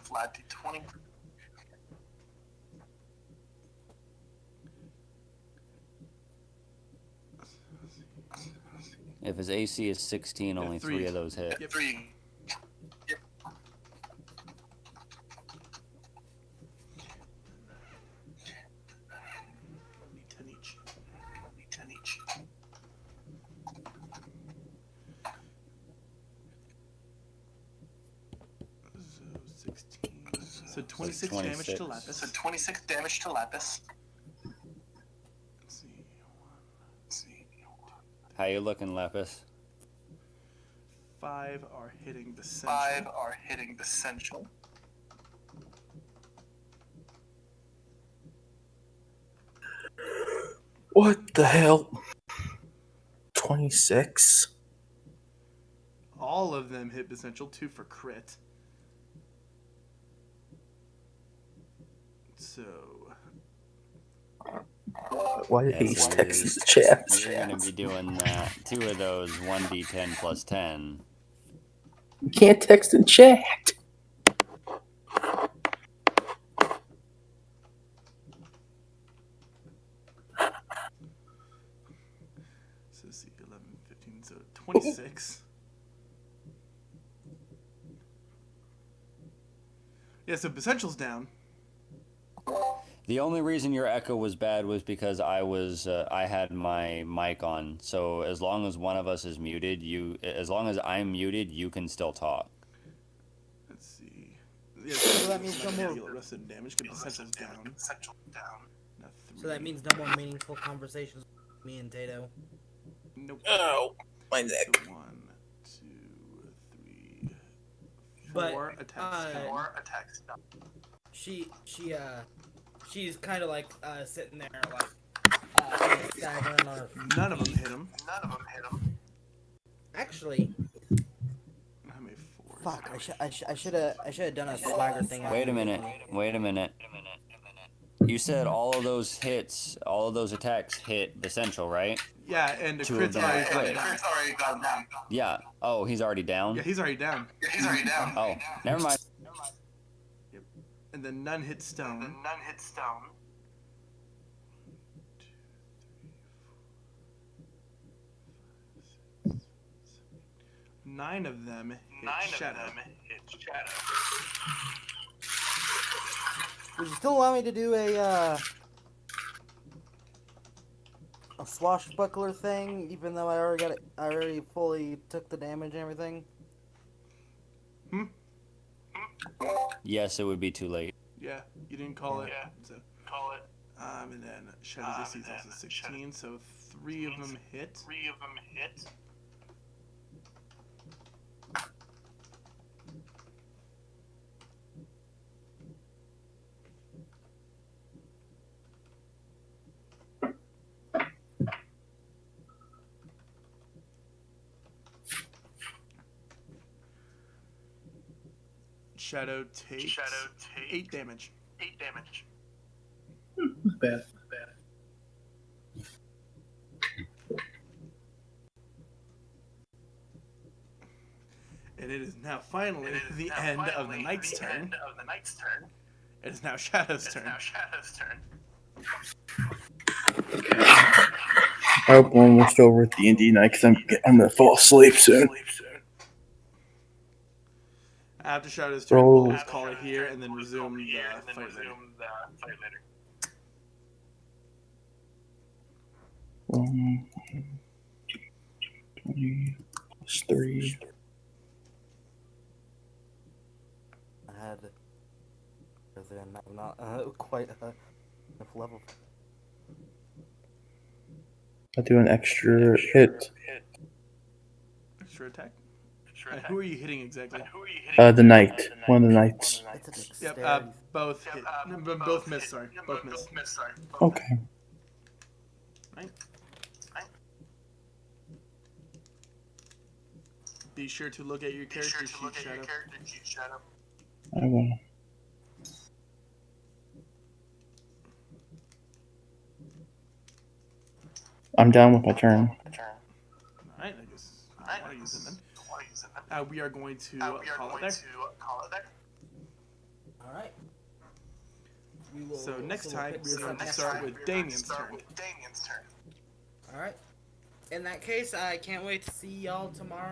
Speaker 3: Flat D20.
Speaker 8: If his AC is 16, only 3 of those hit.
Speaker 3: Yep. 3. Yep. Need 10 each. So 16. So 26 damage to Lapis. Let's see.
Speaker 8: How you looking, Lapis?
Speaker 3: 5 are hitting the central.
Speaker 1: What the hell? 26?
Speaker 3: All of them hit the central, 2 for crit. So
Speaker 1: Why did he text the chat?
Speaker 8: You're gonna be doing that. 2 of those 1d10 plus 10.
Speaker 1: You can't text in chat.
Speaker 3: So see, 11, 15, so 26. Yeah, so Essential's down.
Speaker 8: The only reason your echo was bad was because I had my mic on. So as long as one of us is muted, as long as I'm muted, you can still talk.
Speaker 3: Let's see. Yeah,
Speaker 7: So that means no more.
Speaker 3: Deal arrested and damage because Essential's down. Now 3.
Speaker 7: So that means no more meaningful conversations with me and Tato.
Speaker 3: Nope.
Speaker 1: Oh, my neck.
Speaker 3: So 1, 2, 3, 4 attacks.
Speaker 7: She's kind of like sitting there like staggering on her feet.
Speaker 3: None of them hit him.
Speaker 7: Actually,
Speaker 3: How many 4s?
Speaker 7: fuck! I should have done a swagger thing.
Speaker 8: Wait a minute. You said all of those attacks hit the central, right?
Speaker 3: Yeah, and the
Speaker 8: 2 of
Speaker 3: crit's
Speaker 8: them
Speaker 3: already
Speaker 8: are
Speaker 3: gone down.
Speaker 8: Yeah. Oh, he's already down?
Speaker 3: Yeah, he's already down.
Speaker 8: Oh, never mind.
Speaker 3: Yep. And then none hit stone. 9 of them hit Shadow.
Speaker 7: Would you still allow me to do a a swashbuckler thing, even though I already got it. I already fully took the damage and everything.
Speaker 8: Yes, it would be too late.
Speaker 3: Yeah, you didn't call it. Yeah, so call it. And then Shadow DC is also 16, so 3 of them hit. Shadow takes 8 damage.
Speaker 1: Bad.
Speaker 3: And it is now finally the end of the knight's turn. It is now Shadow's turn.
Speaker 1: I hope we're almost over with D&D night because I'm gonna fall asleep soon.
Speaker 3: After Shadow's turn, we'll just call it here and then resume the fight later.
Speaker 1: 20 plus 3.
Speaker 7: I had not quite enough level.
Speaker 1: I'll do an extra hit.
Speaker 3: Extra attack? Who are you hitting exactly?
Speaker 1: The knight. One of the knights.
Speaker 3: Yep, both hit. No, both miss, sorry. Both miss.
Speaker 1: Okay.
Speaker 3: Right. Be sure to look at your character sheet, Shadow.
Speaker 1: I will. I'm done with my turn.
Speaker 3: Alright, I guess I want to use it then. We are going to call it there.
Speaker 7: Alright.
Speaker 3: So next time, we're going to start with Damien's turn.
Speaker 7: Alright. In that case, I can't wait to see y'all tomorrow.